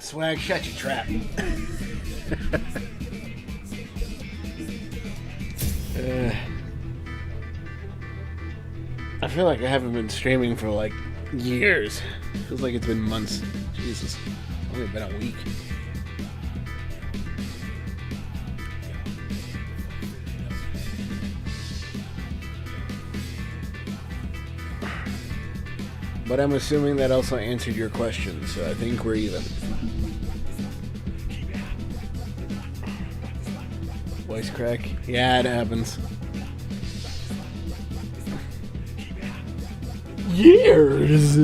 Swag, shut your trap. I feel like I haven't been streaming for like years. Feels like it's been months. Jesus. It's only been a week. But I'm assuming that also answered your question, so I think we're even. Voice crack? Yeah, it happens. Years!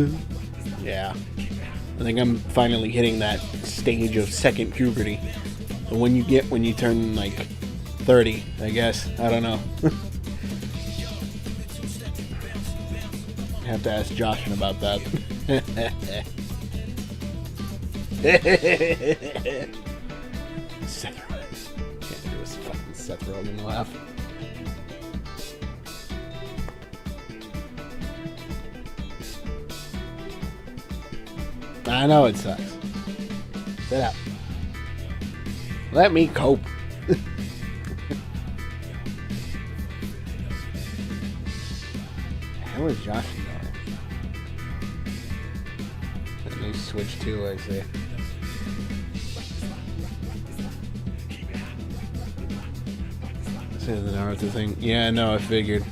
Yeah. I think I'm finally hitting that stage of second puberty. When you turn like 30, I guess. I don't know. Have to ask Joshin about that. Seth Rogen. Can't do a fucking Seth Rogen laugh. I know it sucks. Sit up. Let me cope. How is Joshin going? That new Switch 2, I see. Say the Naruto thing. Yeah, no, I figured.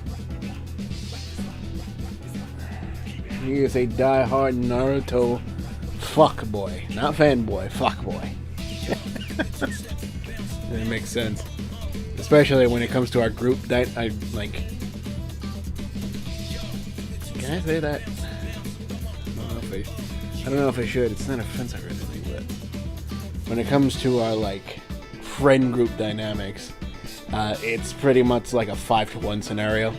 He is a die-hard Naruto fuckboy. Not fanboy, fuckboy. It makes sense. Especially when it comes to our group that I like. Can I say that? I don't know if I should. It's not offensive or anything, but when it comes to our like friend group dynamics, it's pretty much like a 5-to-1 scenario.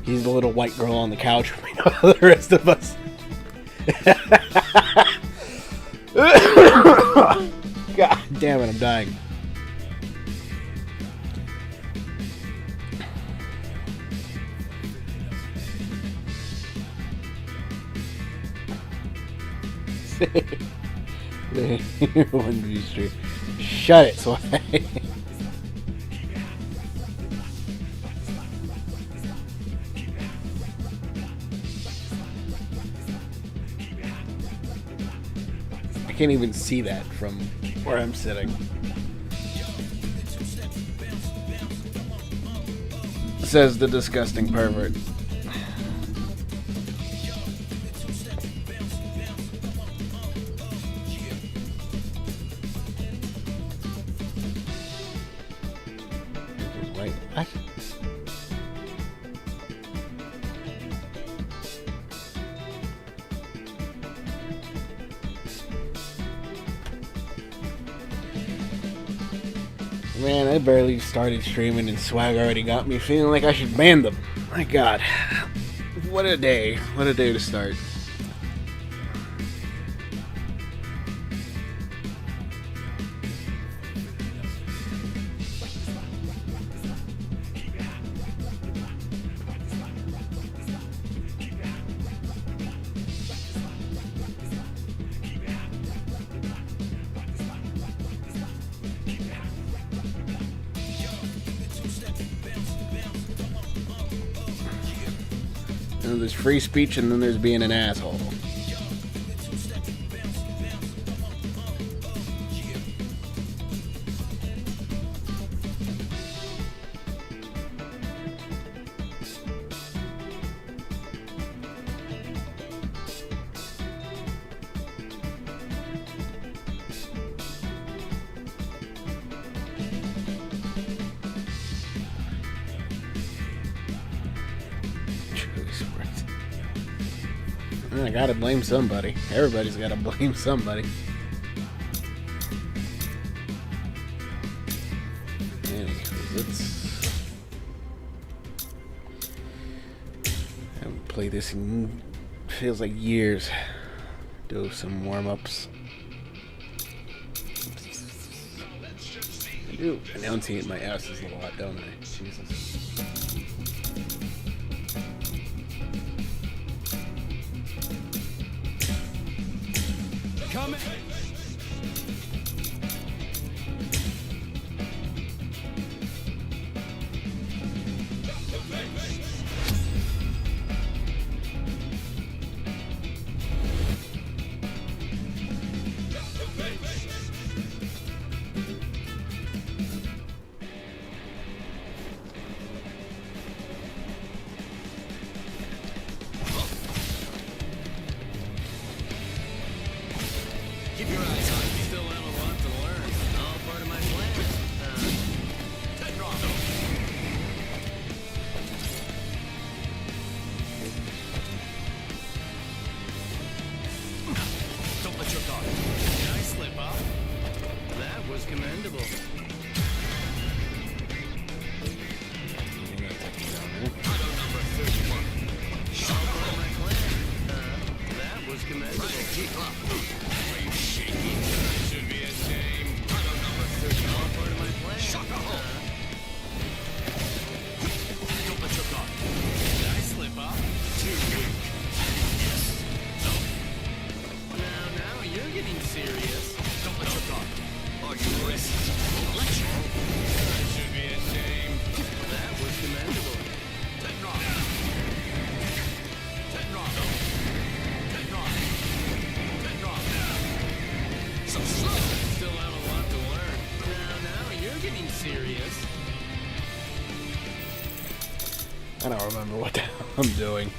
He's the little white girl on the couch. We know the rest of us. God damn it! I'm dying. One view stream. Shut it, Swag. I can't even see that from where I'm sitting. Says the disgusting pervert. Wait, what? Man, I barely started streaming and Swag already got me feeling like I should ban them. My God. What a day. What a day to start. There's free speech and then there's being an asshole. I gotta blame somebody. Everybody's gotta blame somebody. Anyways, I haven't played this in feels like years. Do some warm-ups. I do enunciate my asses a lot, don't I? Jesus. commendable. That was commendable. Are you shaking? Should be ashamed. All part of my plan. Shut up! Don't let your guard. Did I slip up? Too weak. Yes. No. Now you're getting serious. Don't let your guard. Are you rest? Bleach. I should be ashamed. That was commendable. Tenron. So slow. Still have a lot to learn. Now you're getting serious. I don't remember what the hell I'm doing.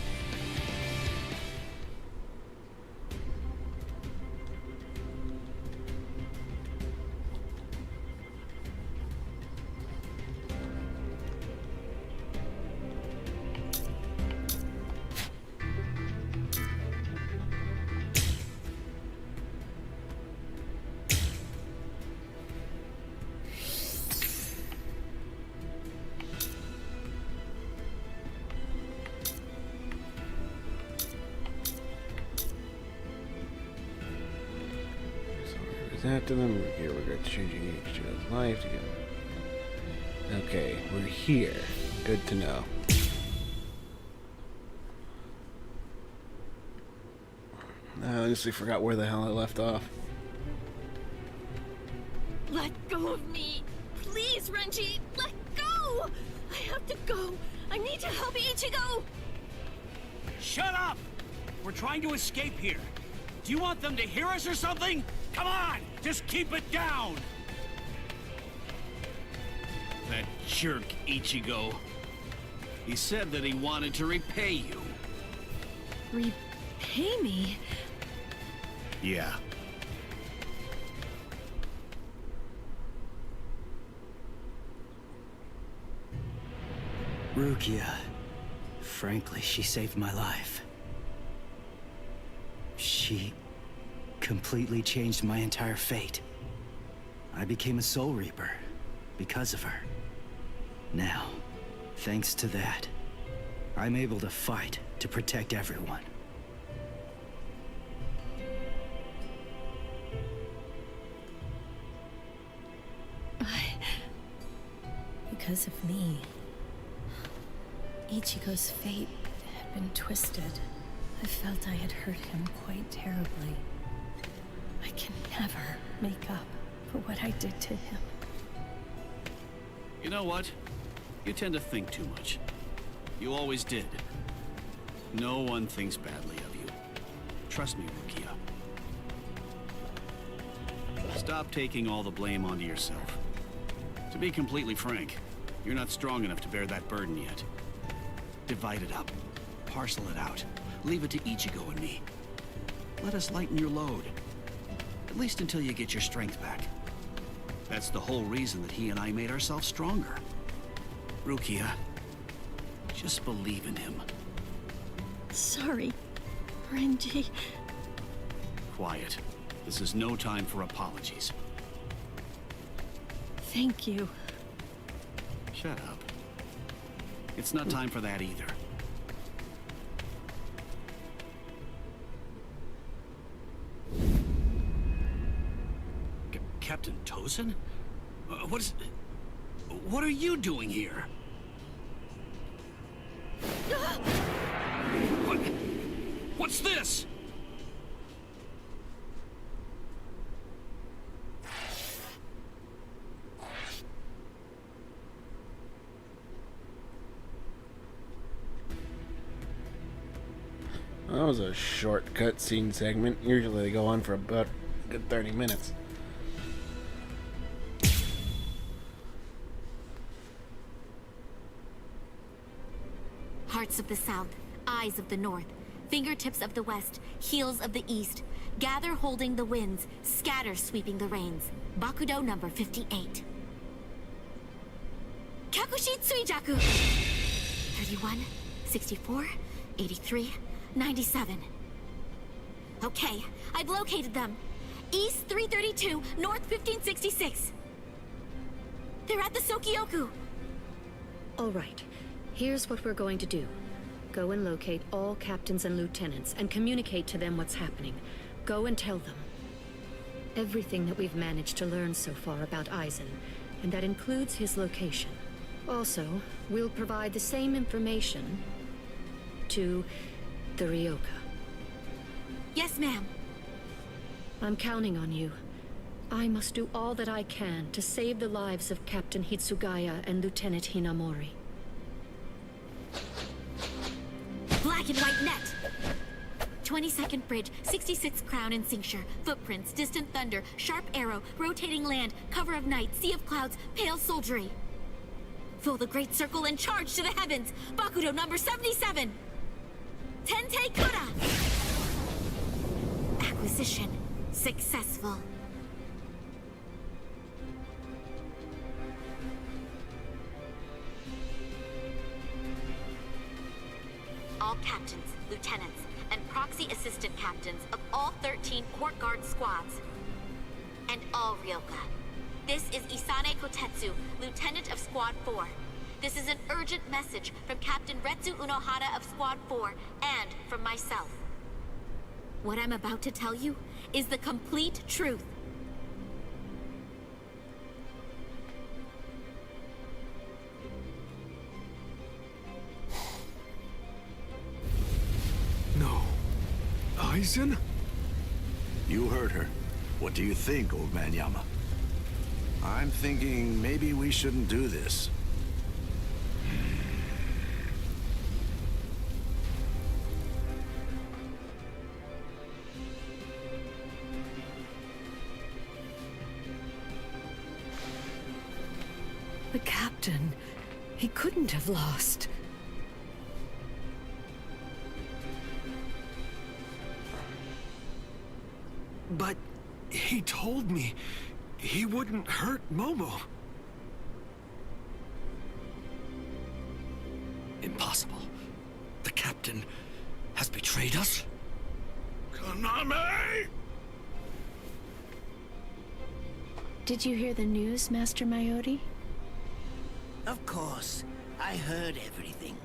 After them, Rukia regrets changing each other's life together. Okay, we're here. Good to know. I honestly forgot where the hell I left off. Let go of me! Please, Renji! Let go! I have to go! I need to help Ichigo! Shut up! We're trying to escape here. Do you want them to hear us or something? Come on! Just keep it down! That jerk Ichigo. He said that he wanted to repay you. Repay me? Yeah. Rukia. Frankly, she saved my life. She completely changed my entire fate. I became a Soul Reaper because of her. Now, thanks to that, I'm able to fight to protect everyone. Because of me, Ichigo's fate had been twisted. I felt I had hurt him quite terribly. I can never make up for what I did to him. You know what? You tend to think too much. You always did. No one thinks badly of you. Trust me, Rukia. Stop taking all the blame onto yourself. To be completely frank, you're not strong enough to bear that burden yet. Divide it up. Parcel it out. Leave it to Ichigo and me. Let us lighten your load. At least until you get your strength back. That's the whole reason that he and I made ourselves stronger. Rukia, just believe in him. Sorry, Renji. Quiet. This is no time for apologies. Thank you. Shut up. It's not time for that either. Captain Tozen? What are you doing here? What's this? That was a short cutscene segment. Usually they go on for about a good 30 minutes. Hearts of the South, eyes of the North, fingertips of the West, heels of the East, gather holding the winds, scatter sweeping the rains. Bakudo number 58. Kyakushi Tsuijaku! 31, 64, 83, 97. Okay, I've located them. East 332, North 1566. They're at the Sokioku! All right. Here's what we're going to do. Go and locate all captains and lieutenants and communicate to them what's happening. Go and tell them everything that we've managed to learn so far about Aizen, and that includes his location. Also, we'll provide the same information to the Ryoka. Yes, ma'am. I'm counting on you. I must do all that I can to save the lives of Captain Hitsugaya and Lieutenant Hinamori. Black and white net! 22nd bridge, 66th crown and cincture, footprints, distant thunder, sharp arrow, rotating land, cover of night, sea of clouds, pale soldiery. Fill the great circle and charge to the heavens! Bakudo number 77! Tente Kura! Acquisition successful. All captains, lieutenants, and proxy assistant captains of all 13 court guard squads. And all Ryoka. This is Isane Kotetsu, lieutenant of Squad 4. This is an urgent message from Captain Retsu Unohara of Squad 4 and from myself. What I'm about to tell you is the complete truth. No. Aizen? You heard her. What do you think, old man Yama? I'm thinking maybe we shouldn't do this. The captain. He couldn't have lost. But he told me he wouldn't hurt Momo. Impossible. The captain has betrayed us? Konami! Did you hear the news, Master Mayori? Of course. I heard everything.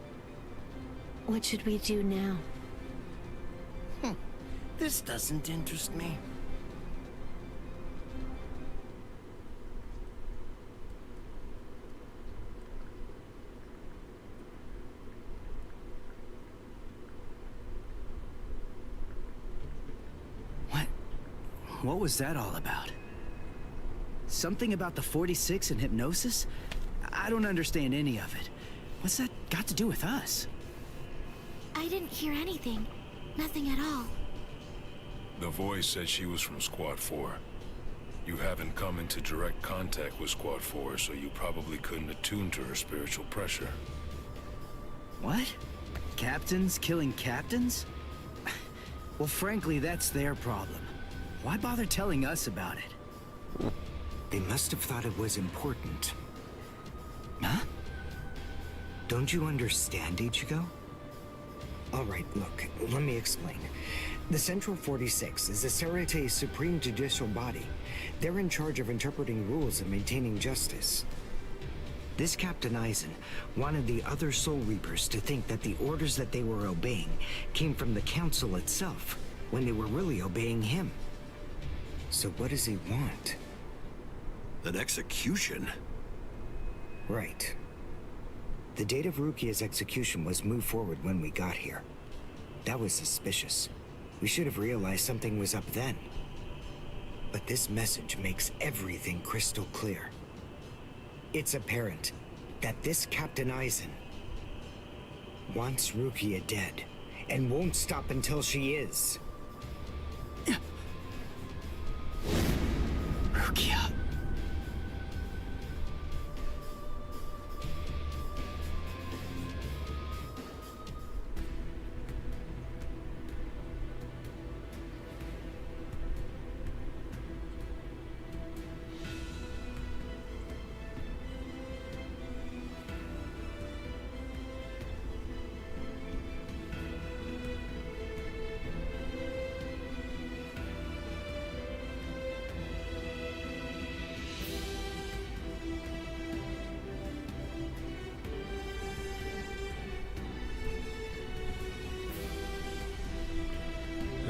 What should we do now? This doesn't interest me. What was that all about? Something about the 46 and hypnosis? I don't understand any of it. What's that got to do with us? I didn't hear anything. Nothing at all. The voice said she was from Squad 4. You haven't come into direct contact with Squad 4, so you probably couldn't attune to her spiritual pressure. What? Captains killing captains? Well, frankly, that's their problem. Why bother telling us about it? They must have thought it was important. Huh? Don't you understand, Ichigo? Alright, look, let me explain. The Central 46 is the Sarate's supreme judicial body. They're in charge of interpreting rules and maintaining justice. This Captain Aizen wanted the other Soul Reapers to think that the orders that they were obeying came from the Council itself, when they were really obeying him. So what does he want? An execution? Right. The date of Rukia's execution was moved forward when we got here. That was suspicious. We should have realized something was up then. But this message makes everything crystal clear. It's apparent that this Captain Aizen wants Rukia dead, and won't stop until she is. Rukia.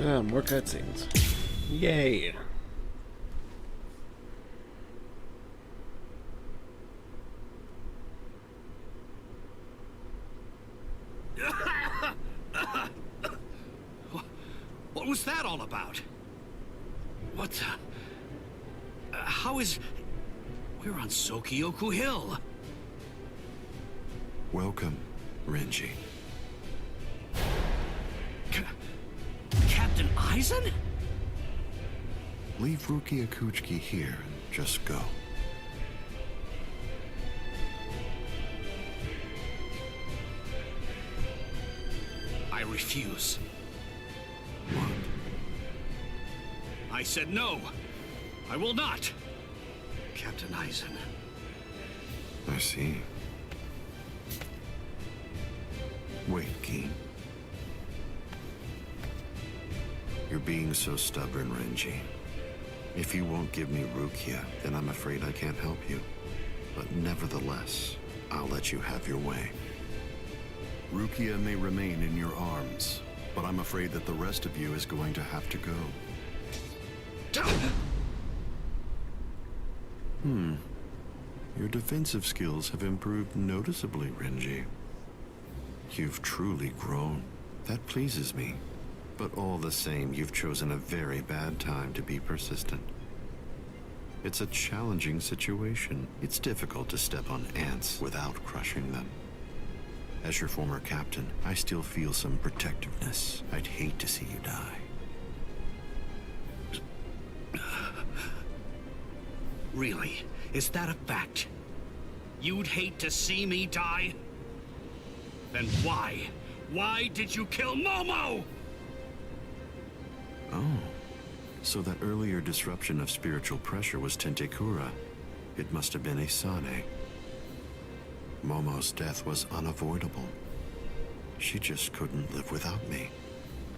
More cutscenes. Yay. What was that all about? What the... how is... We're on Sokyoku Hill. Welcome, Renji. Captain Eisen? Leave Rukia Kuchiki here and just go. I refuse. What? I said no. I will not. Captain Eisen. I see. Wait, Keen. You're being so stubborn, Renji. If you won't give me Rukia, then I'm afraid I can't help you. But nevertheless, I'll let you have your way. Rukia may remain in your arms, but I'm afraid that the rest of you is going to have to go. Your defensive skills have improved noticeably, Renji. You've truly grown. That pleases me. But all the same, you've chosen a very bad time to be persistent. It's a challenging situation. It's difficult to step on ants without crushing them. As your former captain, I still feel some protectiveness. I'd hate to see you die. Really? Is that a fact? You'd hate to see me die? Then why? Why did you kill Momo? Oh, so that earlier disruption of spiritual pressure was Tentekura. It must have been Isane. Momo's death was unavoidable. She just couldn't live without me,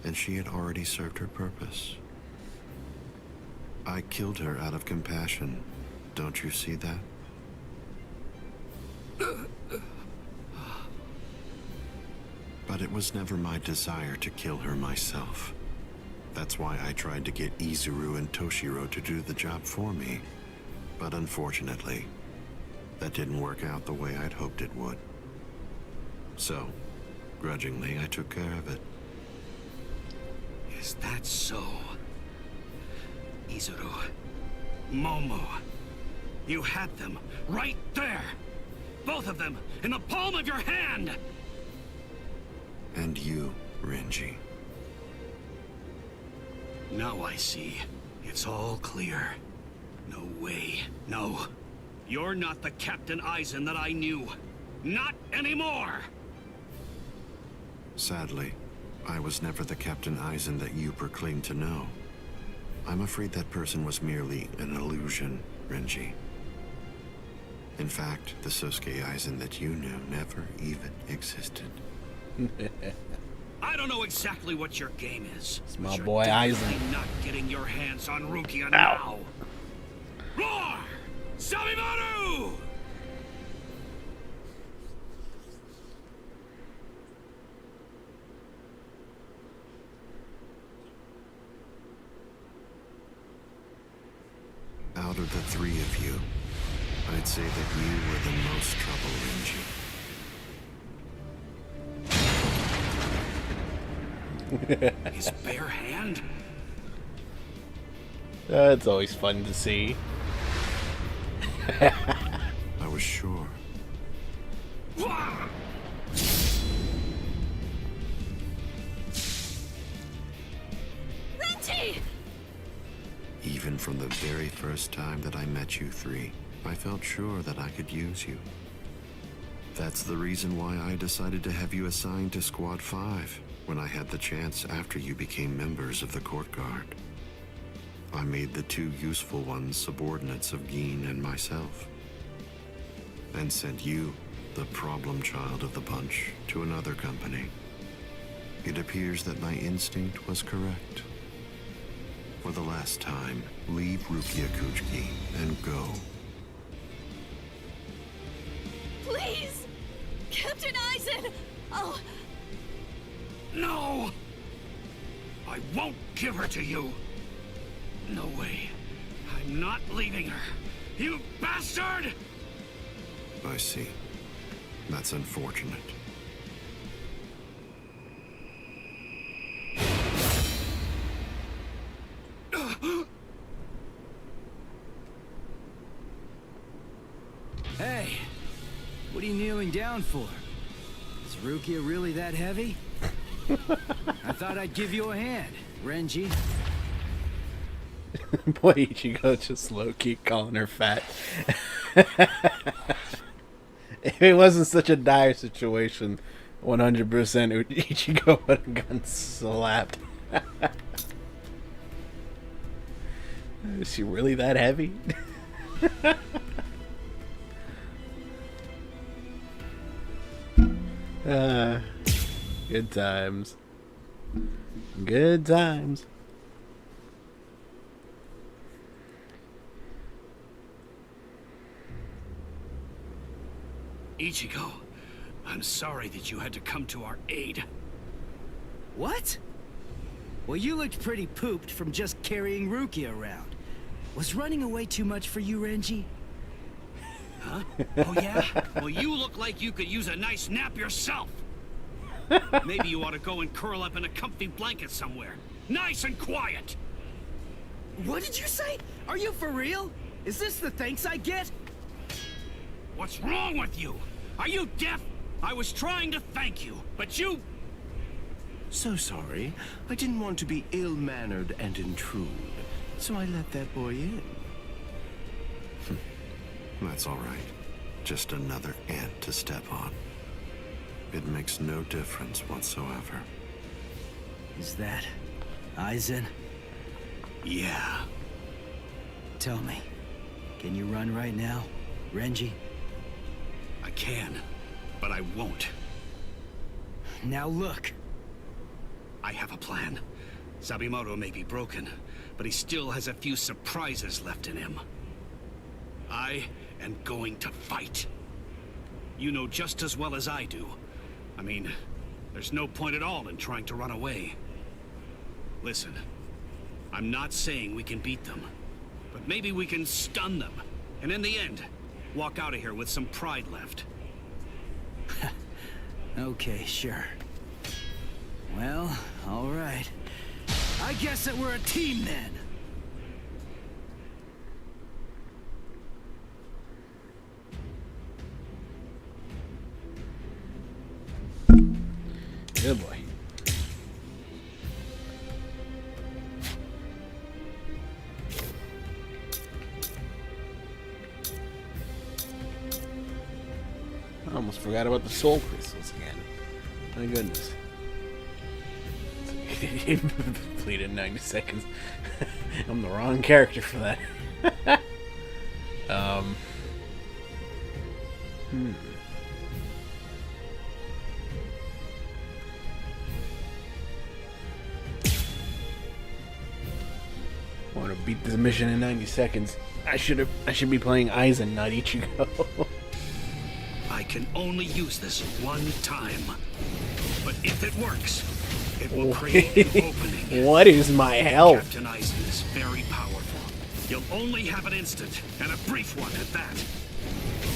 and she had already served her purpose. I killed her out of compassion. Don't you see that? But it was never my desire to kill her myself. That's why I tried to get Izuru and Toshiro to do the job for me. But unfortunately, that didn't work out the way I'd hoped it would. So, grudgingly, I took care of it. Is that so? Izuru, Momo, you had them right there! Both of them in the palm of your hand! And you, Renji. Now I see. It's all clear. No way. No. You're not the Captain Eisen that I knew. Not anymore! Sadly, I was never the Captain Eisen that you proclaimed to know. I'm afraid that person was merely an illusion, Renji. In fact, the Sosuke Eisen that you knew never even existed. I don't know exactly what your game is. It's my boy Eisen. Not getting your hands on Rukia now. Roar! Sabimaru! Out of the three of you, I'd say that you were the most trouble, Renji. His bare hand? That's always fun to see. I was sure. Renji! Even from the very first time that I met you three, I felt sure that I could use you. That's the reason why I decided to have you assigned to Squad 5 when I had the chance after you became members of the Court Guard. I made the two useful ones subordinates of Gin and myself, and sent you, the problem child of the bunch, to another company. It appears that my instinct was correct. For the last time, leave Rukia Kuchiki and go. Please! Captain Eisen! Oh... No! I won't give her to you. No way. I'm not leaving her. You bastard! I see. That's unfortunate. Hey, what are you kneeling down for? Is Rukia really that heavy? I thought I'd give you a hand, Renji. Boy, Ichigo just low-key calling her fat. If it wasn't such a dire situation, 100% Ichigo would have gotten slapped. Is she really that heavy? Good times. Good times. Ichigo, I'm sorry that you had to come to our aid. What? Well, you looked pretty pooped from just carrying Rukia around. Was running away too much for you, Renji? Huh? Oh yeah? Well, you look like you could use a nice nap yourself. Maybe you ought to go and curl up in a comfy blanket somewhere. Nice and quiet. What did you say? Are you for real? Is this the thanks I get? What's wrong with you? Are you deaf? I was trying to thank you, but you... So sorry. I didn't want to be ill-mannered and intrude, so I let that boy in. That's all right. Just another ant to step on. It makes no difference whatsoever. Is that Aizen? Yeah. Tell me, can you run right now, Renji? I can, but I won't. Now look. I have a plan. Sabimoto may be broken, but he still has a few surprises left in him. I am going to fight. You know just as well as I do. I mean, there's no point at all in trying to run away. Listen, I'm not saying we can beat them, but maybe we can stun them, and in the end, walk out of here with some pride left. Okay, sure. Well, all right. I guess that we're a team then. Good boy. I almost forgot about the soul crystals again. My goodness. Completed 90 seconds. I'm the wrong character for that. Want to beat this mission in 90 seconds. I should be playing Aizen, not Ichigo. I can only use this one time. But if it works, it will create an opening. What is my health? Captain Aizen is very powerful. You'll only have an instant, and a brief one at that.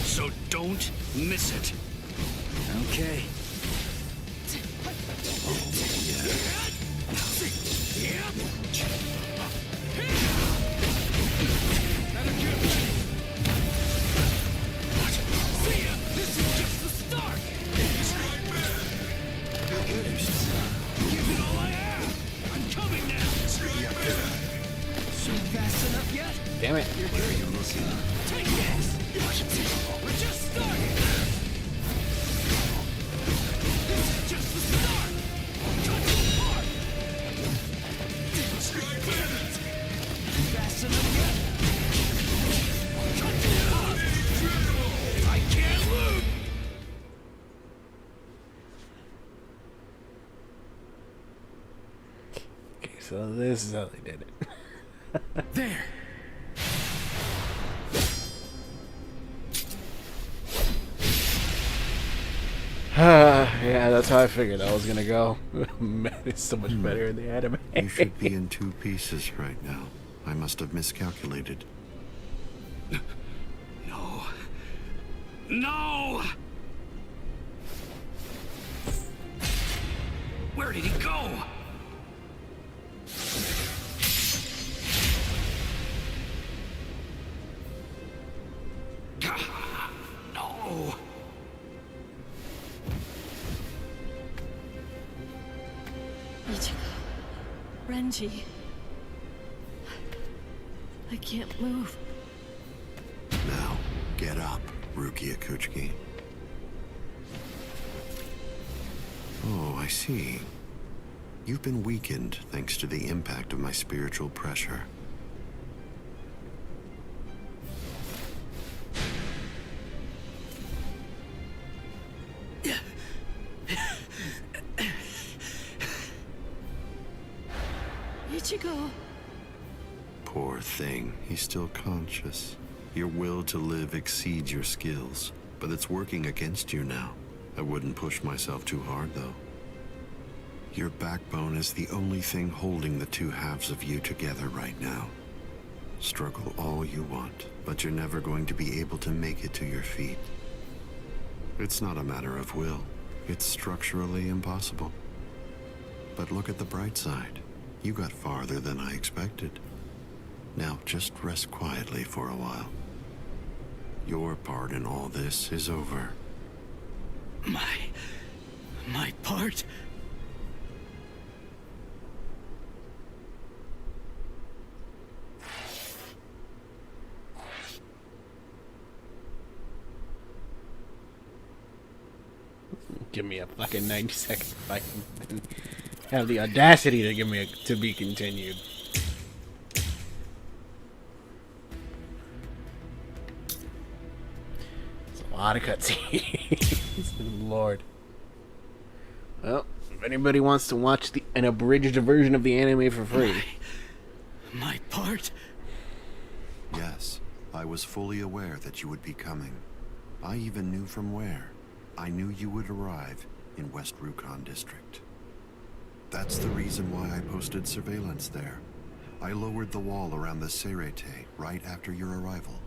So don't miss it. Okay. Damn it. Take this! We're just starting! This is just the start! Cut you apart! Fast enough yet? Cut you up! I can't lose! Okay, so this is how they did it. There! Yeah, that's how I figured that was gonna go. Man, it's so much better in the anime. You should be in 2 pieces right now. I must have miscalculated. No. No! Where did he go? No. Ichigo. Renji. I can't move. Now, get up, Rukia Kuchiki. Oh, I see. You've been weakened thanks to the impact of my spiritual pressure. Ichigo. Poor thing, he's still conscious. Your will to live exceeds your skills, but it's working against you now. I wouldn't push myself too hard, though. Your backbone is the only thing holding the 2 halves of you together right now. Struggle all you want, but you're never going to be able to make it to your feet. It's not a matter of will. It's structurally impossible. But look at the bright side. You got farther than I expected. Now just rest quietly for a while. Your part in all this is over. My part? Give me a fucking 90-second fight. Have the audacity to give me a to be continued. It's a lot of cutscenes. Lord. Well, if anybody wants to watch an abridged version of the anime for free. My part? Yes, I was fully aware that you would be coming. I even knew from where. I knew you would arrive in West Rukon District. That's the reason why I posted surveillance there. I lowered the wall around the Serete right after your arrival.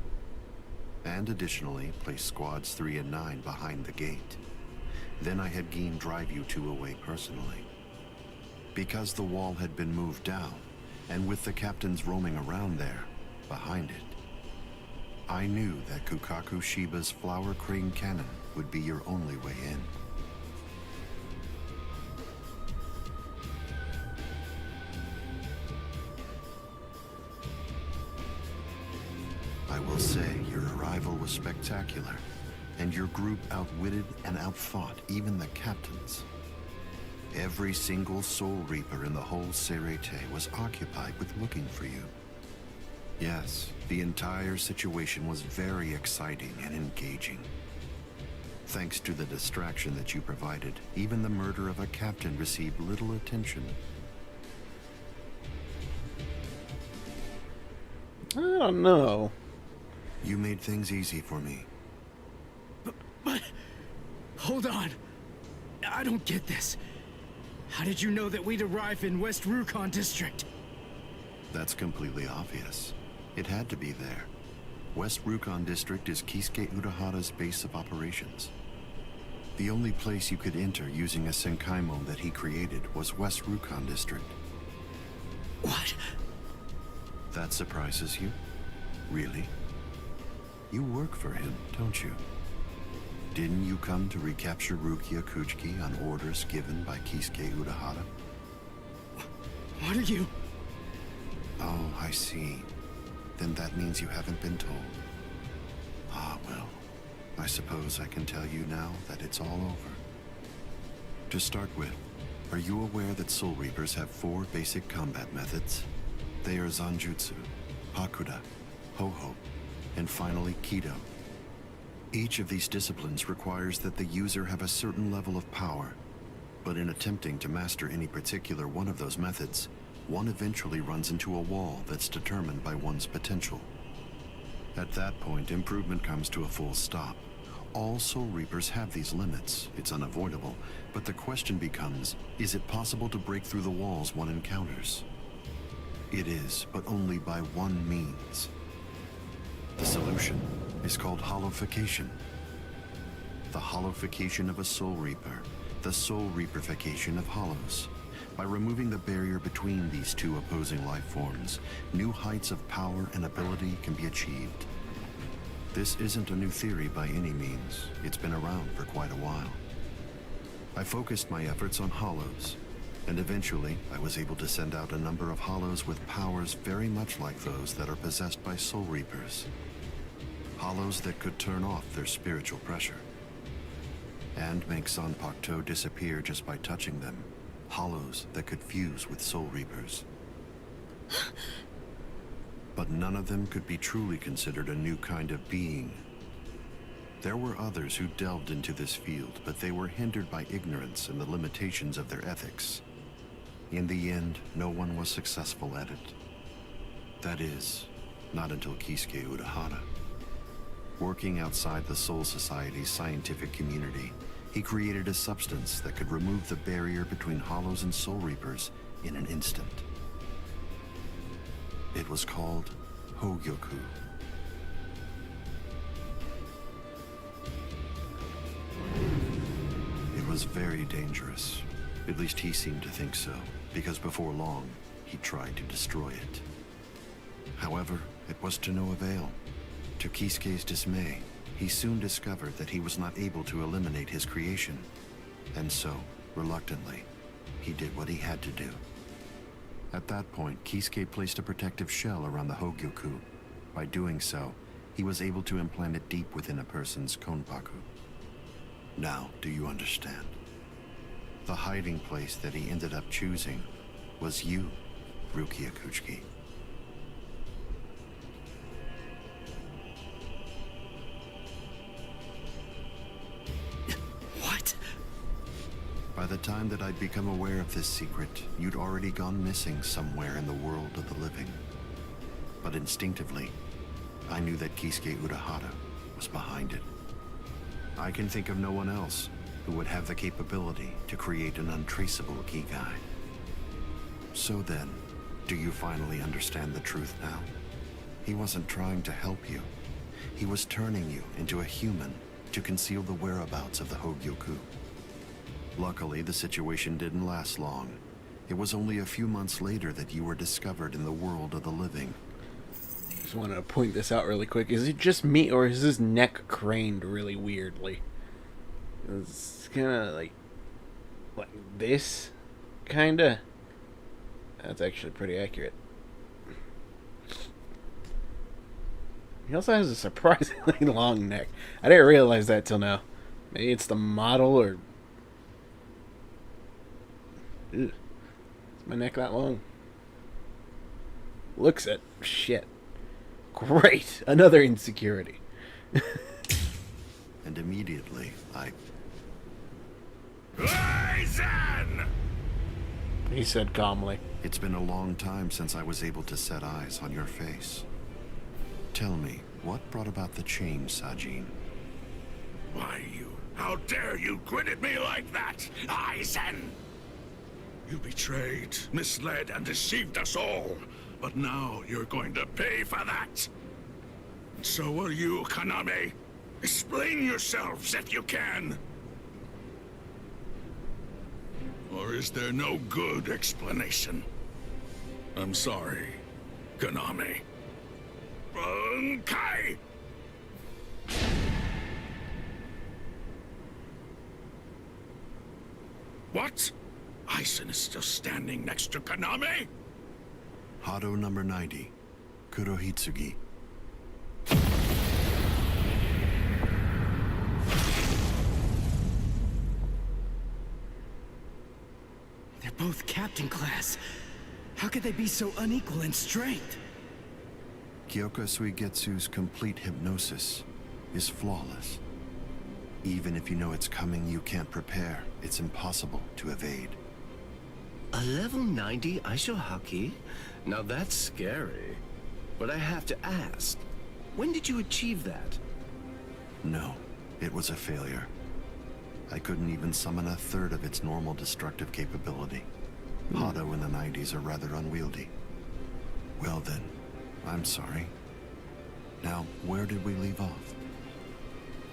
And additionally, placed squads 3 and 9 behind the gate. Then I had Geen drive you 2 away personally. Because the wall had been moved down, and with the captains roaming around there, behind it, I knew that Kukaku Shiba's Flower Crane Cannon would be your only way in. I will say your arrival was spectacular, and your group outwitted and outfought even the captains. Every single Soul Reaper in the whole Serete was occupied with looking for you. Yes, the entire situation was very exciting and engaging. Thanks to the distraction that you provided, even the murder of a captain received little attention. I don't know. You made things easy for me. But hold on. I don't get this. How did you know that we'd arrive in West Rukon District? That's completely obvious. It had to be there. West Rukon District is Kisuke Urahara's base of operations. The only place you could enter using a Senkaimon that he created was West Rukon District. What? That surprises you? Really? You work for him, don't you? Didn't you come to recapture Rukia Kuchiki on orders given by Kisuke Urahara? What are you? Oh, I see. Then that means you haven't been told. Ah, well. I suppose I can tell you now that it's all over. To start with, are you aware that Soul Reapers have 4 basic combat methods? They are Zanjutsu, Hakuda, Ho-Ho, and finally Kido. Each of these disciplines requires that the user have a certain level of power, but in attempting to master any particular one of those methods, one eventually runs into a wall that's determined by one's potential. At that point, improvement comes to a full stop, All Soul Reapers have these limits. It's unavoidable. But the question becomes, is it possible to break through the walls one encounters? It is, but only by one means. The solution is called hollowification. The hollowification of a Soul Reaper. The Soul Reaperification of hollows. By removing the barrier between these two opposing life forms, new heights of power and ability can be achieved. This isn't a new theory by any means. It's been around for quite a while. I focused my efforts on hollows, and eventually I was able to send out a number of hollows with powers very much like those that are possessed by Soul Reapers. Hollows that could turn off their spiritual pressure, and make Zanpakuto disappear just by touching them. Hollows that could fuse with Soul Reapers. But none of them could be truly considered a new kind of being. There were others who delved into this field, but they were hindered by ignorance and the limitations of their ethics. In the end, no one was successful at it. That is, not until Kisuke Urahara. Working outside the Soul Society's scientific community, he created a substance that could remove the barrier between hollows and Soul Reapers in an instant. It was called Hogyoku. It was very dangerous. At least he seemed to think so, because before long, he tried to destroy it. However, it was to no avail. To Kisuke's dismay, he soon discovered that he was not able to eliminate his creation. And so, reluctantly, he did what he had to do. At that point, Kisuke placed a protective shell around the Hogyoku. By doing so, he was able to implant it deep within a person's konpaku. Now, do you understand? The hiding place that he ended up choosing was you, Rukia Kuchiki. What? By the time that I'd become aware of this secret, you'd already gone missing somewhere in the world of the living. But instinctively, I knew that Kisuke Urahara was behind it. I can think of no one else who would have the capability to create an untraceable Kikai. So then, do you finally understand the truth now? He wasn't trying to help you. He was turning you into a human to conceal the whereabouts of the Hogyoku. Luckily, the situation didn't last long. It was only a few months later that you were discovered in the world of the living. Just want to point this out really quick. Is it just me, or is his neck craned really weirdly? It's kind of like this, kind of. That's actually pretty accurate. He also has a surprisingly long neck. I didn't realize that till now. Maybe it's the model, or... Ew. Is my neck that long? Looks at shit. Great! Another insecurity. And immediately, Ryzen! He said calmly. It's been a long time since I was able to set eyes on your face. Tell me, what brought about the change, Sajin? Why, how dare you grin at me like that, Aizen? You betrayed, misled, and deceived us all. But now you're going to pay for that. So will you, Kaname. Explain yourselves if you can. Or is there no good explanation? I'm sorry, Kaname. Bunkai! What? Aizen is still standing next to Kaname? Hado number 90, Kurohitsugi. They're both captain class. How could they be so unequal in strength? Kyoka Suigetsu's complete hypnosis is flawless. Even if you know it's coming, you can't prepare. It's impossible to evade. A level 90 Aisho Haki? Now that's scary. But I have to ask, when did you achieve that? No, It was a failure. I couldn't even summon a third of its normal destructive capability. Hado in the 90s are rather unwieldy. Well then, I'm sorry. Now, where did we leave off?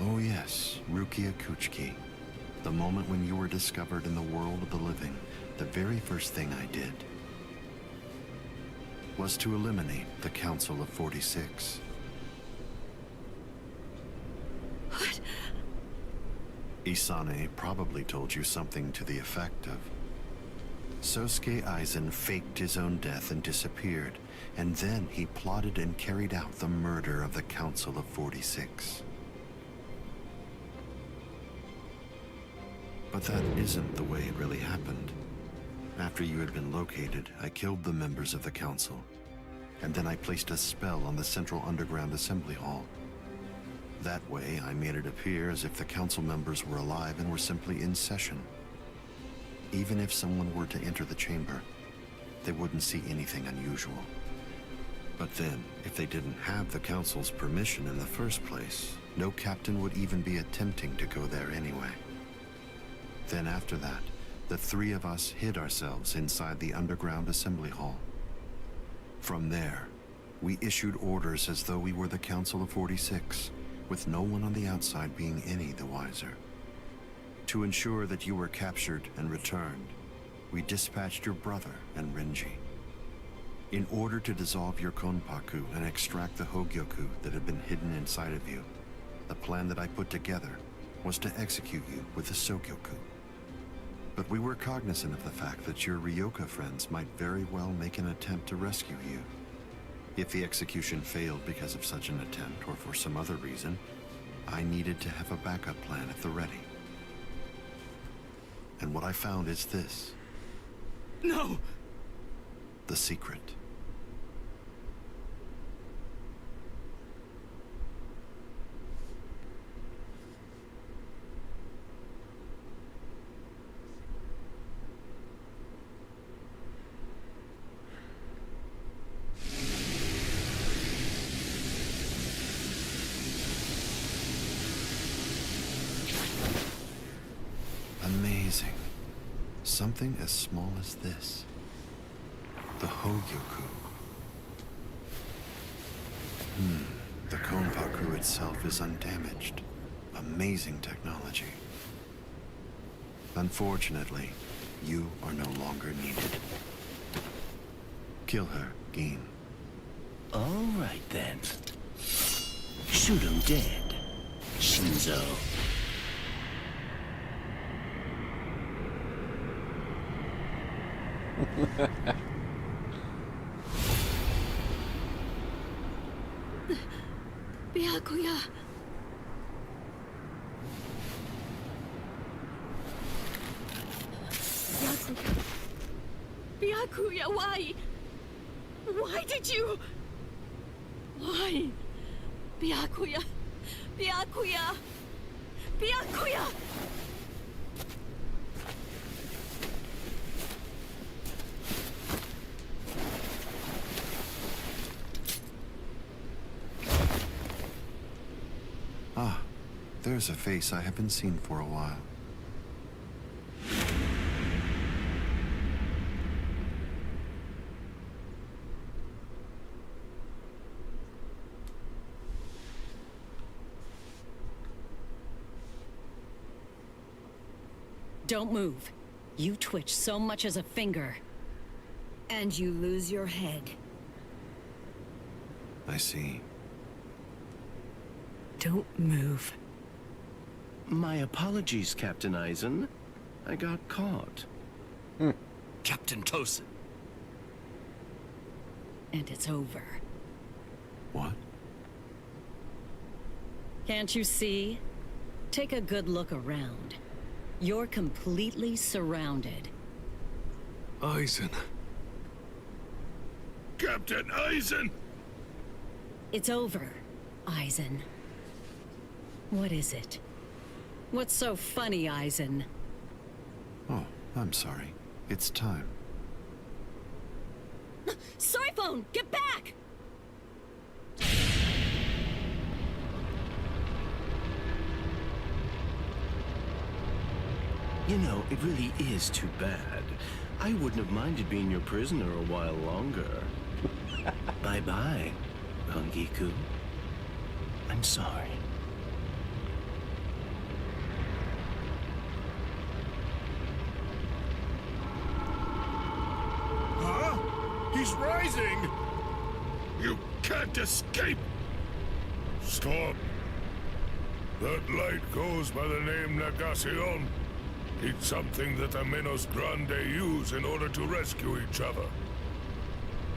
Oh yes, Rukia Kuchiki. The moment when you were discovered in the world of the living, the very first thing I did was to eliminate the Council of 46. What? Isane probably told you something to the effect of, Sosuke Aizen faked his own death and disappeared, and then he plotted and carried out the murder of the Council of 46. But that isn't the way it really happened. After you had been located, I killed the members of the Council, and then I placed a spell on the central underground assembly hall. That way, I made it appear as if the Council members were alive and were simply in session. Even if someone were to enter the chamber, they wouldn't see anything unusual. But then, if they didn't have the Council's permission in the first place, no captain would even be attempting to go there anyway. Then after that, the three of us hid ourselves inside the underground assembly hall. From there, we issued orders as though we were the Council of 46, with no one on the outside being any the wiser. To ensure that you were captured and returned, we dispatched your brother and Renji. In order to dissolve your Konpaku and extract the Hogyoku that had been hidden inside of you, the plan that I put together was to execute you with the Sokyoku. But we were cognizant of the fact that your Ryoka friends might very well make an attempt to rescue you. If the execution failed because of such an attempt or for some other reason, I needed to have a backup plan at the ready. And what I found is this. No! The secret. Amazing. Something as small as this. The Hogyoku. The Konpaku itself is undamaged. Amazing technology. Unfortunately, you are no longer needed. Kill her, Gin. All right then. Shoot him dead, Shinzo. Byakuya. Byakuya, why? Why did you? Why? Byakuya. Byakuya. Byakuya. Ah, there's a face I haven't seen for a while. Don't move. You twitch so much as a finger. And you lose your head. I see. Don't move. My apologies, Captain Aizen. I got caught. Captain Tosin. And it's over. What? Can't you see? Take a good look around. You're completely surrounded. Aizen. Captain Aizen! It's over, Aizen. What is it? What's so funny, Aizen? Oh, I'm sorry. It's time. Soiphone, get back! You know, it really is too bad. I wouldn't have minded being your prisoner a while longer. Bye-bye, Rangiku. I'm sorry. Huh? He's rising! You can't escape! Stop! That light goes by the name Negacion. It's something that the Menos Grande use in order to rescue each other.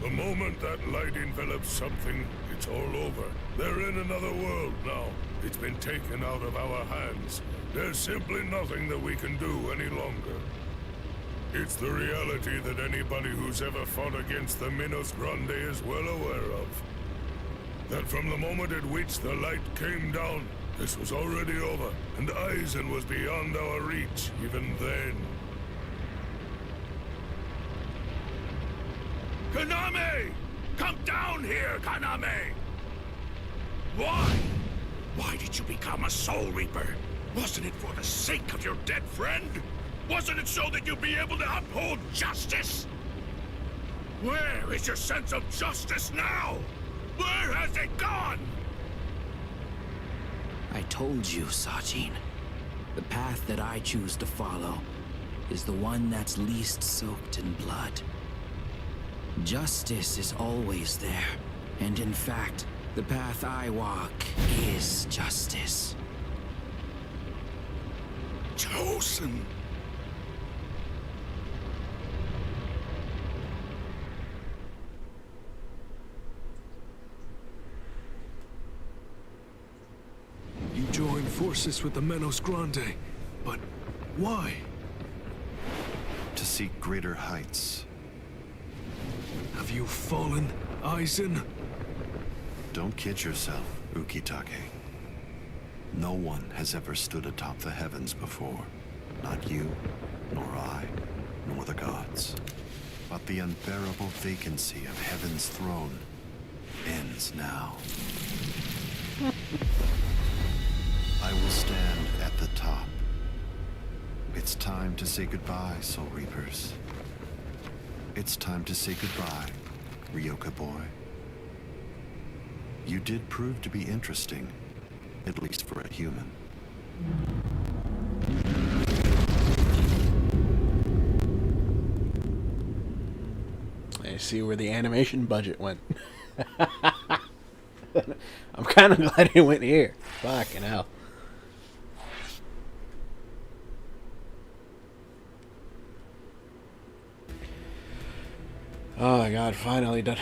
The moment that light envelops something, it's all over. They're in another world now. It's been taken out of our hands. There's simply nothing that we can do any longer. It's the reality that anybody who's ever fought against the Menos Grande is well aware of. That from the moment at which the light came down, this was already over, and Aizen was beyond our reach even then. Kaname! Come down here, Kaname! Why? Why did you become a Soul Reaper? Wasn't it for the sake of your dead friend? Wasn't it so that you'd be able to uphold justice? Where is your sense of justice now? Where has it gone? I told you, Sajin. The path that I choose to follow is the one that's least soaked in blood. Justice is always there, and in fact, the path I walk is justice. Chosen. You joined forces with the Menos Grande, but why? To seek greater heights. Have you fallen, Aizen? Don't kid yourself, Ukitake. No one has ever stood atop the heavens before. Not you, nor I, nor the gods. But the unbearable vacancy of heaven's throne ends now. I will stand at the top. It's time to say goodbye, Soul Reapers. It's time to say goodbye, Ryoka boy. You did prove to be interesting, at least for a human. I see where the animation budget went. I'm kind of glad it went here. Fucking hell. Oh my god, finally done.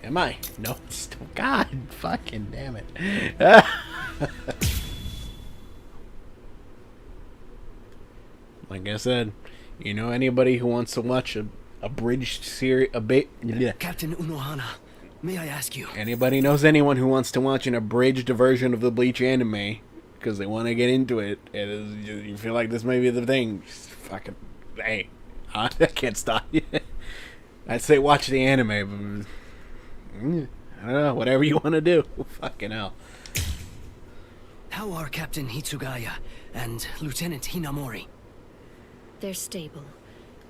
Am I? No, still. God fucking damn it. Like I said, you know anybody who wants to watch a abridged series, Captain Unohana, may I ask you? Anybody knows anyone who wants to watch an abridged version of the Bleach anime because they want to get into it, and you feel like this may be the thing, just fucking, hey, I can't stop you. I'd say watch the anime, but I don't know, whatever you want to do. Fucking hell. How are Captain Hitsugaya and Lieutenant Hinamori? They're stable.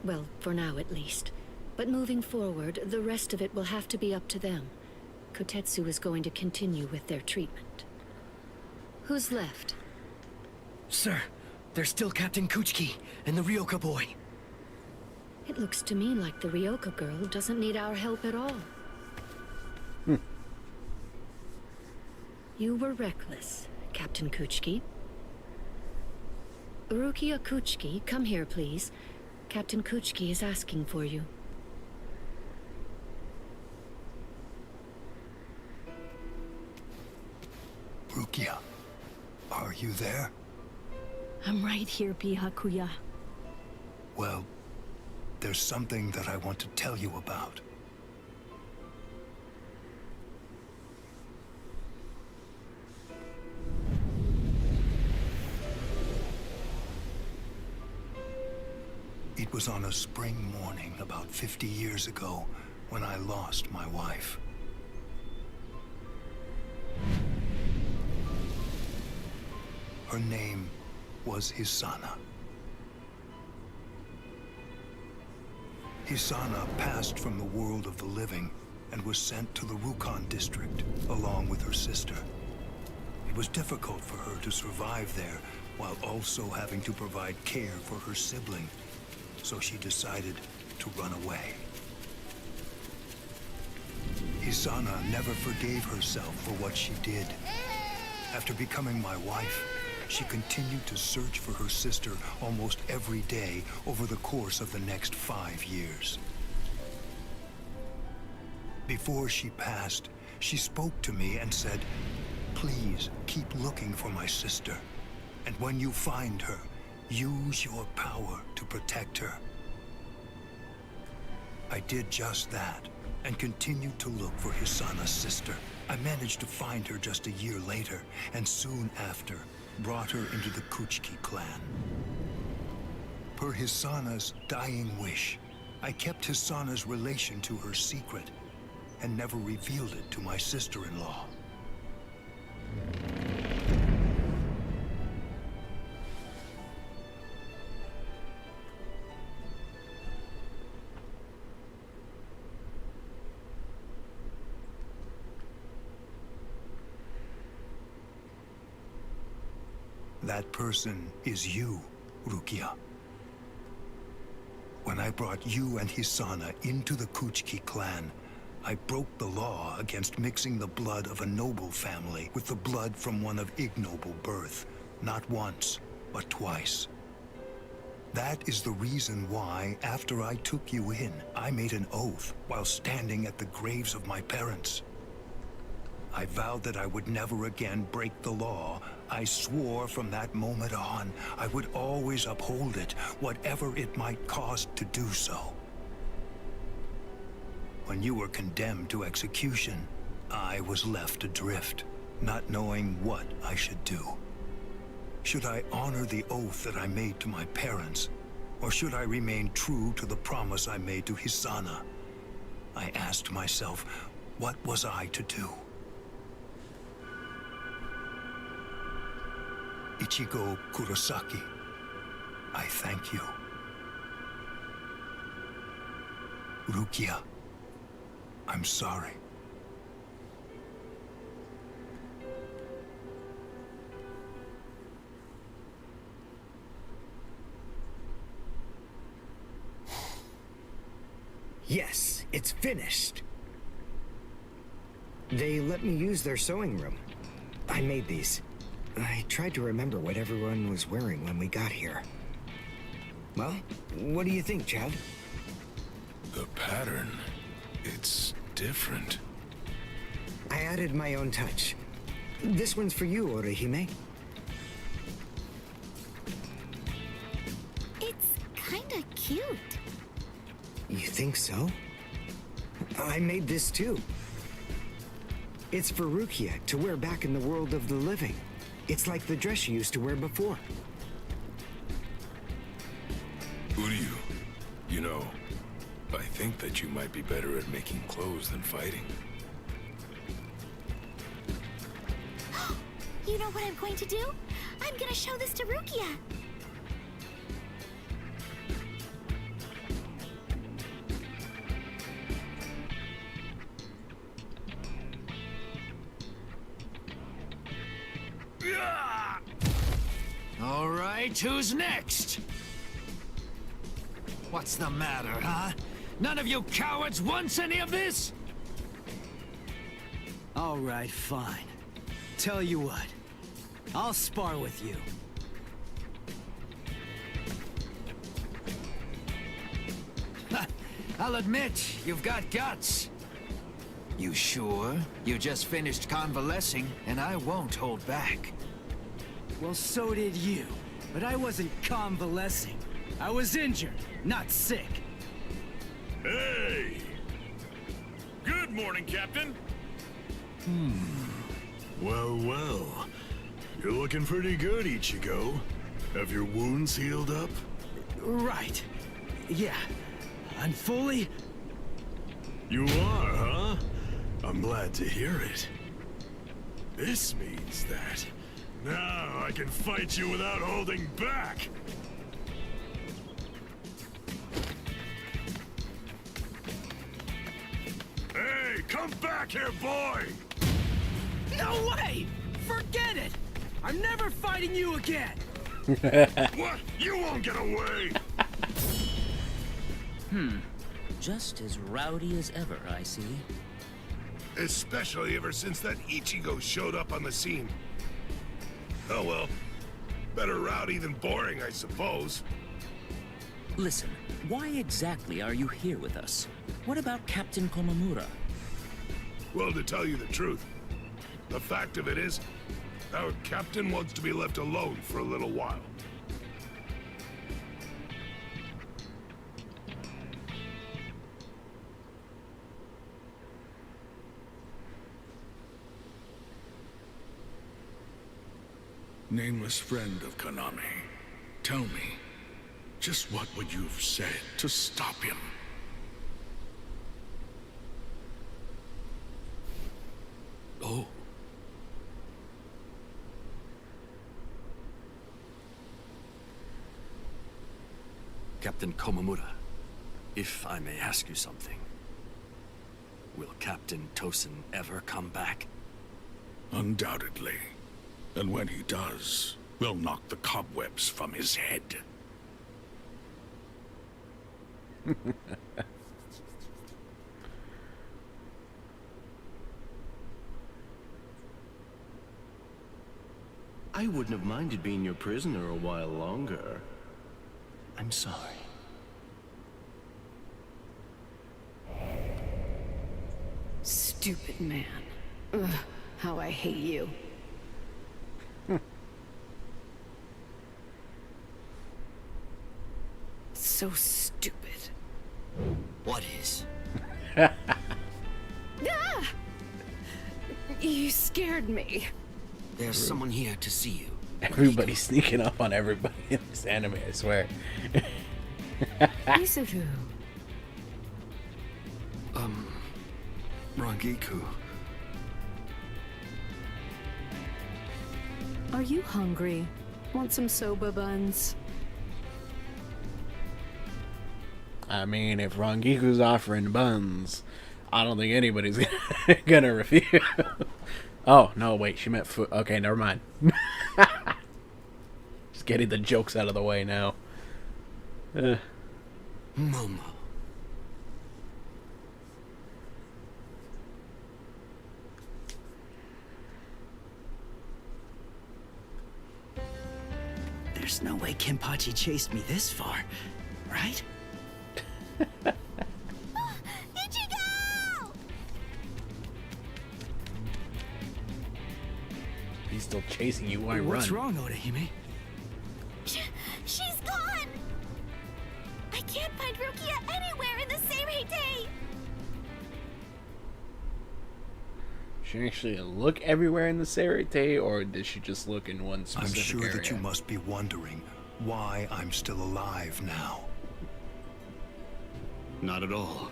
Well, for now at least. But moving forward, the rest of it will have to be up to them. Kotetsu is going to continue with their treatment. Who's left? Sir, there's still Captain Kuchiki and the Ryoka boy. It looks to me like the Ryoka girl doesn't need our help at all. You were reckless, Captain Kuchiki. Rukia Kuchiki, come here, please. Captain Kuchiki is asking for you. Rukia, are you there? I'm right here, Byakuya. Well, there's something that I want to tell you about. It was on a spring morning about 50 years ago when I lost my wife. Her name was Hisana. Hisana passed from the world of the living and was sent to the Rukon district along with her sister. It was difficult for her to survive there while also having to provide care for her sibling, so she decided to run away. Hisana never forgave herself for what she did. After becoming my wife, she continued to search for her sister almost every day over the course of the next 5 years. Before she passed, she spoke to me and said, "Please keep looking for my sister. And when you find her, use your power to protect her." I did just that and continued to look for Hisana's sister. I managed to find her just a year later, and soon after, brought her into the Kuchiki clan. Per Hisana's dying wish, I kept Hisana's relation to her secret and never revealed it to my sister-in-law. That person is you, Rukia. When I brought you and Hisana into the Kuchiki clan, I broke the law against mixing the blood of a noble family with the blood from one of ignoble birth, not once, but twice. That is the reason why, after I took you in, I made an oath while standing at the graves of my parents. I vowed that I would never again break the law. I swore from that moment on, I would always uphold it, whatever it might cost to do so. When you were condemned to execution, I was left adrift, not knowing what I should do. Should I honor the oath that I made to my parents, or should I remain true to the promise I made to Hisana? I asked myself, what was I to do? Ichigo Kurosaki, I thank you. Rukia, I'm sorry. Yes, it's finished. They let me use their sewing room. I made these. I tried to remember what everyone was wearing when we got here. Well, what do you think, Chad? The pattern, it's different. I added my own touch. This one's for you, Orihime. It's kinda cute. You think so? I made this too. It's for Rukia to wear back in the world of the living. It's like the dress she used to wear before. Uryu, you know, I think that you might be better at making clothes than fighting. You know what I'm going to do? I'm gonna show this to Rukia. All right, who's next? What's the matter, huh? None of you cowards wants any of this? All right, fine. Tell you what, I'll spar with you. I'll admit, you've got guts. You sure? You just finished convalescing, and I won't hold back. Well, so did you. But I wasn't convalescing. I was injured, not sick. Hey! Good morning, Captain. Well, well. You're looking pretty good, Ichigo. Have your wounds healed up? Right. Yeah. I'm fully... You are, huh? I'm glad to hear it. This means that now I can fight you without holding back. Come back here, boy! No way! Forget it! I'm never fighting you again! What? You won't get away! Just as rowdy as ever, I see. Especially ever since that Ichigo showed up on the scene. Oh well. Better rowdy than boring, I suppose. Listen, why exactly are you here with us? What about Captain Komamura? Well, to tell you the truth, the fact of it is, our captain wants to be left alone for a little while. Nameless friend of Konami, tell me, just what would you have said to stop him? Oh. Captain Komamura, if I may ask you something, will Captain Tosin ever come back? Undoubtedly. And when he does, we'll knock the cobwebs from his head. I wouldn't have minded being your prisoner a while longer. I'm sorry. Stupid man. Ugh, how I hate you. So stupid. What is? Ah! You scared me. There's someone here to see you. Everybody's sneaking up on everybody in this anime, I swear. Isuru. Rangiku. Are you hungry? Want some soba buns? I mean, if Rangiku's offering buns, I don't think anybody's gonna refuse. Oh, no, wait, she meant food. Okay, never mind. Just getting the jokes out of the way now. Momo. There's no way Kenpachi chased me this far, right? Ichigo! He's still chasing you. Why run? What's wrong, Orihime? She's gone! I can't find Rukia anywhere in the Seirei. She actually look everywhere in the Seirei, or did she just look in one I'm specific sure area? that you must be wondering why I'm still alive now. Not at all.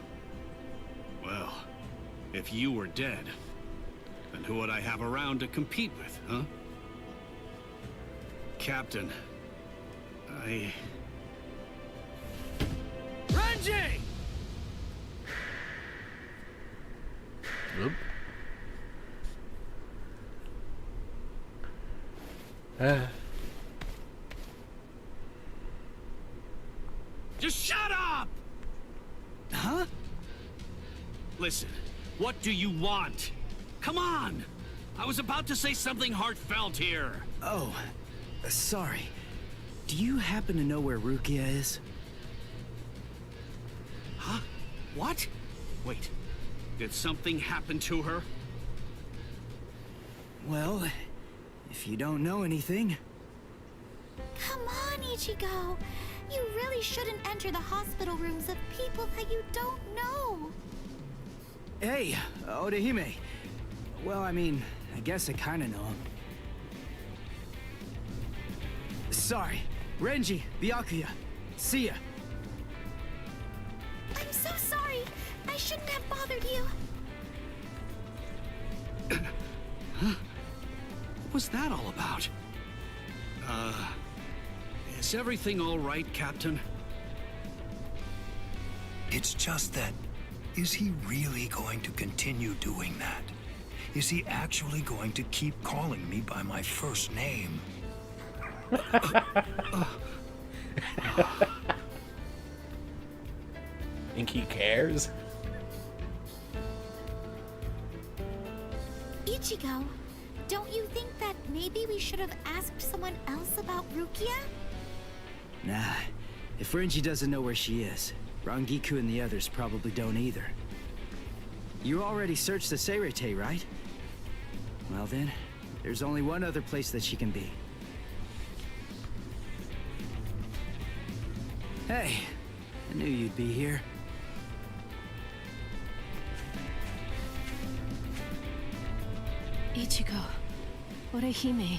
Well, if you were dead, then who would I have around to compete with, huh? Captain, Renji! Oop. just shut up! Huh? Listen, what do you want? Come on! I was about to say something heartfelt here. Oh, sorry. Do you happen to know where Rukia is? Huh? What? Wait, did something happen to her? Well, if you don't know anything... Come on, Ichigo. You really shouldn't enter the hospital rooms of people that you don't know. Hey, Orihime. Well, I mean, I guess I kinda know him. Sorry. Renji, Byakuya. See ya. I'm so sorry. I shouldn't have bothered you. What was that all about? Is everything all right, Captain? It's just that Is he really going to continue doing that? Is he actually going to keep calling me by my first name? Think he cares? Ichigo, don't you think that maybe we should have asked someone else about Rukia? Nah, if Renji doesn't know where she is, Rangiku and the others probably don't either. You already searched the Seirete, right? Well then, there's only one other place that she can be. Hey, I knew you'd be here. Ichigo, Orihime.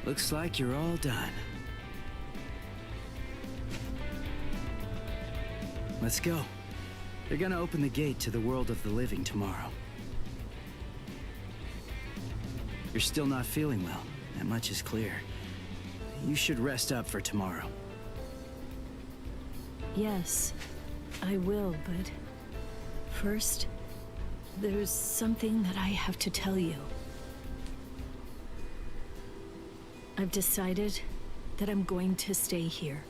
Looks like you're all done. Let's go. They're gonna open the gate to the world of the living tomorrow. You're still not feeling well. That much is clear. You should rest up for tomorrow. Yes, I will, but first, there's something that I have to tell you. I've decided that I'm going to stay here.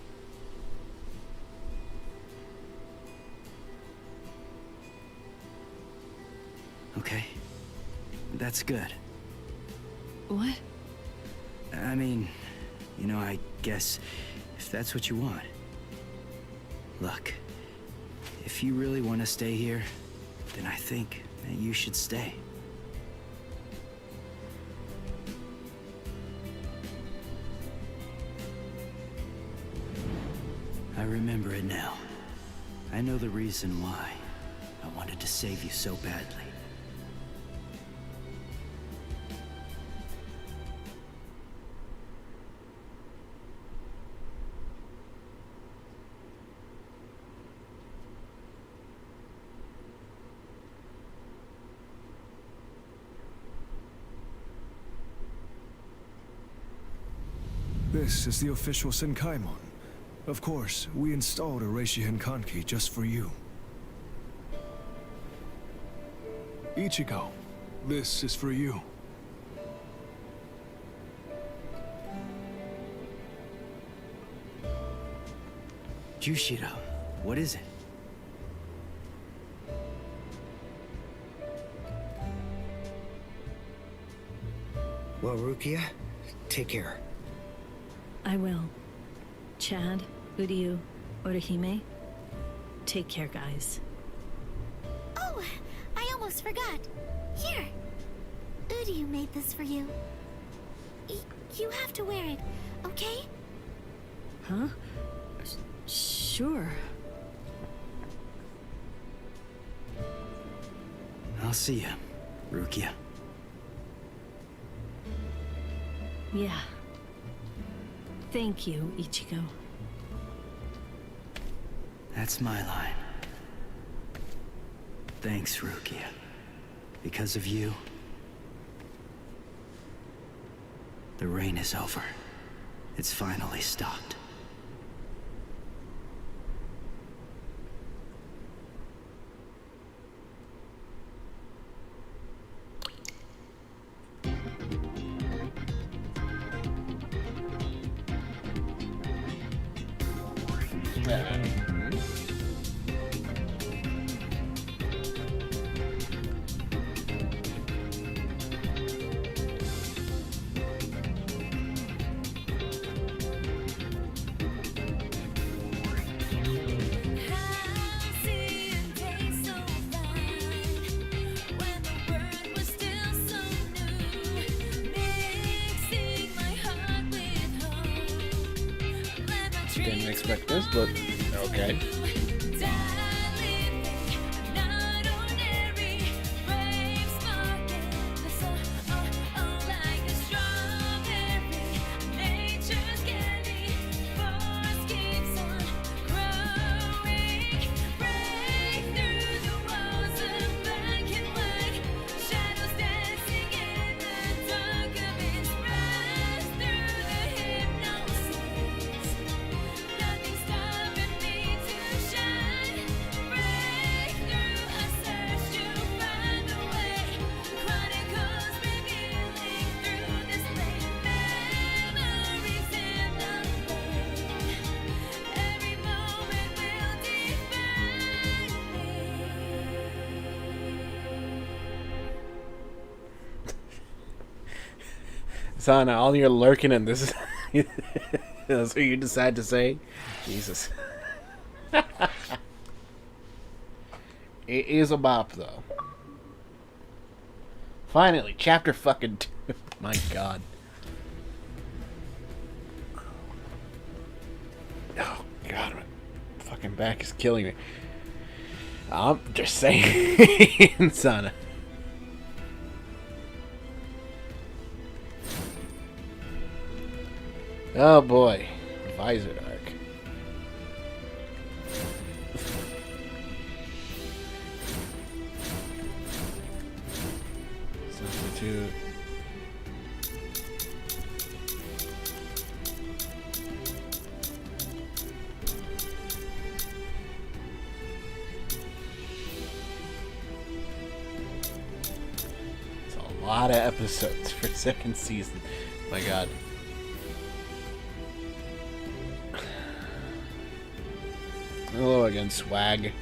Okay. That's good. What? I mean, you know, I guess if that's what you want. Look, if you really want to stay here, then I think that you should stay. I remember it now. I know the reason why I wanted to save you so badly. This is the official Senkaimon. Of course, we installed a Reishihen Kanki just for you. Ichigo, this is for you. Jushiro, what is it? Well, Rukia, take care. I will. Chad, Uryu, Orihime, take care, guys. Oh, I almost forgot. Here, Uryu made this for you. You have to wear it, okay? Huh? Sure. I'll see you, Rukia. Yeah. Thank you, Ichigo. That's my line. Thanks, Rukia. Because of you, the rain is over. It's finally stopped. Didn't expect this, but okay. Nothing stopping me to shine. Sana, all you're lurking in this is that's what you decide to say? Jesus. It is a bop, though. Finally, chapter fucking 2. My god. Oh, god, my fucking back is killing me. I'm just saying, Sana. Oh boy, visor arc. Substitute. It's a lot of episodes for second season. My god. Hello again, swag.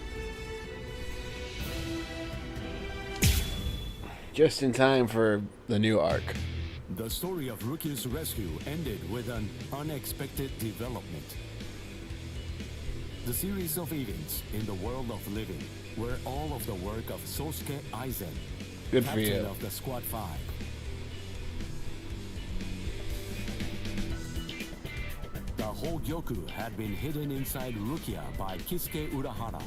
Just in time for the new arc. The story of Rukia's rescue ended with an unexpected development. The series of events in the world of living were all of the work of Sosuke Aizen, Good for captain you. of the Squad 5. The whole Gyoku had been hidden inside Rukia by Kisuke Urahara.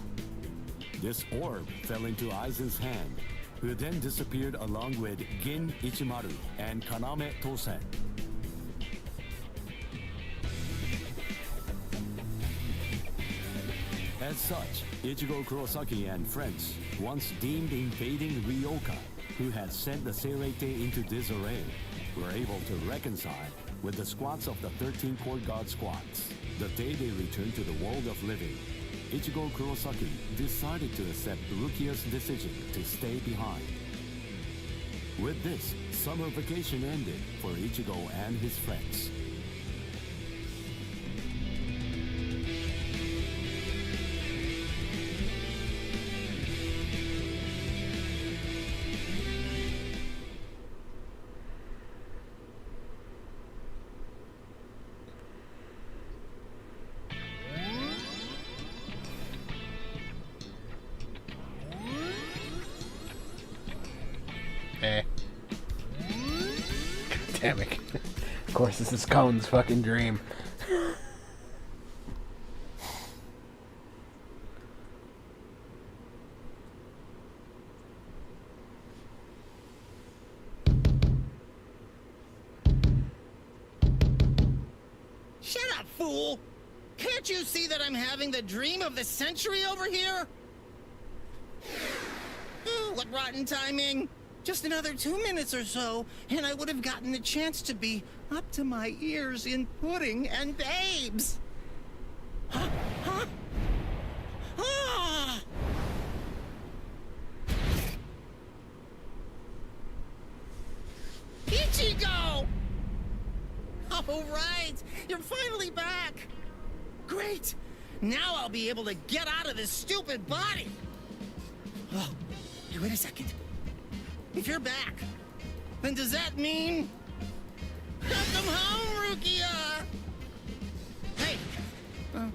This orb fell into Aizen's hand, who then disappeared along with Gin Ichimaru and Kaname Tosen. As such, Ichigo Kurosaki and friends, once deemed invading Ryoka, who had sent the Seirete into disarray, were able to reconcile with the squads of the 13 Court Guard squads. The day they returned to the world of living, Ichigo Kurosaki decided to accept Rukia's decision to stay behind. With this, summer vacation ended for Ichigo and his friends. Damn it. Of course, this is Cone's fucking dream. Shut up, fool! Can't you see that I'm having the dream of the century over here? Oh, what rotten timing! Just another 2 minutes or so, and I would have gotten the chance to be up to my ears in pudding and babes. Huh? Huh? Ah! Ichigo! All right, you're finally back. Great. Now I'll be able to get out of this stupid body. Oh, hey, wait a second. If you're back, then does that mean... Welcome home, Rukia! Hey! Huh?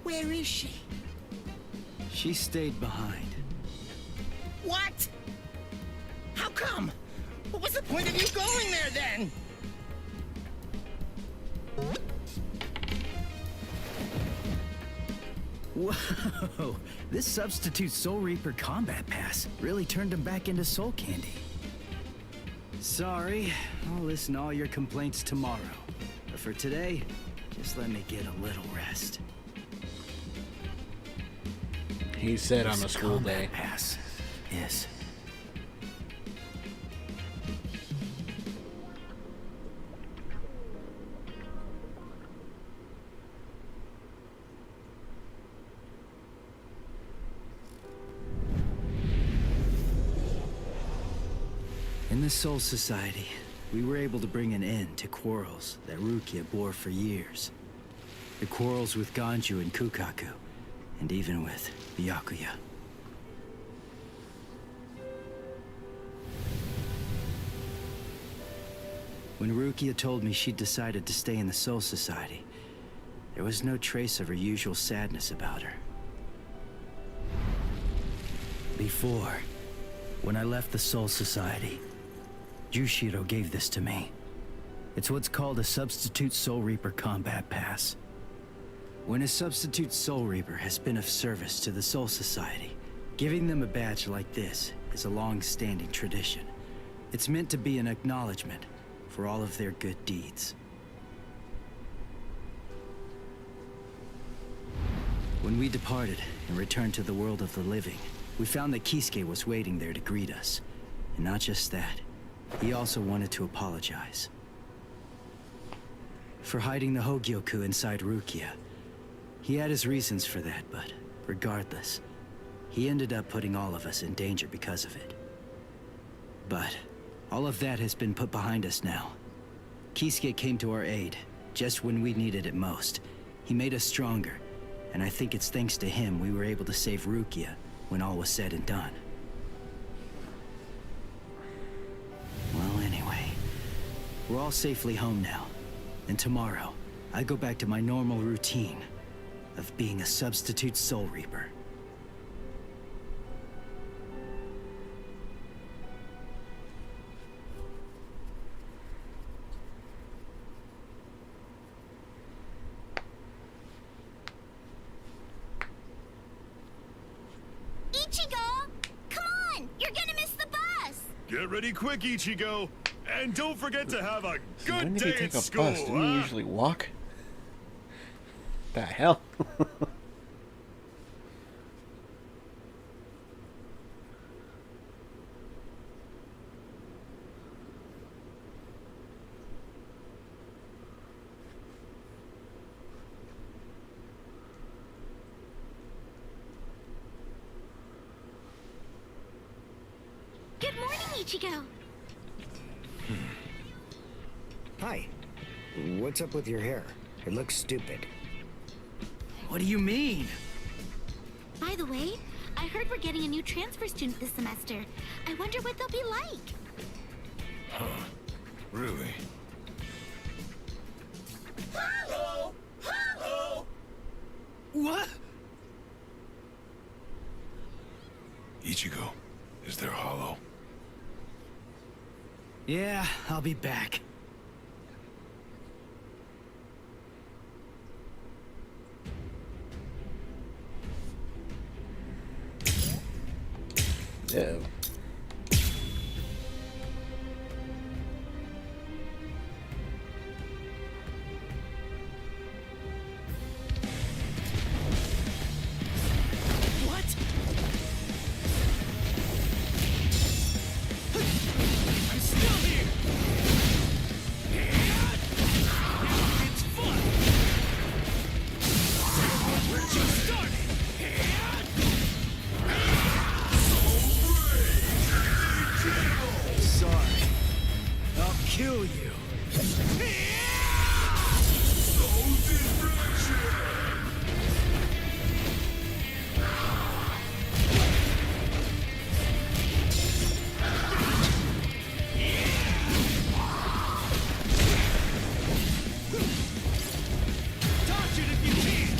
Where is she? She stayed behind. What? How come? What was the point of you going there, then? Whoa! This substitute Soul Reaper combat pass really turned him back into soul candy. Sorry, I'll listen to all your complaints tomorrow. But for today, just let me get a little rest. He said on a This school combat day. pass is... In the Soul Society, we were able to bring an end to quarrels that Rukia bore for years. The quarrels with Ganju and Kukaku, and even with Byakuya. When Rukia told me she'd decided to stay in the Soul Society, there was no trace of her usual sadness about her. Before, when I left the Soul Society, Jushiro gave this to me. It's what's called a Substitute Soul Reaper Combat Pass. When a Substitute Soul Reaper has been of service to the Soul Society, giving them a badge like this is a long-standing tradition. It's meant to be an acknowledgement for all of their good deeds. When we departed and returned to the world of the living, we found that Kisuke was waiting there to greet us. And not just that, he also wanted to apologize for hiding the Hogyoku inside Rukia. He had his reasons for that, but regardless, he ended up putting all of us in danger because of it. But all of that has been put behind us now. Kisuke came to our aid, just when we needed it most. He made us stronger, and I think it's thanks to him we were able to save Rukia when all was said and done. Well, anyway, we're all safely home now, and tomorrow, I go back to my normal routine of being a substitute Soul Reaper. Ichigo! Come on! You're gonna miss the bus! Get ready quick, Ichigo! And don't forget to have a good When did day he take at a school, bus? Didn't he huh? usually walk? The hell? Good morning, Ichigo! Hi. What's up with your hair? It looks stupid. What do you mean? By the way, I heard we're getting a new transfer student this semester. I wonder what they'll be like. Huh. Really? Hello! Hello! What? Ichigo, is there Hollow? Yeah, I'll be back. Yeah. What? I'm still here! It's fun! We're just starting! Sorry. I'll kill you. Dodge it if you can!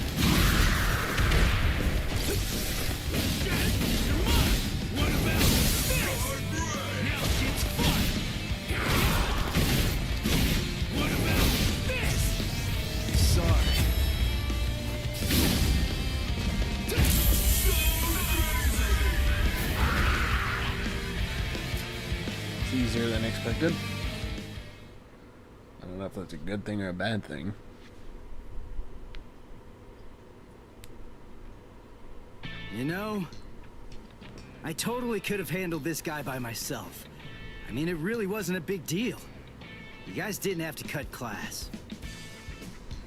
Come on! What about this? Now shit's fun! What about this? Sorry. It's easier than expected. I don't know if that's a good thing or a bad thing. You know, I totally could have handled this guy by myself. I mean, it really wasn't a big deal. You guys didn't have to cut class.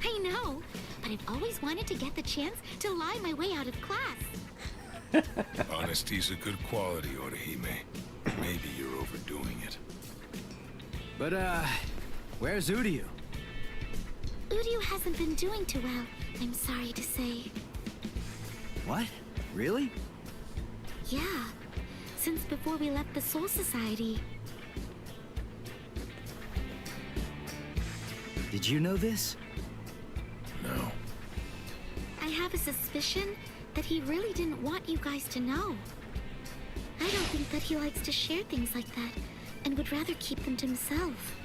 I know, but I've always wanted to get the chance to lie my way out of class. Honesty's a good quality, Orihime. Maybe you're overdoing it. But, where's Uryu? Uryu hasn't been doing too well, I'm sorry to say. What? Really? Yeah, since before we left the Soul Society. Did you know this? No. I have a suspicion that he really didn't want you guys to know. I don't think that he likes to share things like that and would rather keep them to himself.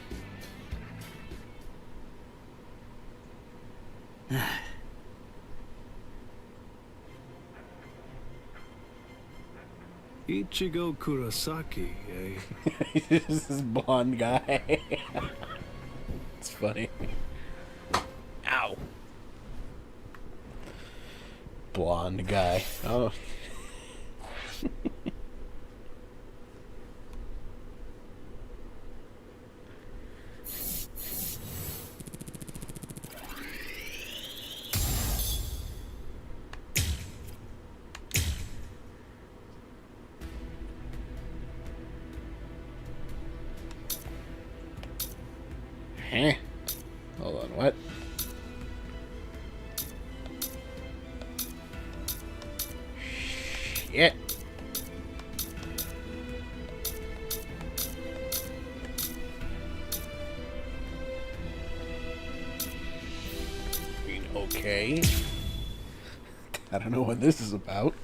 Ichigo Kurosaki, eh? This is blonde guy. It's funny. Ow. Blonde guy. Oh. Huh? Hold on, what? Shit. Okay. I don't know what this is about.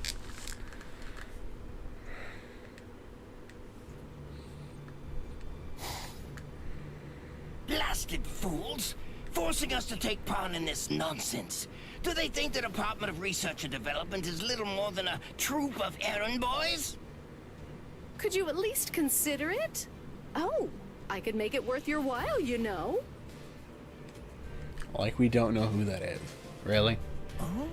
Blasted fools! Forcing us to take part in this nonsense. Do they think the Department of Research and Development is little more than a troop of errand boys? Could you at least consider it? Oh, I could make it worth your while, you know. Like we don't know who that is. Really? Oh.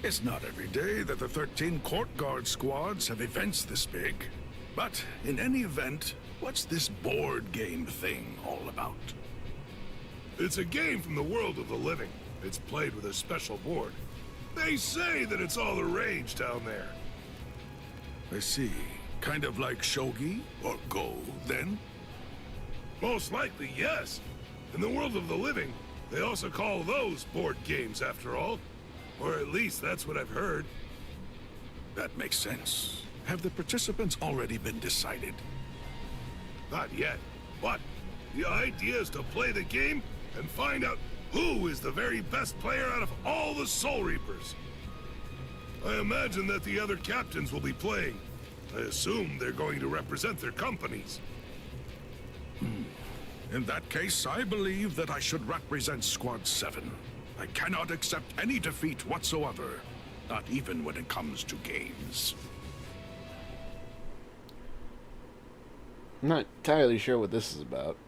It's not every day that the 13 court guard squads have events this big. But in any event, what's this board game thing all about? It's a game from the world of the living. It's played with a special board. They say that it's all the rage down there. I see. Kind of like shogi or go, then? Most likely, yes. In the world of the living, they also call those board games, after all. Or at least that's what I've heard. That makes sense. Have the participants already been decided? Not yet. But the idea is to play the game and find out who is the very best player out of all the Soul Reapers. I imagine that the other captains will be playing. I assume they're going to represent their companies. In that case, I believe that I should represent Squad 7. I cannot accept any defeat whatsoever, not even when it comes to games. I'm not entirely sure what this is about.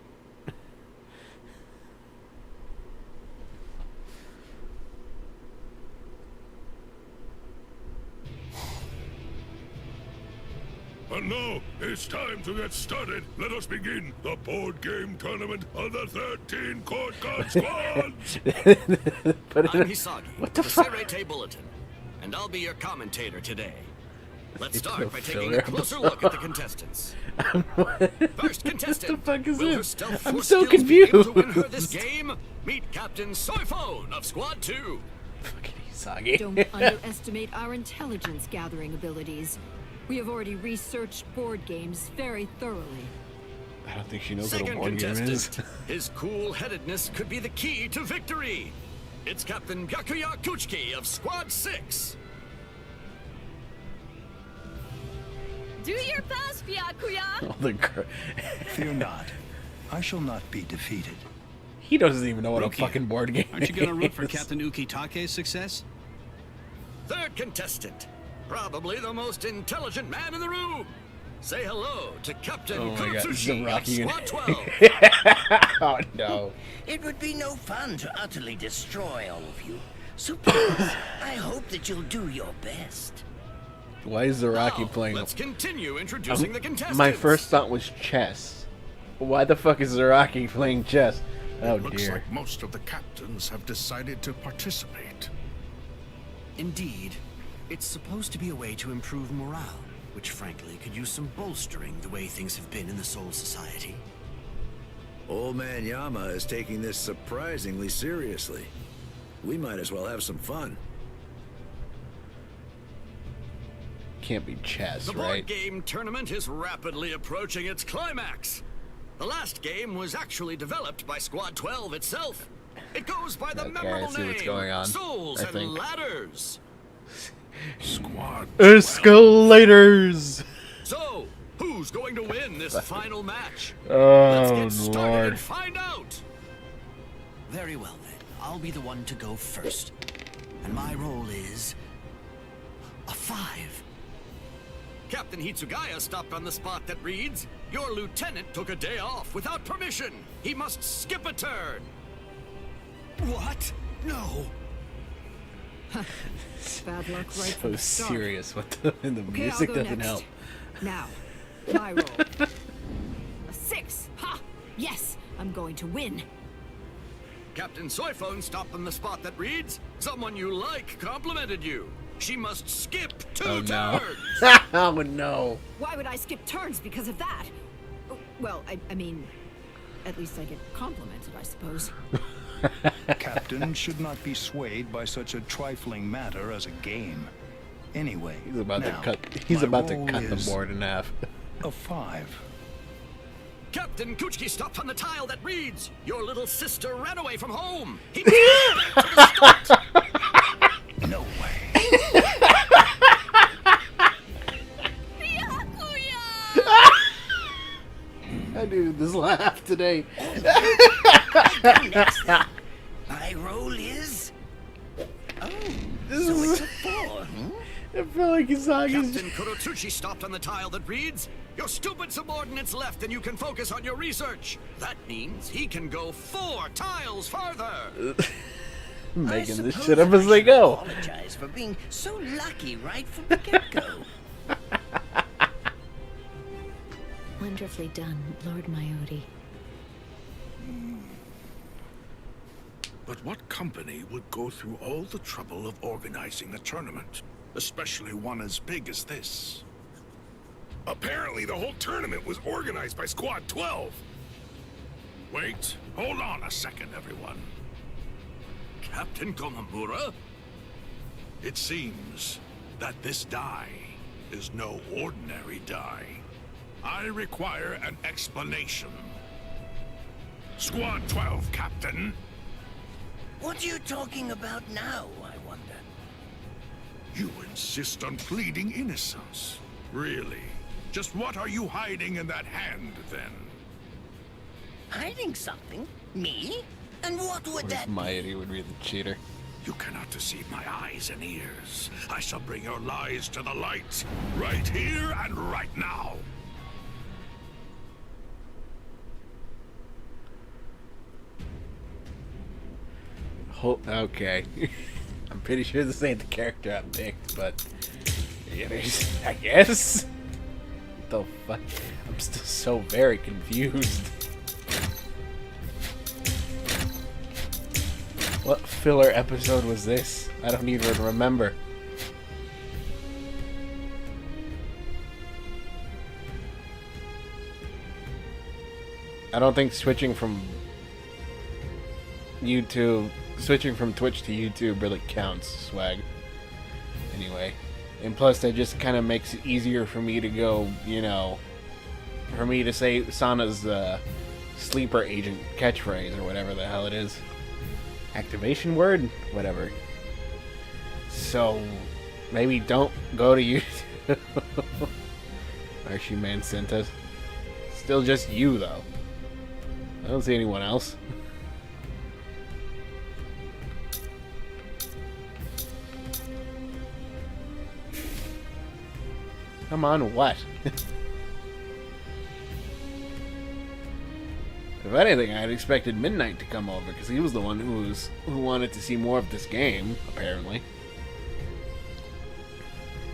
And now, it's time to get started. Let us begin the board game tournament of the 13 court guard squads! I'm Hisagi, what the the fuck? Serete Bulletin, and I'll be your commentator today. Let's It's start no by taking filler a closer look at the contestants. First contestant, What the fuck is will her this? stealth I'm force so skills be able to win her this confused. game? Meet Captain Soifone of Squad 2. Hisagi. Don't underestimate our intelligence gathering abilities. We have already researched board games very thoroughly. I don't think she knows what a Second board game is. contestant, his cool-headedness could be the key to victory. It's Captain Byakuya Kuchiki of Squad 6. Do your best, Byakuya! Oh, the Fear not. I shall not be defeated. He doesn't even know what Rukia, a fucking board game Aren't you gonna root for is. Captain Ukitake's success? Third contestant, probably the most intelligent man in the room. Say hello to Captain Oh my god, Kurtsushi of Zaraki. Squad 12. Oh no. It would be no fun to utterly destroy all of you. So please, I hope that you'll do your best. Why is Zaraki Now, playing? let's continue introducing the contestants. My first thought was chess. Why the fuck is Zaraki playing chess? Oh It looks dear. like most of the captains have decided to participate. Indeed. It's supposed to be a way to improve morale, which frankly could use some bolstering the way things have been in the Soul Society. Old Man Yama is taking this surprisingly seriously. We might as well have some fun. can't be chess, The board right? game tournament is rapidly approaching its climax. The last game was actually developed by Squad 12 itself. It goes by the Okay, I memorable see name what's going on, Souls I and think. Ladders. Squad Escalators! So, who's going to win this final match? Oh, Let's get started Lord. and find out. Very well then. I'll be the one to go first. And my role is a 5. Captain Hitsugaya stopped on the spot that reads, "Your lieutenant took a day off without permission. He must skip a turn." What? No. Bad luck right So from the start. serious. What the, and the Okay, music I'll go doesn't next. help. Now, my roll. A 6. Ha! Yes, I'm going to win. Captain Soyphone stopped on the spot that reads, "Someone you like complimented you. She must skip 2 Oh no. turns." Oh no. Why would I skip turns because of that? Well, I mean, at least I get complimented, I suppose. Captain should not be swayed by such a trifling matter as a game. Anyway, He's about now, to cut. He's my about to role cut the is board in half. a 5. Captain Kuchki stopped on the tile that reads, "Your little sister ran away from home. He must go back to the start." No way. I needed this laugh today. My role is... Oh, This so is- it's a 4, hmm? I feel like Isagi's. Captain Kurotsuchi stopped on the tile that reads, "Your stupid subordinates left and you can focus on your research." That means he can go 4 tiles farther. Making this suppose shit up as I they should go. Apologize for being so lucky right from the get-go. Wonderfully done, Lord Maori. But what company would go through all the trouble of organizing a tournament? Especially one as big as this. Apparently the whole tournament was organized by Squad 12. Wait, hold on a second, everyone. Captain Komamura? It seems that this die is no ordinary die. I require an explanation. Squad 12, Captain. What are you talking about now, I wonder? You insist on pleading innocence. Really? Just what are you hiding in that hand, then? Hiding something? Me? And what would that be? Mighty would be the cheater. You cannot deceive my eyes and ears. I shall bring your lies to the light, right here and right now. Okay. I'm pretty sure this ain't the character I picked, but I guess. What the fuck? I'm still so very confused. What filler episode was this? I don't even remember. I don't think switching from Twitch to YouTube really counts, swag. Anyway. And plus, that just kind of makes it easier for me to go, you know, for me to say Sana's sleeper agent catchphrase or whatever the hell it is. Activation word? Whatever. So, maybe don't go to YouTube. Archie-man sent us. Still just you, though. I don't see anyone else. Come on, what? If anything, I had expected Midnight to come over, because he was the one who wanted to see more of this game, apparently.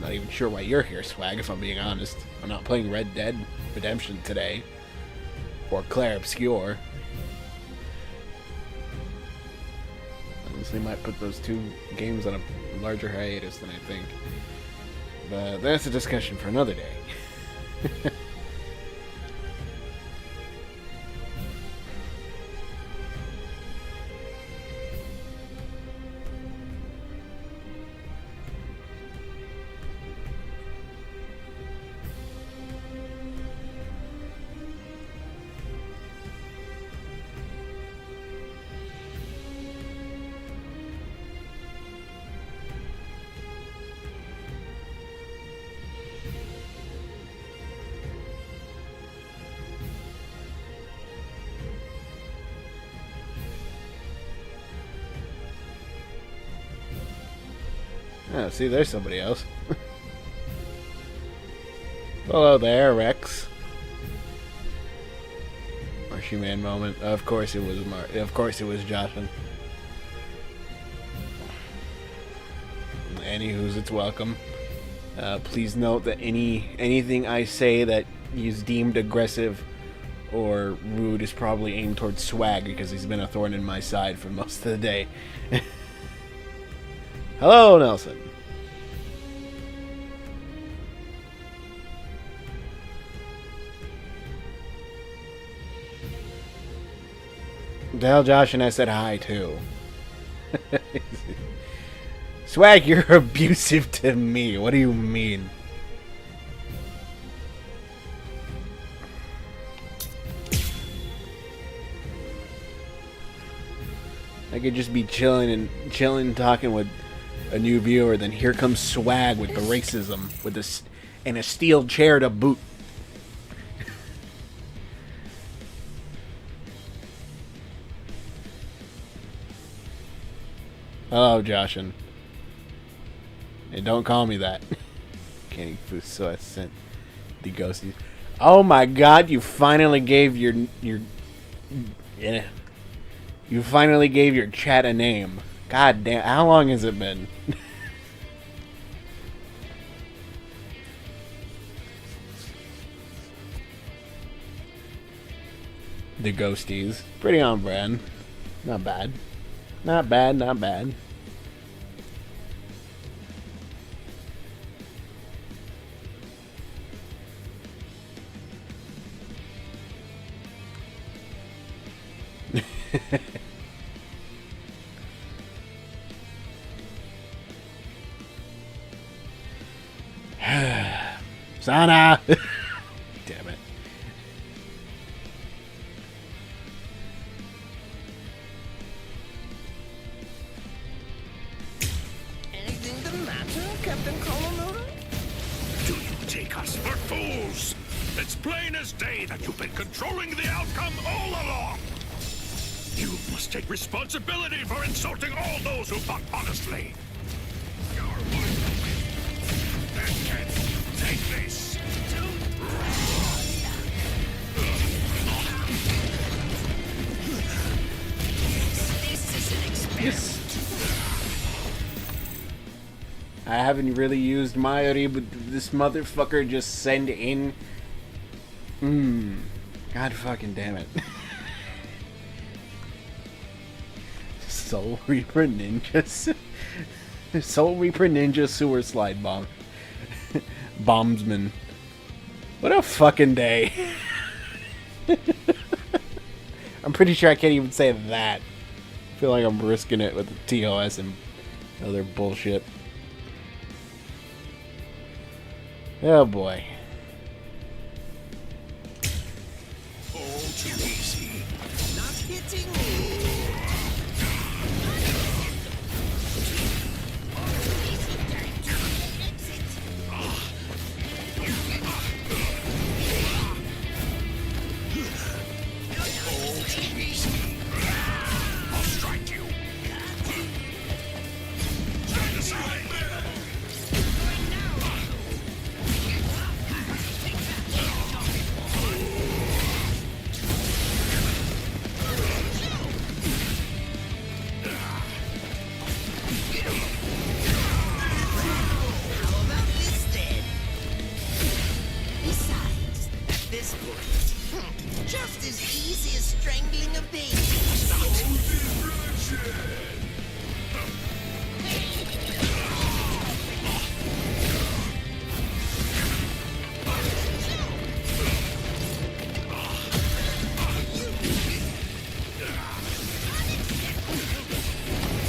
Not even sure why you're here, Swag, if I'm being honest. I'm not playing Red Dead Redemption today. Or Claire Obscure. Honestly, might put those 2 games on a larger hiatus than I think. But that's a discussion for another day. Oh, see, there's somebody else. Hello there, Rex. Marshy Man moment. Of course it was Jocelyn. Anywho's, it's welcome. Please note that anything I say that is deemed aggressive or rude is probably aimed towards Swag, because he's been a thorn in my side for most of the day. Hello, Nelson. Tell Josh and I said hi too. Swag, you're abusive to me. What do you mean? I could just be chilling, talking with a new viewer. Then here comes Swag with the racism, with this, and a steel chair to boot. Hello, Joshin. Hey, don't call me that. Can't so I sent the ghosties. Oh my God! You finally gave your You finally gave your chat a name. God damn! How long has it been? The ghosties, pretty on brand. Not bad. Not bad. Not bad. Sana! Damn it. Anything the matter, Captain Colorado? Do you take us for fools? It's plain as day that you've been controlling the outcome all along. You must take responsibility for insulting all those who fought honestly. You're one that can't take this. This is an experiment. I haven't really used Mayuri, but this motherfucker just send in. God fucking damn it. Soul Reaper Ninja. Soul Reaper Ninja Sewer Slide Bomb. Bombsman. What a fucking day. I'm pretty sure I can't even say that. I feel like I'm risking it with the TOS and other bullshit. Oh boy. All too easy. Not hitting me. I'll strike you. Stand aside. How about this then? Besides, at this point, just as easy as strangling a baby.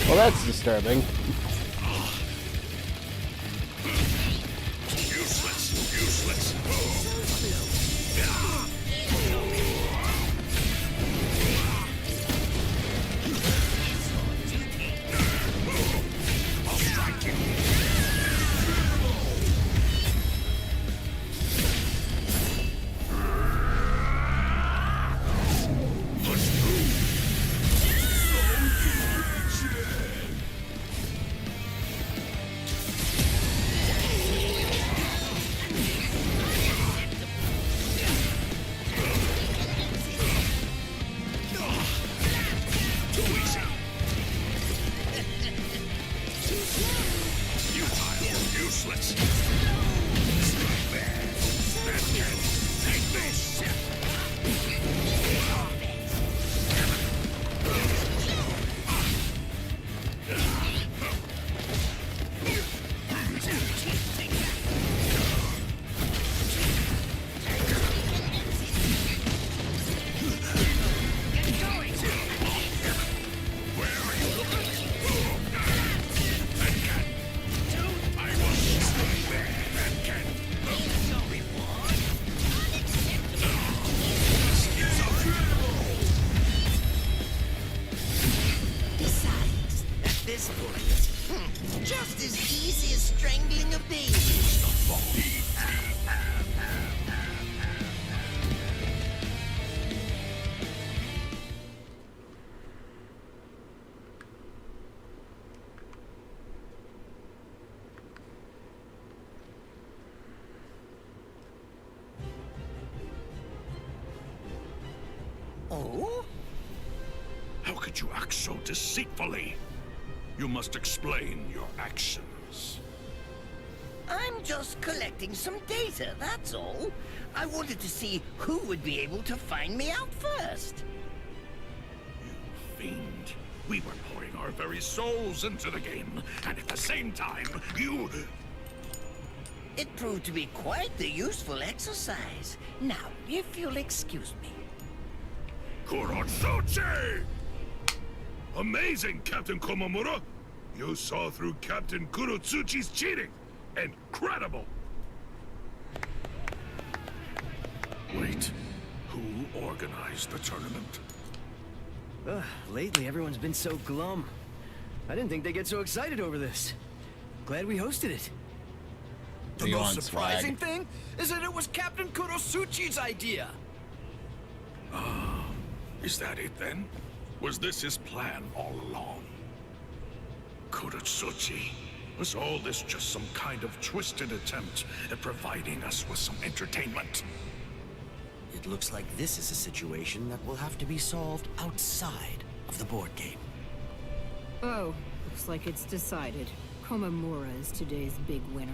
Well, that's disturbing. Useless. I'll strike you. Just as easy as strangling a baby. Oh? How could you act so deceitfully? You must explain your actions. I'm just collecting some data, that's all. I wanted to see who would be able to find me out first. Fiend. We were pouring our very souls into the game, and at the same time, you... It proved to be quite the useful exercise. Now, if you'll excuse me. Kurotsuchi! Amazing, Captain Komamura! You saw through Captain Kurotsuchi's cheating! Incredible! Wait, who organized the tournament? Lately, everyone's been so glum. I didn't think they'd get so excited over this. Glad we hosted it. The most surprising thing is that it was Captain Kurotsuchi's idea. Ah, is that it then? Was this his plan all along? Kurotsuchi, was all this just some kind of twisted attempt at providing us with some entertainment? It looks like this is a situation that will have to be solved outside of the board game. Oh, looks like it's decided. Komamura is today's big winner.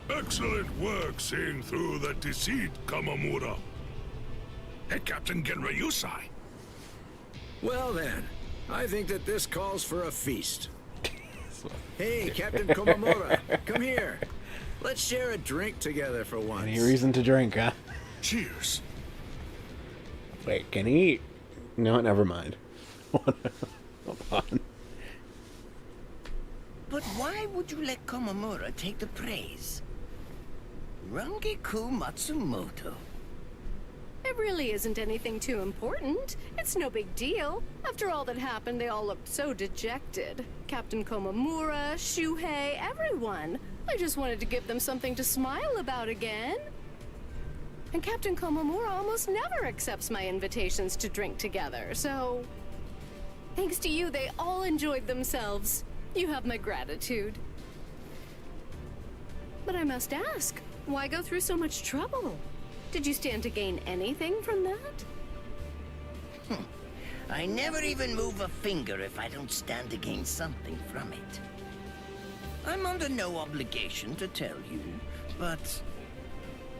Excellent work seeing through the deceit, Kamamura. Hey, Captain Genryusai. Well then, I think that this calls for a feast. Hey, Captain Komamura, come here. Let's share a drink together for once. Any reason to drink, huh? Cheers. Wait, can he eat? No, never mind. Hold on. But why would you let Komamura take the praise? Rangiku Matsumoto. It really isn't anything too important. It's no big deal. After all that happened, they all looked so dejected. Captain Komamura, Shuhei, everyone. I just wanted to give them something to smile about again. And Captain Komamura almost never accepts my invitations to drink together, so... Thanks to you, they all enjoyed themselves. You have my gratitude. But I must ask, why go through so much trouble? Did you stand to gain anything from that? I never even move a finger if I don't stand to gain something from it. I'm under no obligation to tell you, but...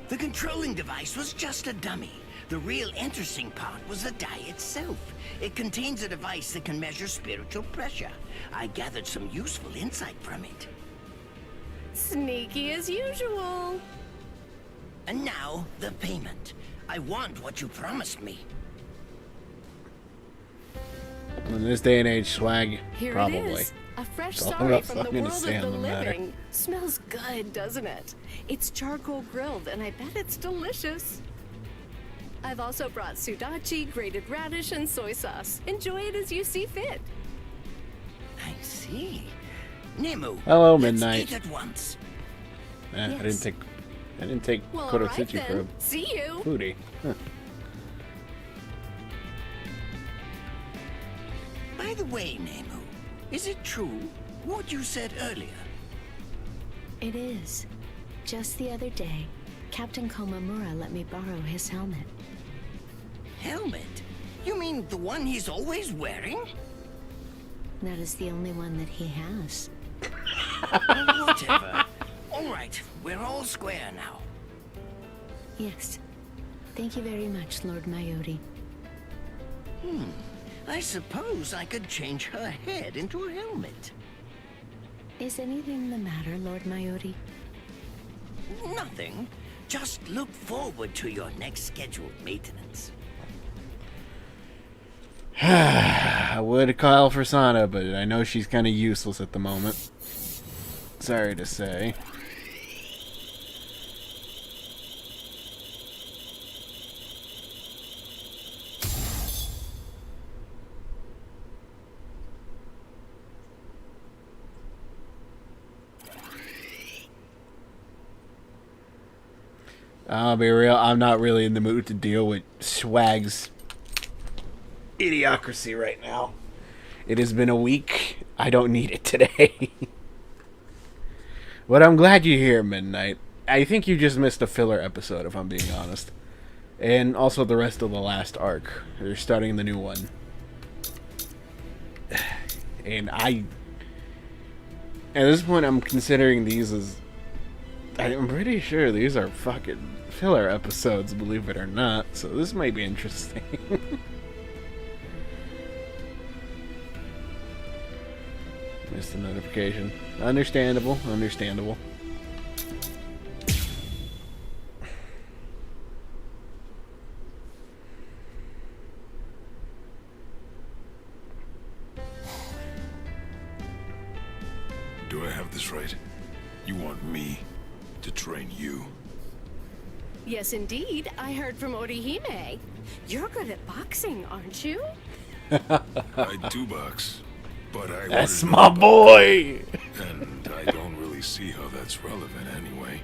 The controlling device was just a dummy. The real interesting part was the die itself. It contains a device that can measure spiritual pressure. I gathered some useful insight from it. Sneaky as usual. And now, the payment. I want what you promised me. In this day and age, swag, Here probably. it is. A fresh It's all sorry about from the fucking world of sand, the no matter. living. Smells good, doesn't it? It's charcoal grilled, and I bet it's delicious. I've also brought sudachi, grated radish, and soy sauce. Enjoy it as you see fit. I see. Nemu. Hello, let's Midnight. eat at once. I didn't take Well, Kurotsuchi alright then. for a See you. foodie. Huh. By the way, Nemu, is it true what you said earlier? It is. Just the other day, Captain Komamura let me borrow his helmet. Helmet? You mean the one he's always wearing? That is the only one that he has. Whatever. All right, we're all square now. Yes. Thank you very much, Lord Mayori. I suppose I could change her head into a helmet. Is anything the matter, Lord Mayori? Nothing. Just look forward to your next scheduled maintenance. I would call for Sana, but I know she's kind of useless at the moment. Sorry to say. I'll be real, I'm not really in the mood to deal with Swag's idiocracy right now. It has been a week. I don't need it today. But I'm glad you're here, Midnight. I think you just missed a filler episode, if I'm being honest. And also the rest of the last arc. They're starting the new one. And at this point, I'm considering these as... I'm pretty sure these are fucking filler episodes, believe it or not. So this might be interesting. Missed a notification. Understandable, understandable. Do I have this right? You want me to train you? Yes, indeed. I heard from Orihime. You're good at boxing, aren't you? I do box, but I... That's my boy! And I don't really see how that's relevant anyway.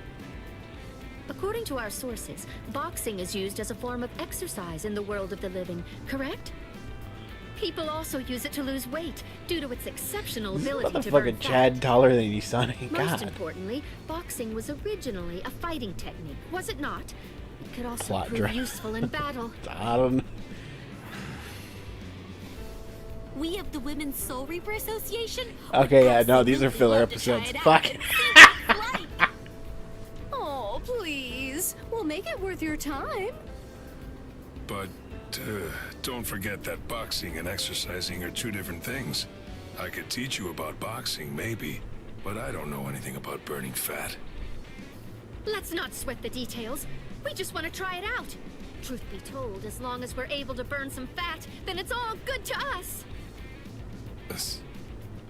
According to our sources, boxing is used as a form of exercise in the world of the living, correct? People also use it to lose weight due to its exceptional ability to burn Motherfucking Chad taller than you, Sonny. Most God. importantly, boxing was originally a fighting technique, was it not? It could also Plot prove drive. useful in battle. I don't know. We of the Women's Soul Reaper Association. Okay, yeah, no, these are filler episodes. Fuck. Oh, please. We'll make it worth your time. But don't forget that boxing and exercising are two different things. I could teach you about boxing, maybe, but I don't know anything about burning fat. Let's not sweat the details. We just want to try it out. Truth be told, as long as we're able to burn some fat, then it's all good to us.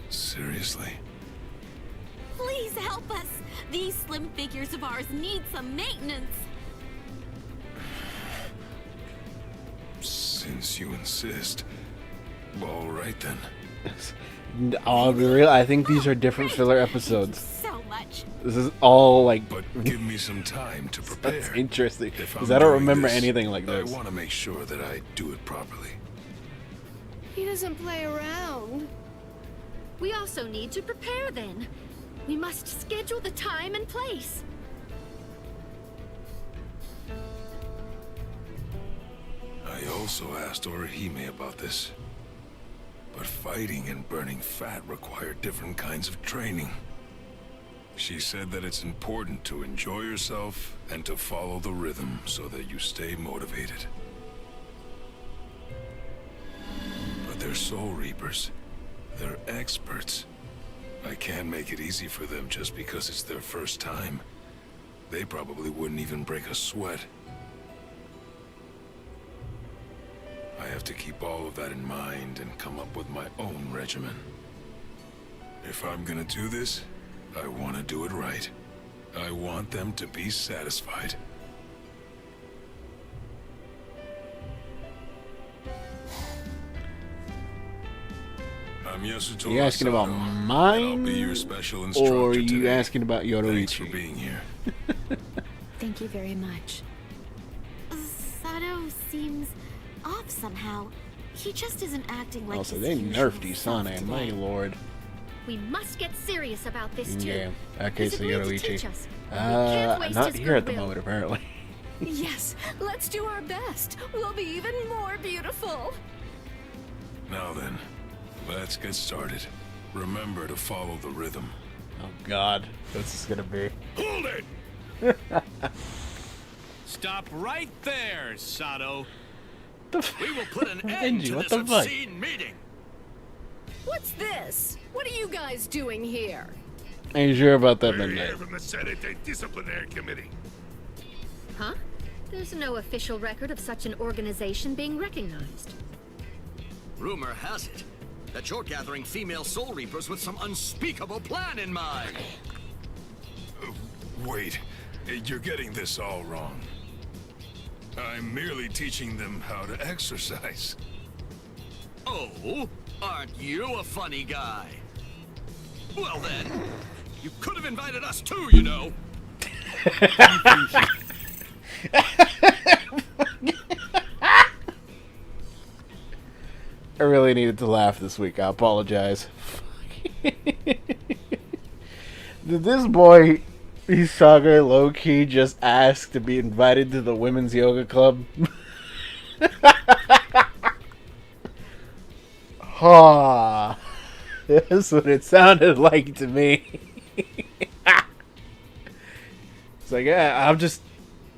Seriously? Please help us. These slim figures of ours need some maintenance. Since you insist. All right then. I'll be real, I think these are different filler episodes. So much. This is all like... But give me some time to prepare. That's interesting, If because I'm I don't doing remember this, anything like this. I want to make sure that I do it properly. He doesn't play around. We also need to prepare then. We must schedule the time and place. I also asked Orihime about this. But fighting and burning fat require different kinds of training. She said that it's important to enjoy yourself and to follow the rhythm so that you stay motivated. But they're Soul Reapers. They're experts. I can't make it easy for them just because it's their first time. They probably wouldn't even break a sweat. I have to keep all of that in mind and come up with my own regimen. If I'm gonna do this, I want to do it right. I want them to be satisfied. I'm Yasuto. You asking about mine, I'll be your special instructor or are you today. asking about Yoruichi? Thanks for being here. Thank you very much. Sato seems off somehow. He just isn't acting like Also, his they usual nerfed self Isane, today. my lord. We must get serious about this too. Yeah, okay, He's so agreed to Yoruichi. teach us, and we can't waste Not his here at the goodwill. moment, apparently. Yes, let's do our best. We'll be even more beautiful. Now then, let's get started. Remember to follow the rhythm. Oh God, what's this gonna be? Hold it! Stop right there, Sato. We will put an end Benji, to what this the fuck? obscene meeting. What's this? What are you guys doing here? Are you sure about that, We're Midnight? here from the Senate Disciplinary Committee. Huh? There's no official record of such an organization being recognized. Rumor has it that you're gathering female Soul Reapers with some unspeakable plan in mind. Wait, you're getting this all wrong. I'm merely teaching them how to exercise. Oh, aren't you a funny guy? Well then, you could have invited us too, you know. I really needed to laugh this week. I apologize. Did this boy, Hisaga, low-key just ask to be invited to the women's yoga club? Ha! That's what it sounded like to me. It's like, yeah, I'm just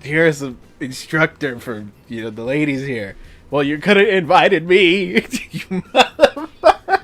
here as an instructor for, the ladies here. Well, you could have invited me, you motherfucker.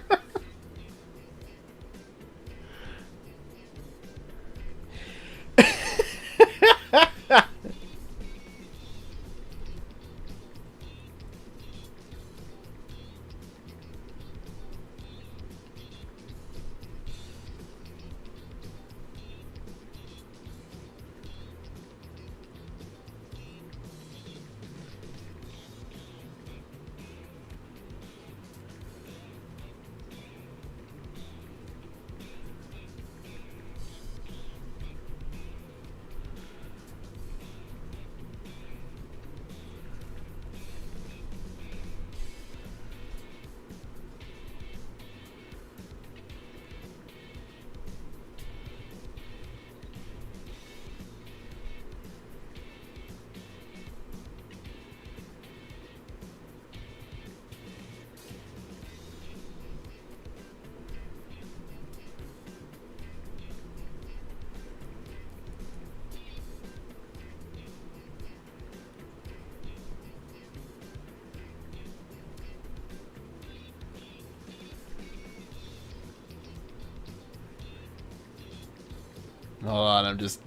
Hold on, I'm just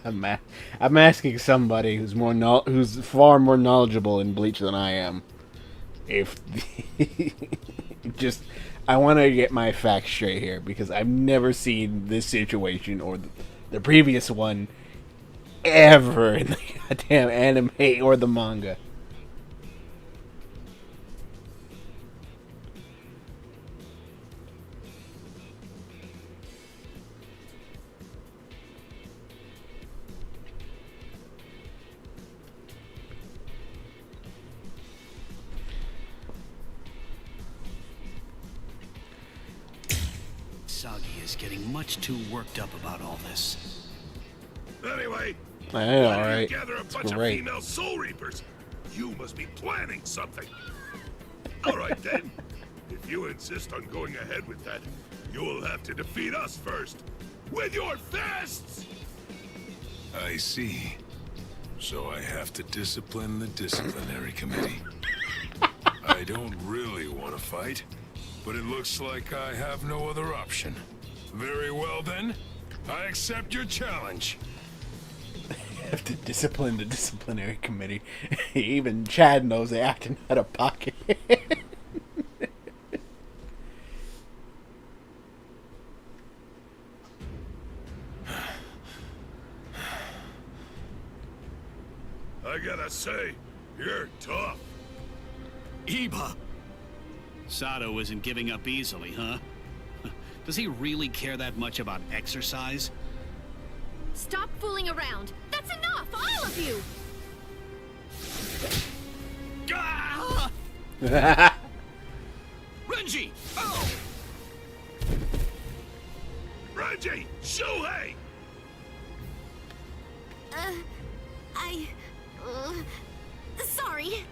I'm asking somebody who's who's far more knowledgeable in Bleach than I am. If I want to get my facts straight here because I've never seen this situation or the previous one ever in the goddamn anime or the manga. Sagi is getting much too worked up about all this. Anyway, I know, why do you right? gather a It's bunch great. of female Soul Reapers? You must be planning something. All right then. If you insist on going ahead with that, you'll have to defeat us first. With your fists! I see. So I have to discipline the disciplinary committee. I don't really want to fight, but it looks like I have no other option. Very well then, I accept your challenge. Have to discipline the disciplinary committee. Even Chad knows they acting out of pocket. I gotta say, you're tough. Iba! Sato isn't giving up easily, huh? Does he really care that much about exercise? Stop fooling around. That's enough, all of you. Ah! Renji! Oh! Renji! Shuhei! Sorry.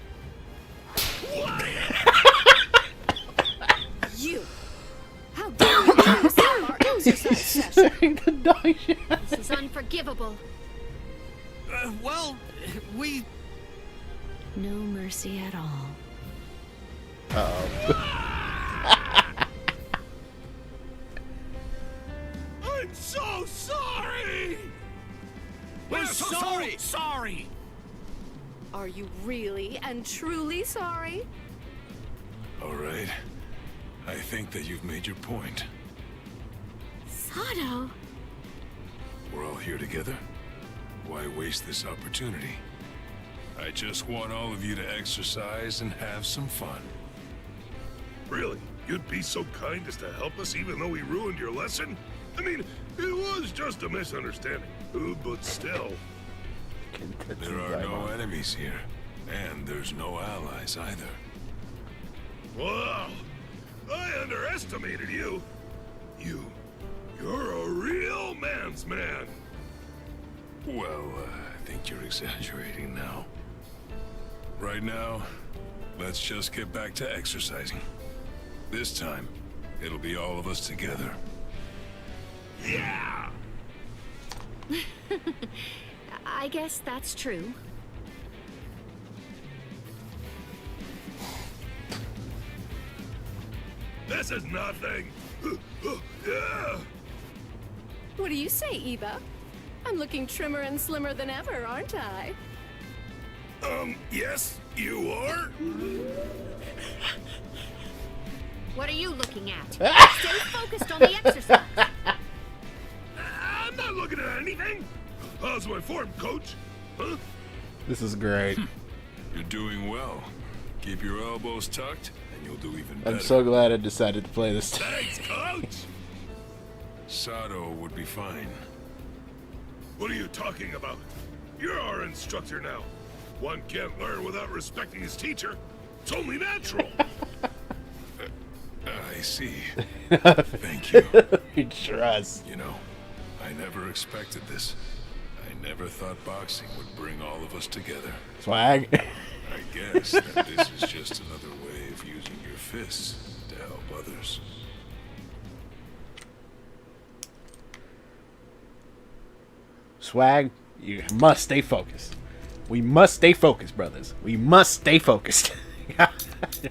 You! How dare you interrupt our exercise session? This is unforgivable. Well, we... No mercy at all. I'm so sorry! We're so sorry! Are you really and truly sorry? All right. I think that you've made your point. Sato. We're all here together. Why waste this opportunity? I just want all of you to exercise and have some fun. Really? You'd be so kind as to help us even though we ruined your lesson? I mean, it was just a misunderstanding. But still. There are no enemies here, and there's no allies either. Whoa! I underestimated you. You're a real man's man. Well, I think you're exaggerating now. Right now, let's just get back to exercising. This time, it'll be all of us together. Yeah! I guess that's true. This is nothing. Yeah. What do you say, Eva? I'm looking trimmer and slimmer than ever, aren't I? Yes, you are. What are you looking at? Stay focused on the exercise. I'm not looking at anything. How's my form, coach? Huh? This is great. You're doing well. Keep your elbows tucked, and you'll do even better. I'm so glad I decided to play this. Thanks, coach. Sato would be fine. What are you talking about? You're our instructor now. One can't learn without respecting his teacher. It's only natural. I see. Thank you. Trust. You know, I never expected this. I never thought boxing would bring all of us together. Swag. I guess that this is just another way of using your fists to help others. Swag, you must stay focused. We must stay focused, brothers. We must stay focused.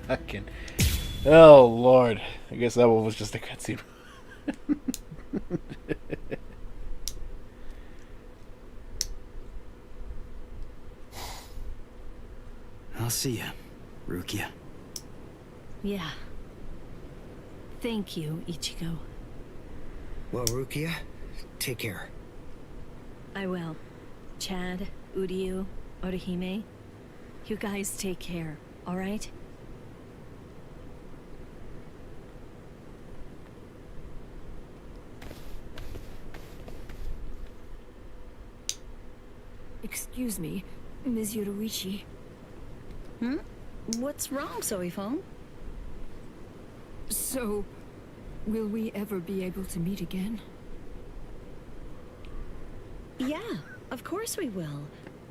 Fucking. Oh, Lord. I guess that one was just a cutscene. I'll see ya, Rukia. Yeah. Thank you, Ichigo. Well, Rukia, take care. I will. Chad, Uryu, Orihime, you guys take care, alright? Excuse me, Ms. Yoruichi. What's wrong, Soifon? So, will we ever be able to meet again? Yeah, of course we will.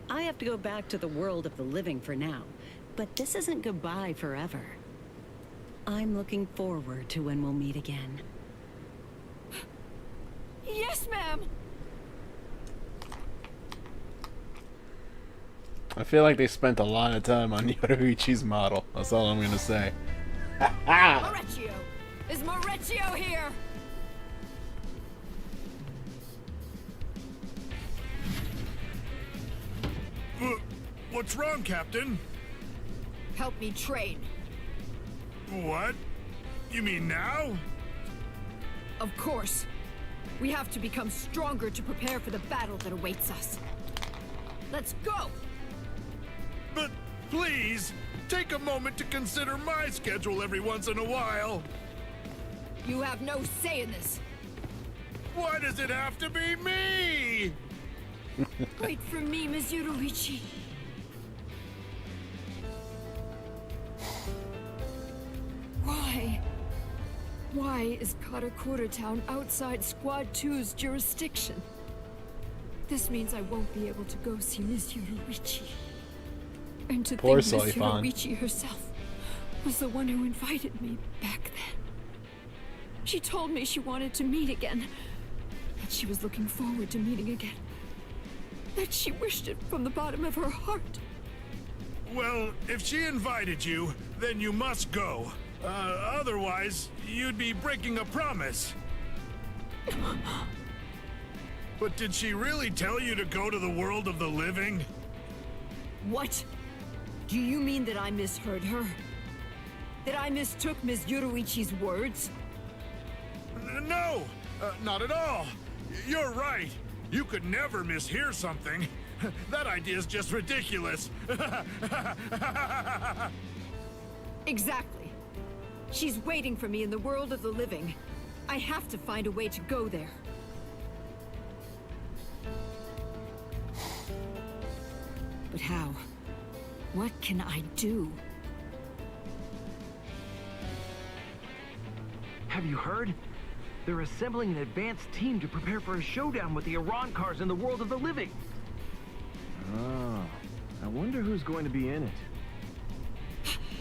I have to go back to the world of the living for now, but this isn't goodbye forever. I'm looking forward to when we'll meet again. Yes, ma'am! I feel like they spent a lot of time on Yoruichi's model. That's all I'm gonna say. Maurecchio! Is Maurecchio here? What's wrong, Captain? Help me train. What? You mean now? Of course. We have to become stronger to prepare for the battle that awaits us. Let's go! But please, take a moment to consider my schedule every once in a while. You have no say in this. Why does it have to be me? Wait for me, Ms. Yoruichi. Why? Why is Karakura Town outside Squad 2's jurisdiction? This means I won't be able to go see Ms. Yoruichi. And to Poor think Ms. Soifon. Yoruichi herself was the one who invited me back then. She told me she wanted to meet again. That she was looking forward to meeting again. That she wished it from the bottom of her heart. Well, if she invited you, then you must go. Otherwise, you'd be breaking a promise. But did she really tell you to go to the world of the living? What? Do you mean that I misheard her? That I mistook Ms. Yoruichi's words? No, not at all. You're right. You could never mishear something. That idea is just ridiculous. Exactly. She's waiting for me in the world of the living. I have to find a way to go there. But how? What can I do? Have you heard? They're assembling an advanced team to prepare for a showdown with the Iran cars in the world of the living. Oh, I wonder who's going to be in it.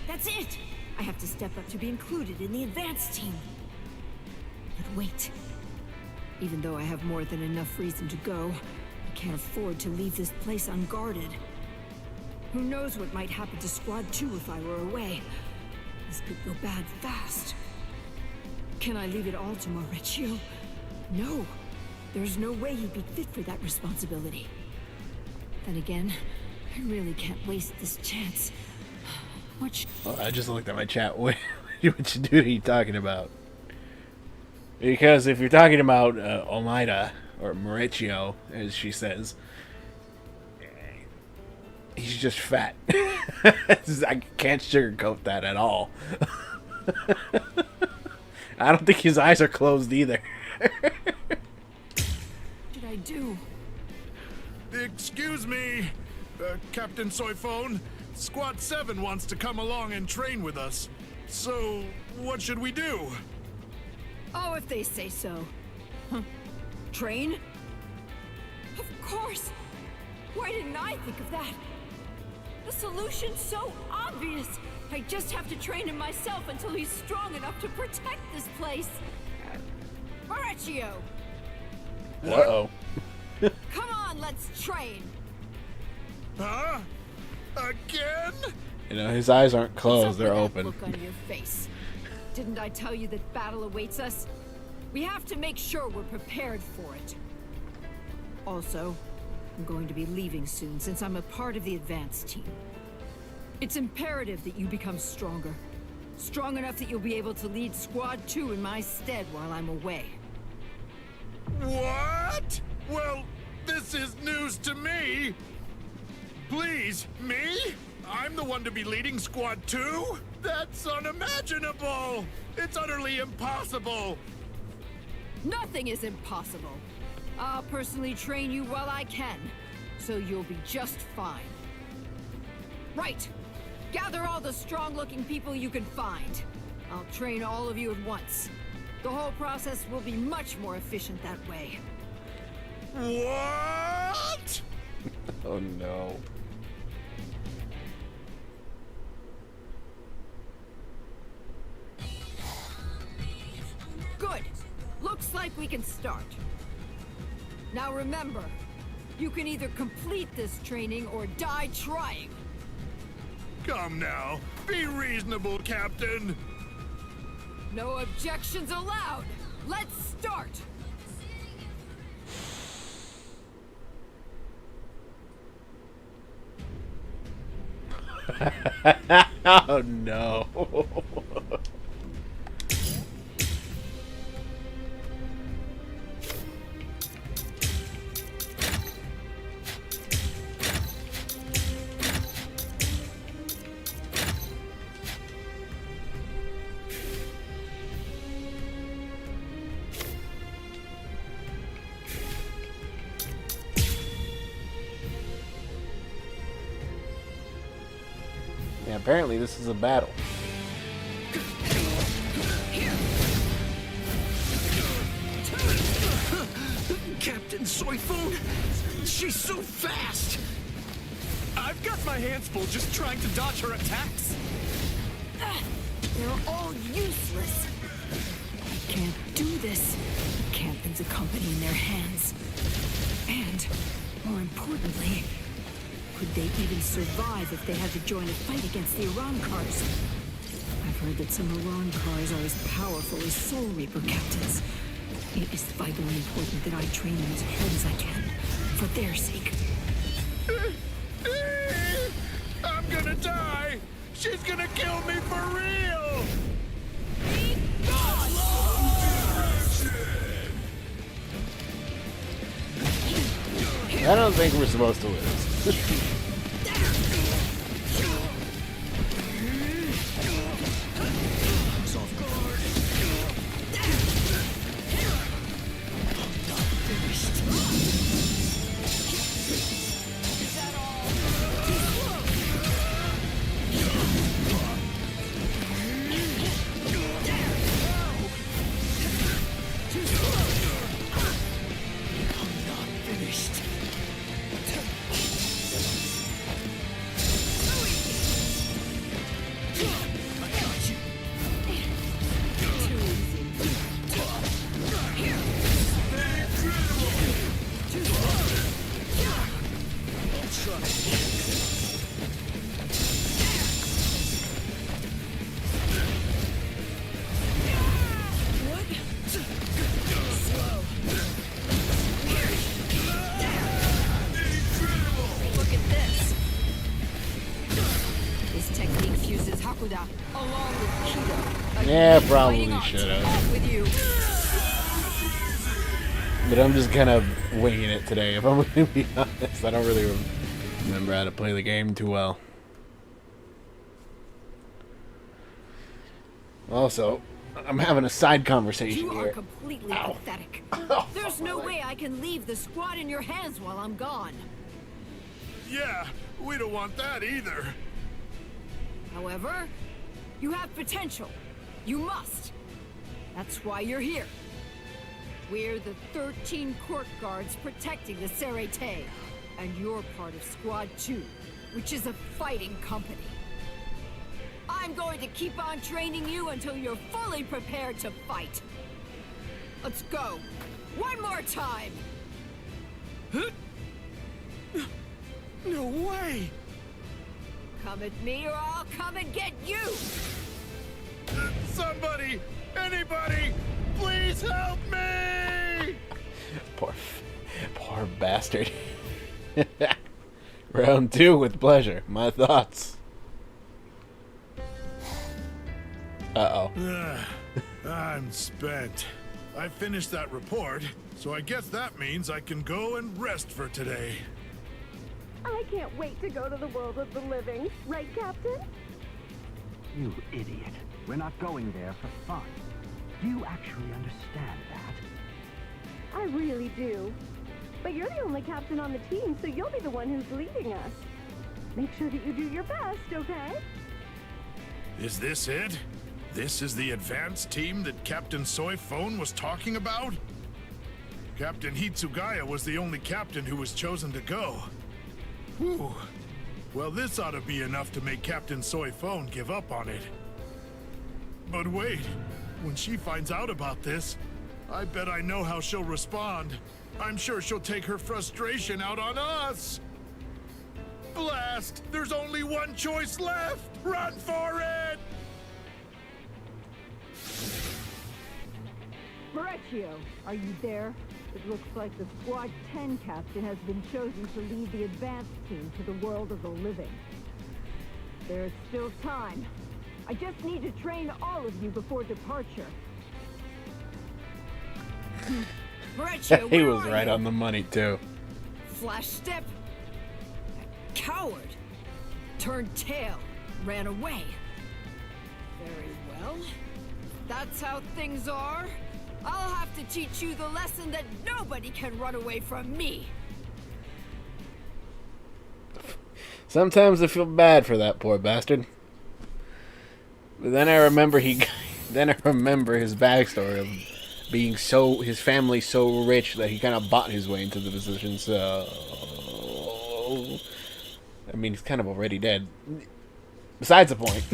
That's it! I have to step up to be included in the advanced team. But wait. Even though I have more than enough reason to go, I can't afford to leave this place unguarded. Who knows what might happen to Squad 2 if I were away? This could go bad fast. Can I leave it all to Mauricio? No. There's no way he'd be fit for that responsibility. Then again, I really can't waste this chance. Oh, I just looked at my chat. Which dude are you talking about? Because if you're talking about Oneida, or Mauricio, as she says, he's just fat. I can't sugarcoat that at all. I don't think his eyes are closed either. What did I do? Excuse me, Captain Soyphone. Squad 7 wants to come along and train with us. So, what should we do? Oh, if they say so. Huh. Train? Of course! Why didn't I think of that? The solution's so obvious! I just have to train him myself until he's strong enough to protect this place. Mauricio! Uh-oh. Come on, let's train! Huh? Again? You know, his eyes aren't closed, they're open. Look on your face. Didn't I tell you that battle awaits us? We have to make sure we're prepared for it. Also, I'm going to be leaving soon since I'm a part of the advanced team. It's imperative that you become stronger. Strong enough that you'll be able to lead Squad 2 in my stead while I'm away. What? Well, this is news to me. Please, me? I'm the one to be leading Squad 2? That's unimaginable! It's utterly impossible! Nothing is impossible. I'll personally train you while I can, so you'll be just fine. Right! Gather all the strong-looking people you can find. I'll train all of you at once. The whole process will be much more efficient that way. What? Oh no. Good. Looks like we can start. Now remember, you can either complete this training or die trying. Come now, be reasonable, Captain. No objections allowed. Let's start. Oh no. Yeah, apparently this is a battle. Captain Soyphone? She's so fast! I've got my hands full just trying to dodge her attacks. They're all useless. I can't do this. Captain's a company in their hands. And, more importantly, could they even survive if they had to join a fight against the Iran cars? I've heard that some Iran cars are as powerful as Soul Reaper captains. It is vitally important that I train them as hard as I can, for their sake. I'm gonna die! She's gonna kill me for real! I don't think we're supposed to lose. Yeah, probably should have. With you. But I'm just kind of winging it today, if I'm going to be honest. I don't really remember how to play the game too well. Also, I'm having a side conversation You are here. completely pathetic. There's no way I can leave the squad in your hands while I'm gone. Yeah, we don't want that either. However, you have potential. You must. That's why you're here. We're the 13 court guards protecting the Serete, and you're part of Squad 2, which is a fighting company. I'm going to keep on training you until you're fully prepared to fight. Let's go. One more time. No way! Come at me or I'll come and get you. Somebody! Anybody! Please help me! Poor bastard. Round 2 with pleasure. My thoughts. Uh-oh. I'm spent. I finished that report, so I guess that means I can go and rest for today. I can't wait to go to the world of the living. Right, Captain? You idiot. We're not going there for fun. Do you actually understand that? I really do. But you're the only captain on the team, so you'll be the one who's leading us. Make sure that you do your best, okay? Is this it? This is the advanced team that Captain Soy Phone was talking about? Captain Hitsugaya was the only captain who was chosen to go. Whew. Well, this ought to be enough to make Captain Soy Phone give up on it. But wait, when she finds out about this, I bet I know how she'll respond. I'm sure she'll take her frustration out on us. Blast! There's only one choice left! Run for it! Maurizio, are you there? It looks like the Squad 10 captain has been chosen to lead the advanced team to the world of the living. There is still time. I just need to train all of you before departure. Maurizio, He where was are right you? on the money, too. Flash step. Coward. Turned tail. Ran away. Very well. That's how things are. I'll have to teach you the lesson that nobody can run away from me. Sometimes I feel bad for that poor bastard. But then I remember then I remember his backstory of being his family so rich that he kind of bought his way into the position. So, I mean, he's kind of already dead. Besides the point.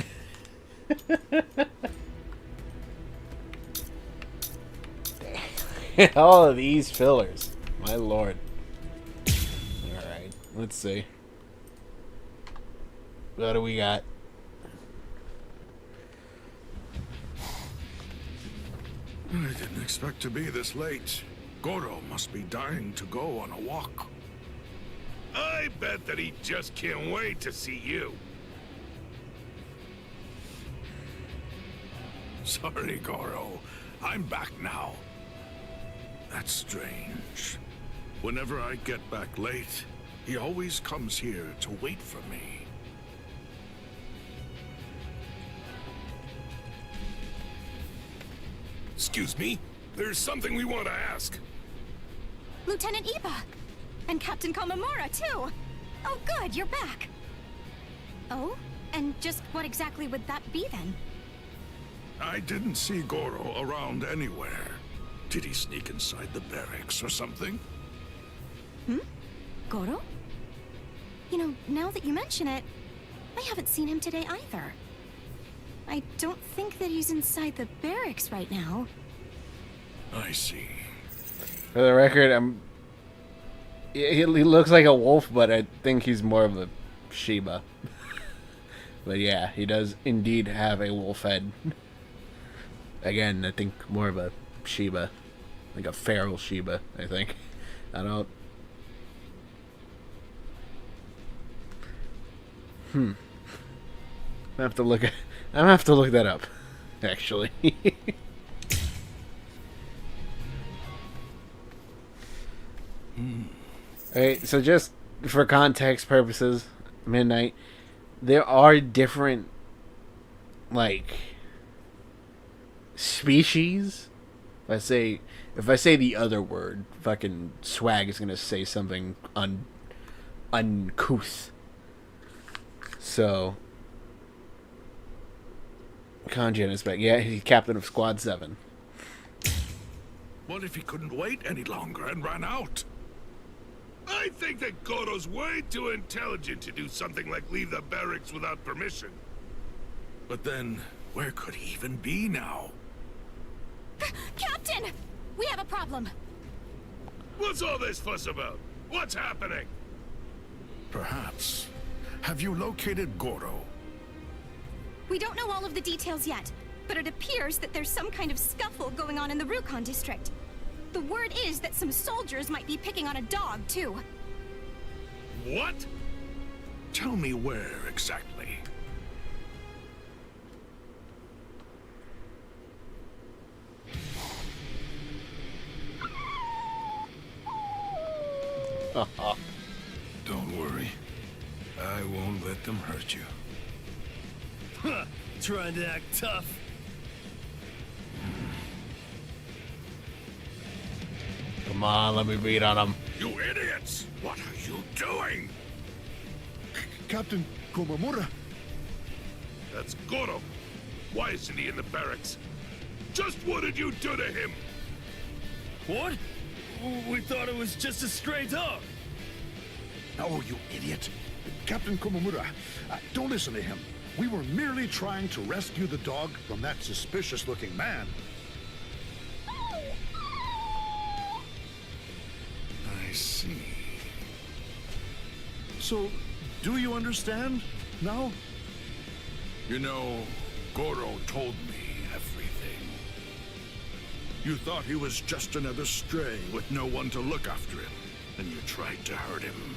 All of these fillers. My lord. Alright, let's see. What do we got? I didn't expect to be this late. Goro must be dying to go on a walk. I bet that he just can't wait to see you. Sorry, Goro. I'm back now. That's strange. Whenever I get back late, he always comes here to wait for me. Excuse me? There's something we want to ask. Lieutenant Iba! And Captain Komamura, too! Oh, good, you're back! Oh? And just what exactly would that be, then? I didn't see Goro around anywhere. Did he sneak inside the barracks or something? Goro? You know, now that you mention it, I haven't seen him today either. I don't think that he's inside the barracks right now. I see. For the record, he looks like a wolf, but I think he's more of a Shiba. But yeah, he does indeed have a wolf head. Again, I think more of a Shiba. Like a feral Shiba, I think. I don't... I'm gonna have to look that up. actually. Alright, so just for context purposes, Midnight, there are different, like, species. If I say the other word, fucking Swag is gonna say something uncouth. So, Kanji is back. Yeah, he's captain of Squad 7. What if he couldn't wait any longer and ran out? I think that Goro's way too intelligent to do something like leave the barracks without permission. But then, where could he even be now? Captain! We have a problem. What's all this fuss about? What's happening? Perhaps. Have you located Goro? We don't know all of the details yet, but it appears that there's some kind of scuffle going on in the Rukon district. The word is that some soldiers might be picking on a dog, too. What? Tell me where exactly. Don't worry. I won't let them hurt you. Huh, trying to act tough. Come on, let me beat on him. You idiots! What are you doing? Captain Komamura. That's Goro. Why isn't he in the barracks? Just what did you do to him? What? We thought it was just a stray dog. Oh, you idiot. Captain Komamura, don't listen to him. We were merely trying to rescue the dog from that suspicious-looking man. I see. So, do you understand now? You know, Goro told me everything. You thought he was just another stray with no one to look after him, and you tried to hurt him.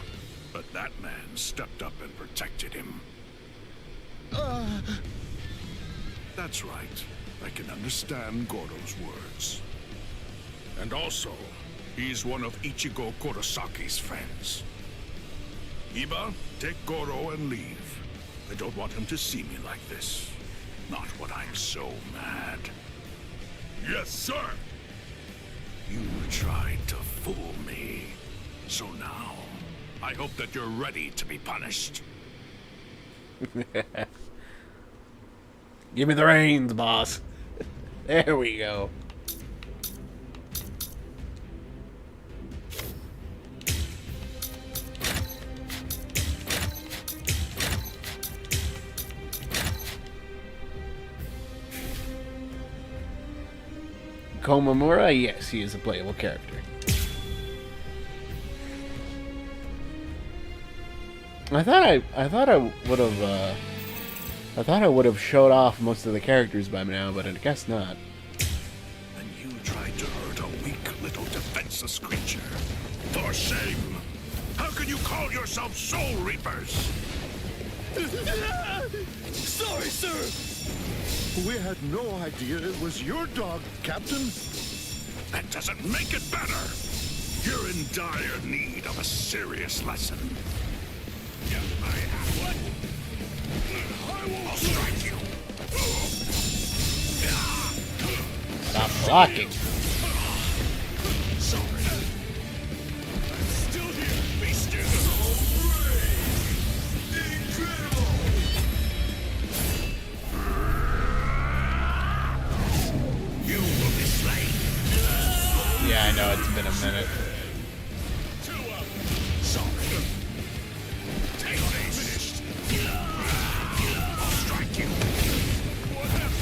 But that man stepped up and protected him. That's right. I can understand Goro's words. And also, he's one of Ichigo Kurosaki's friends. Iba, take Goro and leave. I don't want him to see me like this. Not when I'm so mad. Yes, sir! You tried to fool me. So now, I hope that you're ready to be punished. Give me the reins, boss. There we go. Komamura, yes, he is a playable character. I thought I would have showed off most of the characters by now, but I guess not. And you tried to hurt a weak little defenseless creature. For shame! How can you call yourself Soul Reapers? Sorry, sir! We had no idea it was your dog, Captain. That doesn't make it better! You're in dire need of a serious lesson. Yeah, I have one. I'll strike you! Stop blocking. Sorry. I'm still here. Be still. Incredible! You will be slain. Yeah, I know, it's been a minute. Sorry. Take this. Finished. I'll strike you. What happened?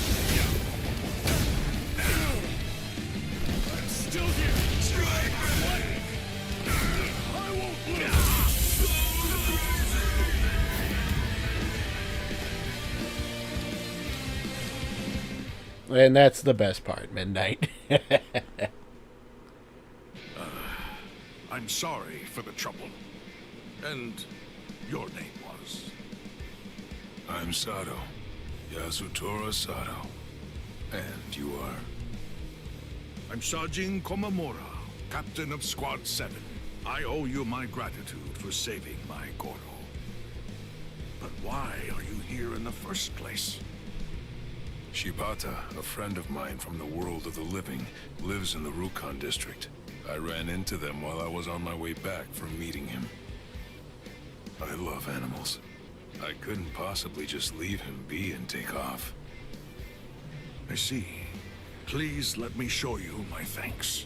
I'm still here. Strike me. I won't lose. And that's the best part, Midnight. I'm sorry for the trouble. And your name was? I'm Sato. Yasutora Sato. And you are? I'm Sajin Komamura, captain of Squad 7. I owe you my gratitude for saving my Goro. But why are you here in the first place? Shibata, a friend of mine from the world of the living, lives in the Rukon district. I ran into them while I was on my way back from meeting him. I love animals. I couldn't possibly just leave him be and take off. I see. Please let me show you my thanks.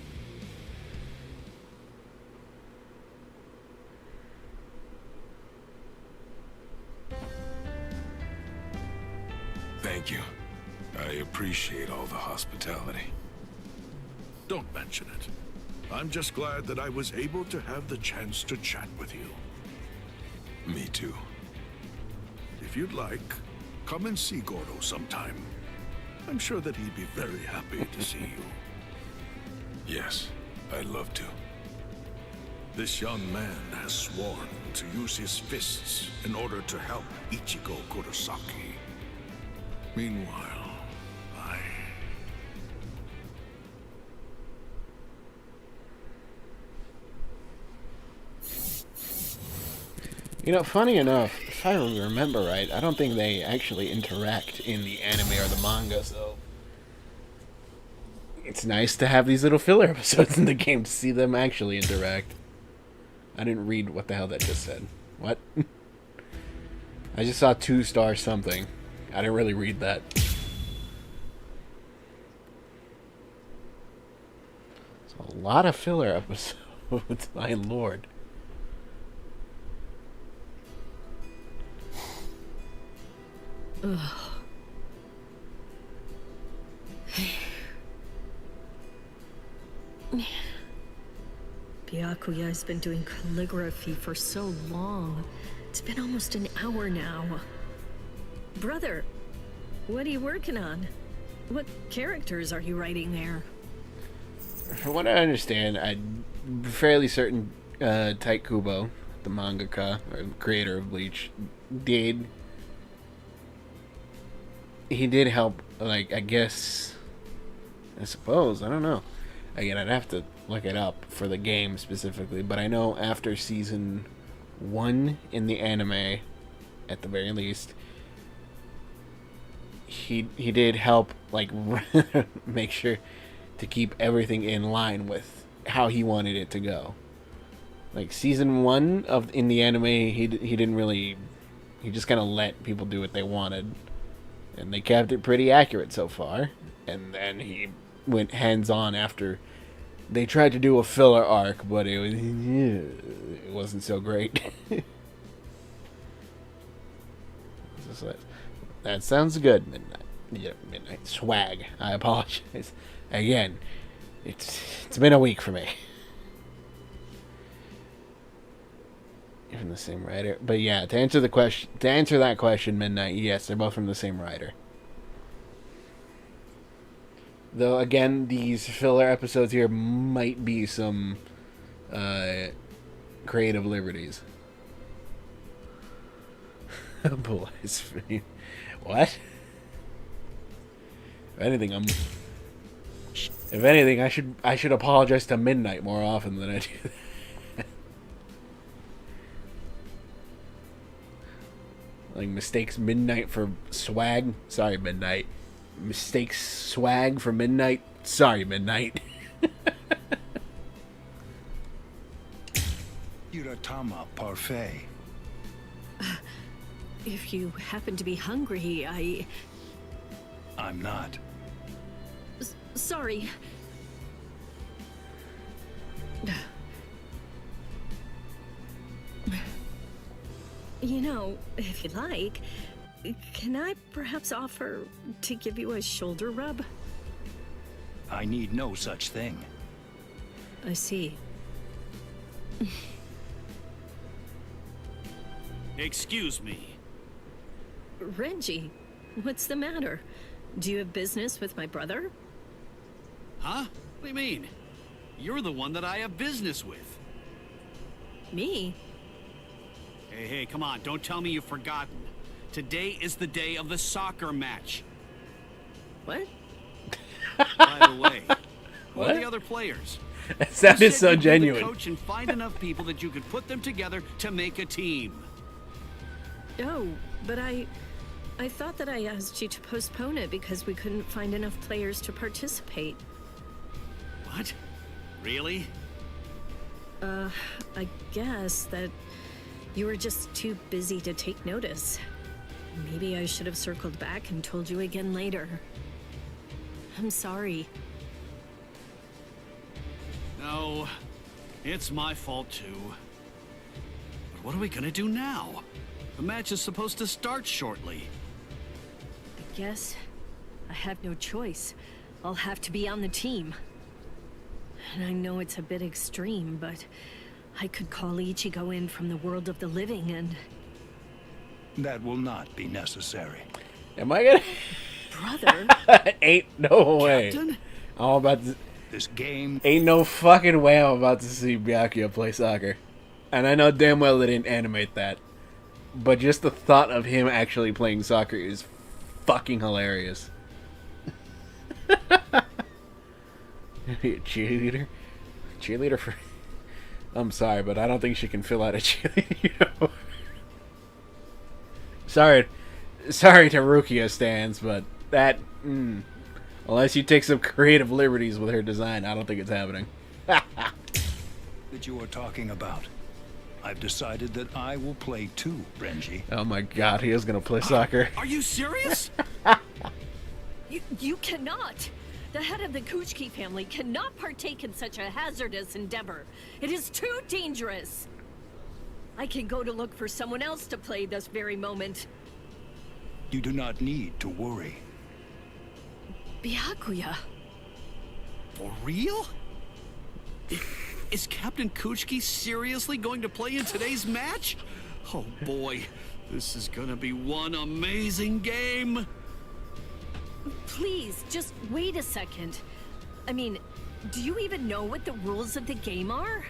Thank you. I appreciate all the hospitality. Don't mention it. I'm just glad that I was able to have the chance to chat with you. Me too. If you'd like, come and see Goro sometime. I'm sure that he'd be very happy to see you. Yes, I'd love to. This young man has sworn to use his fists in order to help Ichigo Kurosaki. Meanwhile, You know, funny enough, if I remember right, I don't think they actually interact in the anime or the manga, so it's nice to have these little filler episodes in the game to see them actually interact. I didn't read what the hell that just said. What? I just saw 2-star something. I didn't really read that. So a lot of filler episodes, my lord. Ugh. Byakuya's been doing calligraphy for so long. It's been almost an hour now. Brother, what are you working on? What characters are you writing there? From what I understand, I'm fairly certain Tite Kubo, the mangaka, or creator of Bleach, he did help, like, I suppose, I don't know. Again, I'd have to look it up for the game specifically, but I know after season 1 in the anime, at the very least, he did help, like, make sure to keep everything in line with how he wanted it to go. Like, season 1 in the anime, he didn't really, he just kind of let people do what they wanted. And they kept it pretty accurate so far. And then he went hands-on after they tried to do a filler arc, but it wasn't so great. That sounds good, Midnight. Yeah, Midnight. Swag. I apologize. Again, it's been a week for me. From the same writer, but yeah, to answer that question, Midnight, yes, they're both from the same writer. Though again, these filler episodes here might be some creative liberties. Blasphemy. What? If anything, I should apologize to Midnight more often than I do that. Like, mistakes Midnight for swag. Sorry, Midnight. Mistakes swag for Midnight. Sorry, Midnight. Iratama parfait. If you happen to be hungry, I'm not. Sorry. You know, if you'd like, can I perhaps offer to give you a shoulder rub? I need no such thing. I see. Excuse me. Renji, what's the matter? Do you have business with my brother? Huh? What do you mean? You're the one that I have business with. Me? Hey, come on, don't tell me you've forgotten. Today is the day of the soccer match. What? By the way, who are What? the other players? That sounded You said so you'd be genuine. the coach and find enough people that you could put them together to make a team. Oh, but I thought that I asked you to postpone it because we couldn't find enough players to participate. What? Really? I guess that you were just too busy to take notice. Maybe I should have circled back and told you again later. I'm sorry. No, it's my fault too. But what are we gonna do now? The match is supposed to start shortly. I guess I have no choice. I'll have to be on the team. And I know it's a bit extreme, but I could call Ichigo in from the world of the living and... That will not be necessary. Am I gonna... Brother? Ain't no way. Captain? I'm about to... This game... Ain't no fucking way I'm about to see Byakuya play soccer. And I know damn well they didn't animate that. But just the thought of him actually playing soccer is fucking hilarious. Cheerleader? Cheerleader for... I'm sorry, but I don't think she can fill out a cheerleader. Sorry to Rukia stands, but that... Unless you take some creative liberties with her design, I don't think it's happening. That you are talking about. I've decided that I will play too, Renji. Oh my god, he is gonna play soccer. Are you serious? You cannot! The head of the Kuchiki family cannot partake in such a hazardous endeavor. It is too dangerous. I can go to look for someone else to play this very moment. You do not need to worry. Byakuya. For real? Is Captain Kuchiki seriously going to play in today's match? Oh boy, this is gonna be one amazing game. Please, just wait a second. I mean, do you even know what the rules of the game are?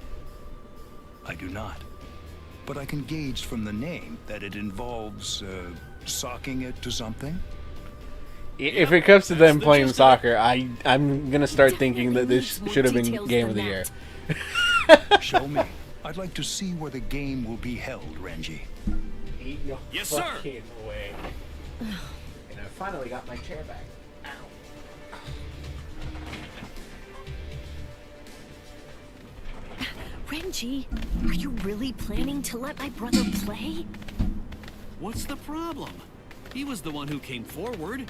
I do not. But I can gauge from the name that it involves, socking it to something. If it comes to them playing soccer, I'm gonna start thinking that this should have been Game of the Year. Show me. I'd like to see where the game will be held, Renji. Yes, sir. Way. And I finally got my chair back. Renji, are you really planning to let my brother play? What's the problem? He was the one who came forward.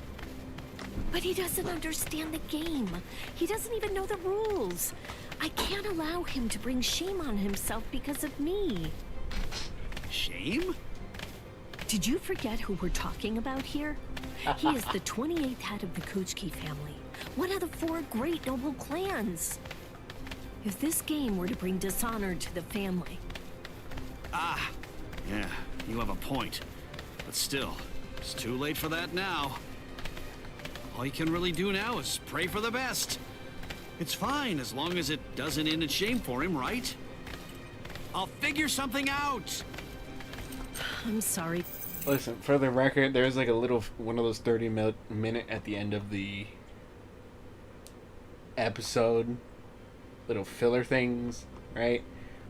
But he doesn't understand the game. He doesn't even know the rules. I can't allow him to bring shame on himself because of me. Shame? Did you forget who we're talking about here? He is the 28th head of the Kuchiki family, one of the 4 great noble clans. If this game were to bring dishonor to the family... Ah, yeah, you have a point. But still, it's too late for that now. All you can really do now is pray for the best. It's fine as long as it doesn't end in shame for him, right? I'll figure something out. I'm sorry. Listen, for the record, there's like a little one of those 30-minute at the end of the episode, little filler things, right?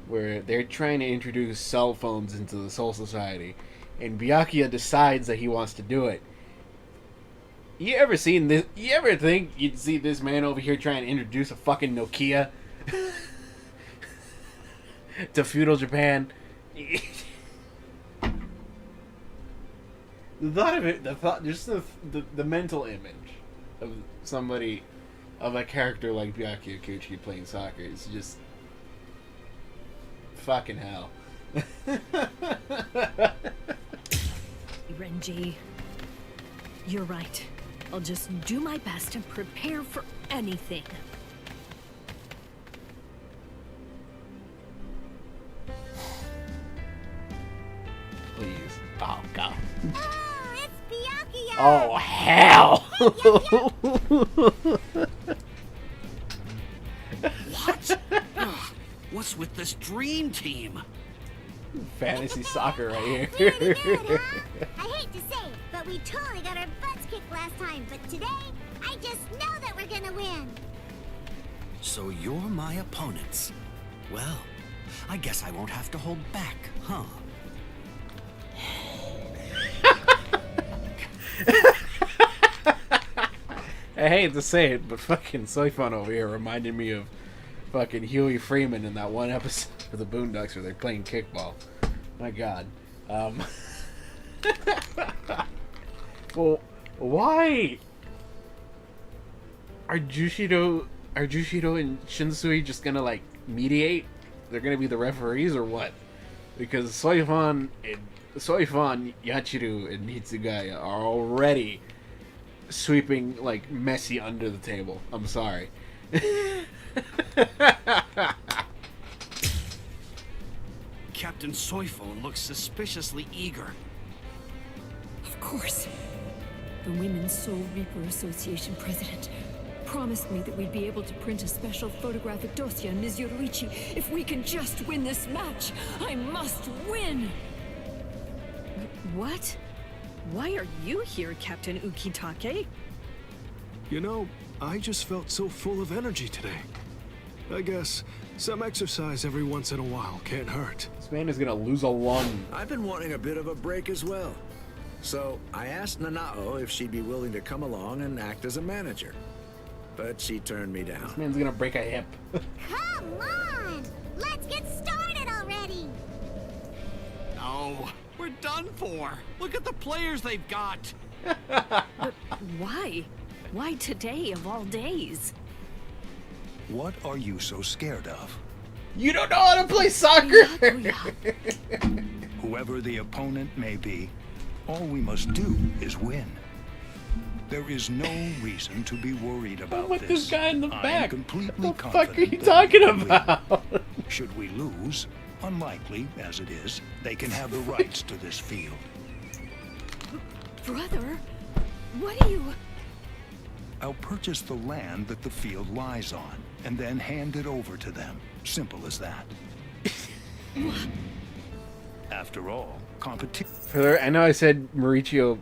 Where they're trying to introduce cell phones into the Soul Society, and Byakuya decides that he wants to do it. You ever seen this? You ever think you'd see this man over here trying to introduce a fucking Nokia to feudal Japan? The thought of it, just the mental image of somebody, of a character like Byakuya Kuchiki playing soccer is just fucking hell. Renji, you're right. I'll just do my best and prepare for anything. Please. Oh, God. Oh, it's Byakuya! Oh, hell! What? Ugh, what's with this dream team? Fantasy soccer right here. Pretty good, huh? I hate to say it, but we totally got our butts kicked last time. But today, I just know that we're gonna win. So you're my opponents. Well, I guess I won't have to hold back, huh? I hate to say it, but fucking Soifon over here reminded me of fucking Huey Freeman in that one episode of the Boondocks where they're playing kickball. My God. Well, why are Jushido and Shinsui just gonna like mediate? They're gonna be the referees or what? Because Soifon, Yachiru, and Hitsugaya are already sweeping like Messi under the table. I'm sorry. Captain Soifon looks suspiciously eager. Of course. The Women's Soul Reaper Association president promised me that we'd be able to print a special photographic dossier on Ms. Yoruichi if we can just win this match. I must win! What? Why are you here, Captain Ukitake? You know, I just felt so full of energy today. I guess some exercise every once in a while can't hurt. This man is gonna lose a lung. I've been wanting a bit of a break as well. So I asked Nanao if she'd be willing to come along and act as a manager. But she turned me down. This man's gonna break a hip. Come on! Let's get started already! No, we're done for. Look at the players they've got. But why? Why today of all days? What are you so scared of? You don't know how to play soccer! Whoever the opponent may be, all we must do is win. There is no reason to be worried about with this guy in the I am back. completely What the fuck are you confident that talking we will win. about? Should we lose, unlikely as it is, they can have the rights to this field. Brother, what are you... I'll purchase the land that the field lies on, and then hand it over to them. Simple as that. After all, competition... I know I said Mauricio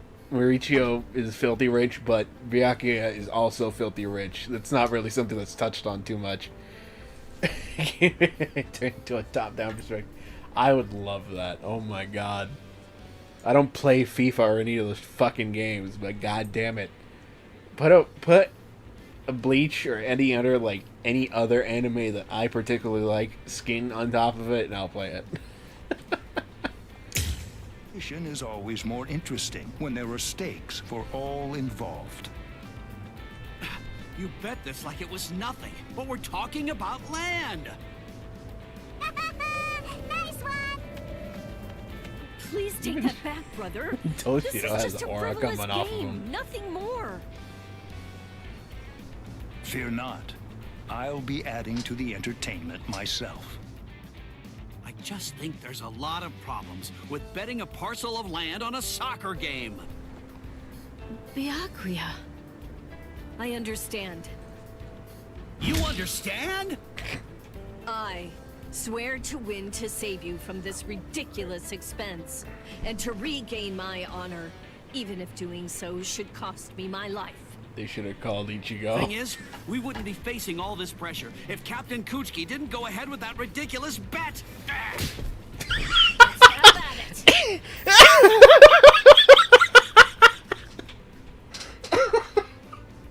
is filthy rich, but Byakuya is also filthy rich. That's not really something that's touched on too much. Turn to a top-down perspective. I would love that. Oh my god. I don't play FIFA or any of those fucking games, but god damn it. Put a Bleach or any other anime that I particularly like skin on top of it, and I'll play it. Competition is always more interesting when there are stakes for all involved. You bet this like it was nothing, but we're talking about land. Nice one! Please take that back, brother. Toshiro This is has just a aura frivolous coming off of game, him. nothing more. Fear not. I'll be adding to the entertainment myself. I just think there's a lot of problems with betting a parcel of land on a soccer game. Byakuya. I understand. You understand? I swear to win to save you from this ridiculous expense, and to regain my honor, even if doing so should cost me my life. They should have called Ichigo. Thing is, we wouldn't be facing all this pressure if Captain Kuchiki didn't go ahead with that ridiculous bet.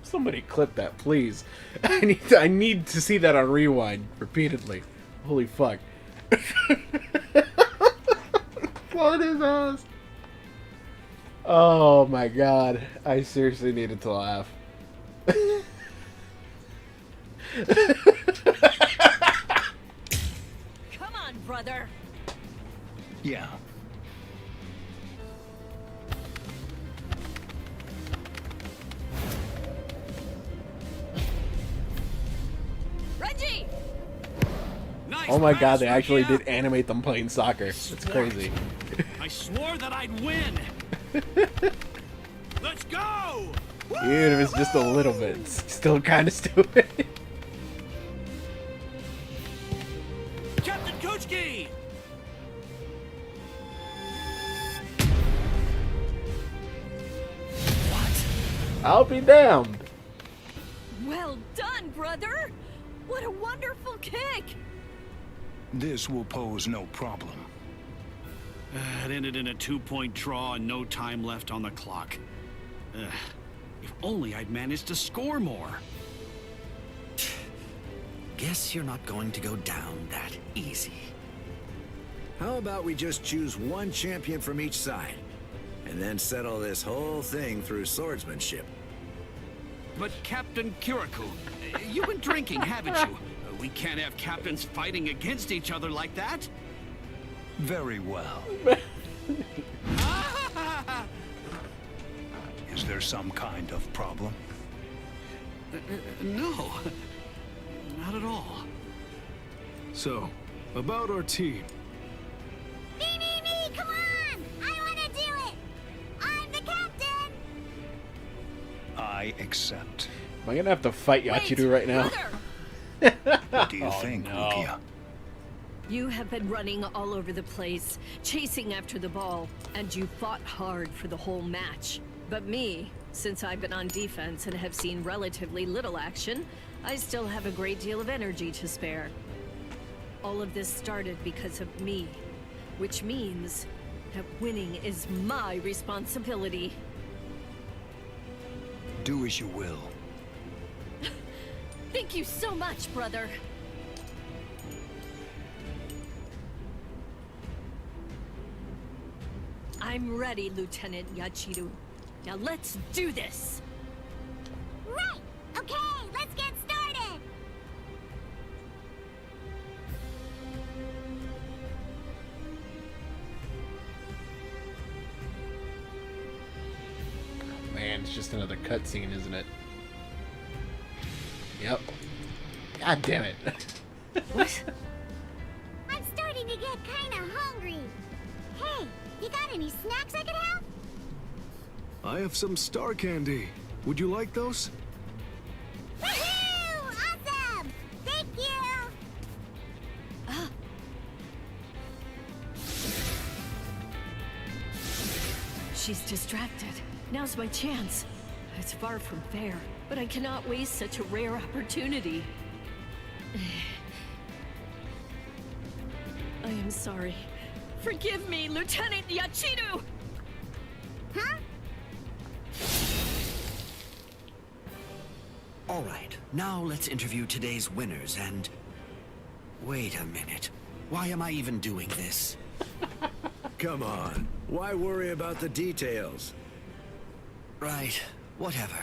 Somebody clip that, please. I need to see that on rewind repeatedly. Holy fuck. What is this? Oh my god. I seriously needed to laugh. Come on, brother. Yeah. Reggie! Nice Oh my pass, god, they actually Rukia. did animate them playing soccer. It's crazy. I swore that I'd win. Let's go! Even if it's just a little bit, it's still kind of stupid. Captain Kuchiki! I'll be damned. Well done, brother! What a wonderful kick! This will pose no problem. It ended in a 2-point draw and no time left on the clock. If only I'd managed to score more. Guess you're not going to go down that easy. How about we just choose one champion from each side, and then settle this whole thing through swordsmanship? But Captain Kirikou, you've been drinking, haven't you? We can't have captains fighting against each other like that. Very well. Is there some kind of problem? No. Not at all. So, about our team. Me, come on! I wanna do it! I'm the captain! I accept. Am I gonna have to fight Yachiru right now? What do you think, no. Rukia? You have been running all over the place, chasing after the ball, and you fought hard for the whole match. But me, since I've been on defense and have seen relatively little action, I still have a great deal of energy to spare. All of this started because of me, which means that winning is my responsibility. Do as you will. Thank you so much, brother. I'm ready, Lieutenant Yachiru. Now let's do this! Right! Okay, let's get started! Man, it's just another cutscene, isn't it? Yep. God damn it. What? I'm starting to get kinda hungry. Hey, you got any snacks I could have? I have some star candy. Would you like those? Woohoo! Awesome! Thank you! She's distracted. Now's my chance. It's far from fair, but I cannot waste such a rare opportunity. I am sorry. Forgive me, Lieutenant Yachiru! Huh? All right, now let's interview today's winners and... Wait a minute. Why am I even doing this? Come on. Why worry about the details? Right, whatever.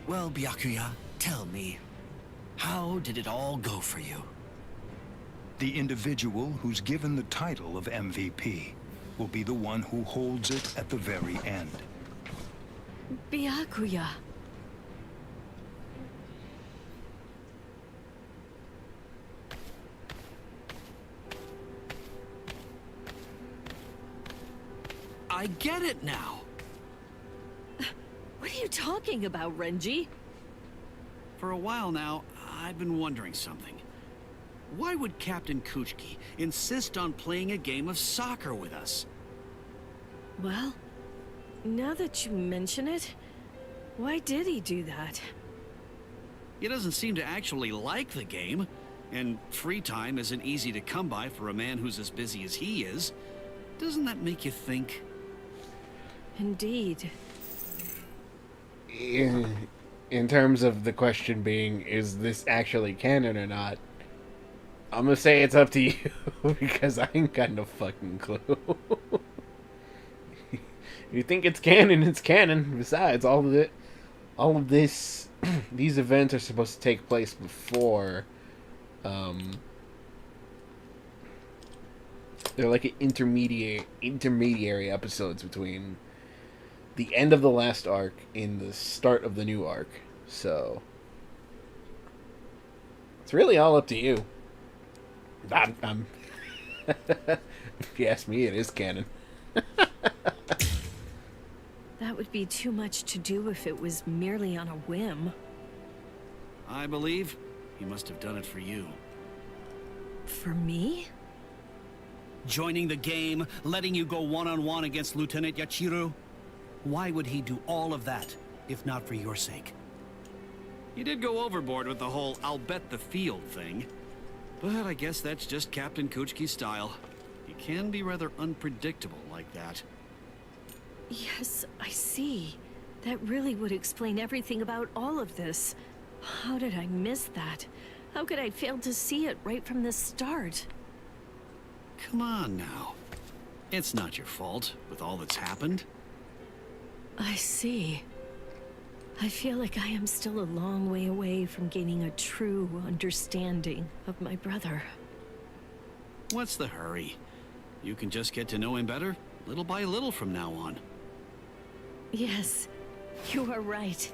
Well, Byakuya, tell me. How did it all go for you? The individual who's given the title of MVP will be the one who holds it at the very end. Byakuya. I get it now. What are you talking about, Renji? For a while now, I've been wondering something. Why would Captain Kuchiki insist on playing a game of soccer with us? Well, now that you mention it, why did he do that? He doesn't seem to actually like the game, and free time isn't easy to come by for a man who's as busy as he is. Doesn't that make you think? Indeed. In terms of the question being, is this actually canon or not? I'm gonna say it's up to you, because I ain't got no fucking clue. If you think it's canon, it's canon. Besides, all of this, these events are supposed to take place before, they're like an intermediary episodes between the end of the last arc and the start of the new arc. So it's really all up to you. I'm if you ask me, it is canon. That would be too much to do if it was merely on a whim. I believe he must have done it for you. For me? Joining the game, letting you go one-on-one against Lieutenant Yachiru? Why would he do all of that, if not for your sake? He did go overboard with the whole "I'll bet the field" thing. But I guess that's just Captain Kuchki's style. He can be rather unpredictable like that. Yes, I see. That really would explain everything about all of this. How did I miss that? How could I fail to see it right from the start? Come on now. It's not your fault with all that's happened. I see. I feel like I am still a long way away from gaining a true understanding of my brother. What's the hurry? You can just get to know him better, little by little from now on. Yes, you are right.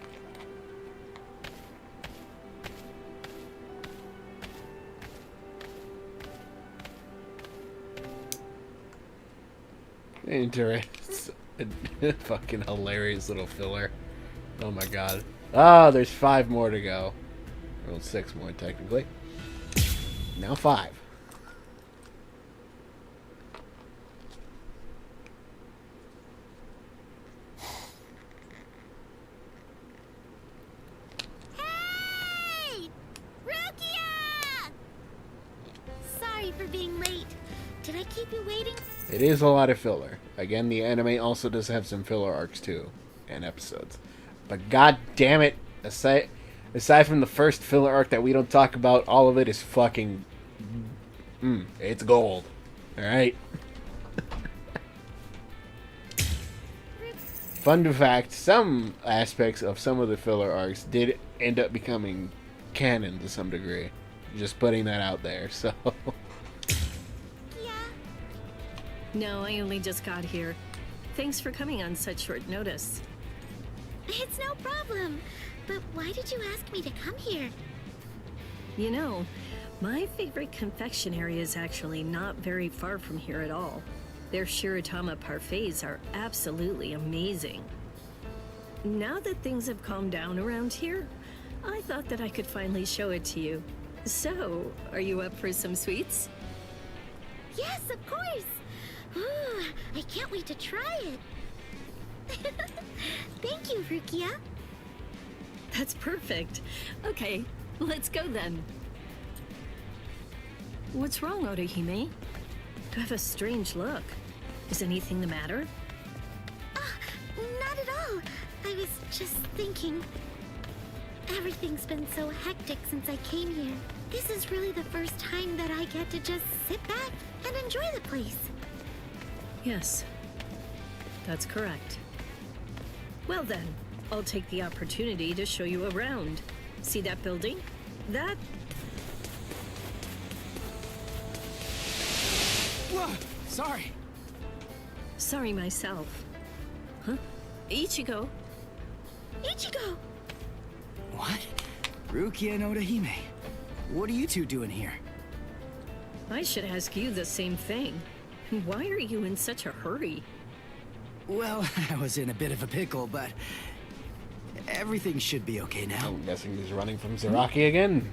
Interesting. Fucking hilarious little filler. Oh my god. Ah, there's 5 more to go. Well, 6 more technically. Now 5. Hey! Rukia! Sorry for being late. Did I keep you waiting? It is a lot of filler. Again, the anime also does have some filler arcs too, and episodes. But god damn it, aside from the first filler arc that we don't talk about, all of it is fucking... it's gold. Alright? Fun fact, some aspects of some of the filler arcs did end up becoming canon to some degree. Just putting that out there, so... No, I only just got here. Thanks for coming on such short notice. It's no problem. But why did you ask me to come here? You know, my favorite confectionery is actually not very far from here at all. Their Shiratama parfaits are absolutely amazing. Now that things have calmed down around here, I thought that I could finally show it to you. So, are you up for some sweets? Yes, of course. Ooh, I can't wait to try it. Thank you, Rukia. That's perfect. Okay, let's go then. What's wrong, Orihime? You have a strange look. Is anything the matter? Not at all. I was just thinking. Everything's been so hectic since I came here. This is really the first time that I get to just sit back and enjoy the place. Yes, that's correct. Well then, I'll take the opportunity to show you around. See that building? That... Whoa! Sorry. Sorry myself. Huh? Ichigo? Ichigo! What? Rukia and Orihime. What are you two doing here? I should ask you the same thing. Why are you in such a hurry? Well, I was in a bit of a pickle, but everything should be okay now. I'm guessing he's running from Zaraki again.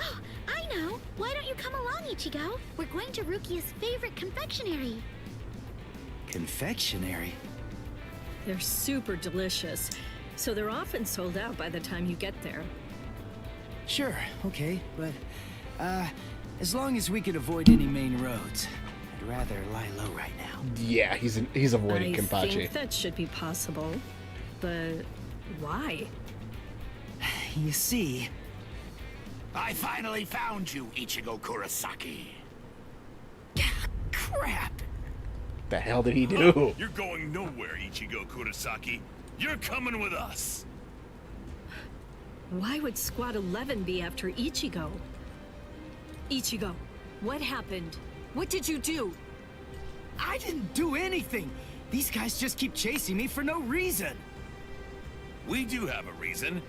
Oh, I know. Why don't you come along, Ichigo? We're going to Rukia's favorite confectionery. Confectionery? They're super delicious, so they're often sold out by the time you get there. Sure, okay, but as long as we can avoid any main roads. I'd rather lie low right now. Yeah, he's avoiding Kenpachi. I think that should be possible, but why? You see... I finally found you, Ichigo Kurosaki. Crap! The hell did he do? You're going nowhere, Ichigo Kurosaki. You're coming with us. Why would Squad 11 be after Ichigo? Ichigo, what happened? What did you do? I didn't do anything! These guys just keep chasing me for no reason! We do have a reason.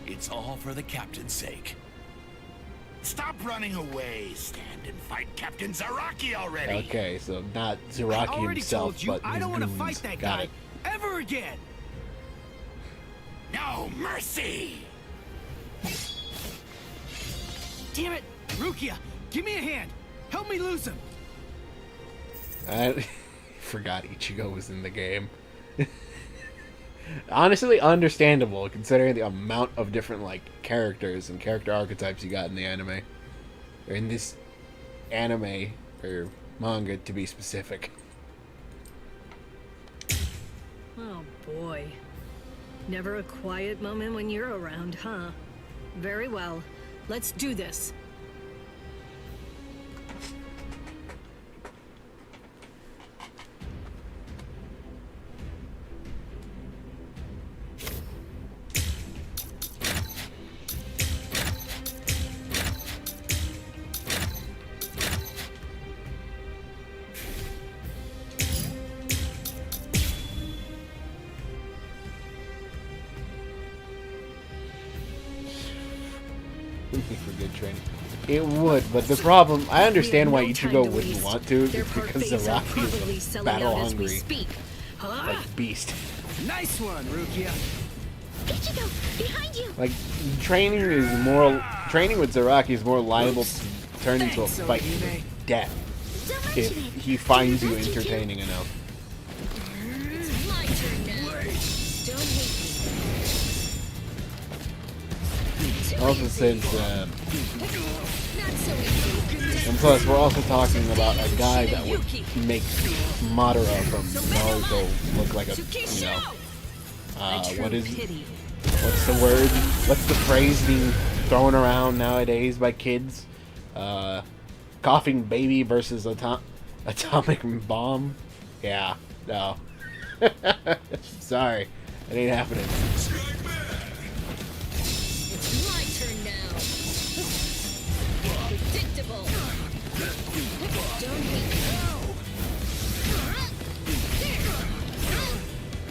It's all for the captain's sake. Stop running away. Stand and fight Captain Zaraki already. Okay, so not Zaraki himself, told you, but his I don't want to goons. fight that Got guy it. ever again! No mercy! Damn it! Rukia, give me a hand! Help me lose him! I forgot Ichigo was in the game. Honestly, understandable considering the amount of different like characters and character archetypes you got in the anime, or in this anime or manga to be specific. Oh boy. Never a quiet moment when you're around, huh? Very well. Let's do this. For good training. It would, but the problem, I understand why Ichigo wouldn't want to, is because Zaraki is a battle hungry like beast. Nice one, Rukia. Ichigo, behind you. Like training with Zaraki is more liable to turn into a fight to death if he finds you entertaining enough. It's my turn now. Don't hate me. Also, since and plus, we're also talking about a guy that would make Madara from Naruto look like a, you know, what's the word? What's the phrase being thrown around nowadays by kids? Coughing baby versus atomic bomb? Yeah, no. Sorry, it ain't happening. My turn now. Predictable. Don't hate me.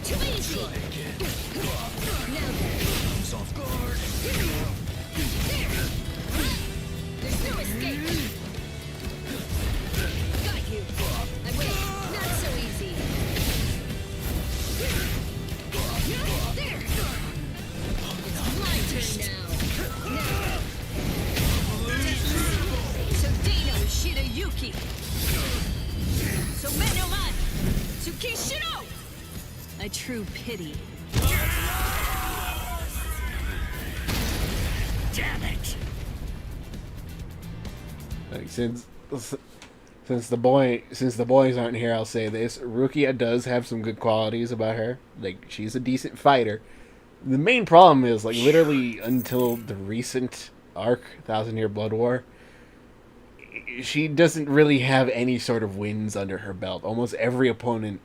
Too easy. Now then. Soft guard. There's no escape. Got you. I win. Not so easy. There. It's my turn now. So Dino Shirayuki. So Menoman. Tsukishiro. A true pity. Damn it! Like, since the boys aren't here, I'll say this: Rukia does have some good qualities about her. Like, she's a decent fighter. The main problem is, like, literally until the recent arc, 1,000-Year Blood War, she doesn't really have any sort of wins under her belt. Almost every opponent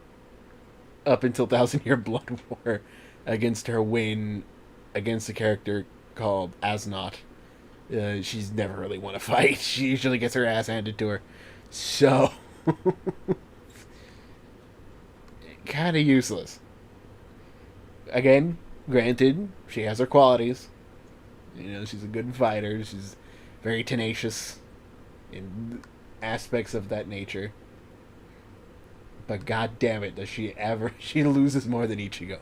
up until 1,000-Year Blood War against her win against a character called Asnot. She's never really won a fight. She usually gets her ass handed to her. So, kind of useless. Again, granted, she has her qualities. You know, she's a good fighter. She's very tenacious in aspects of that nature. But god damn it, does she ever... She loses more than Ichigo.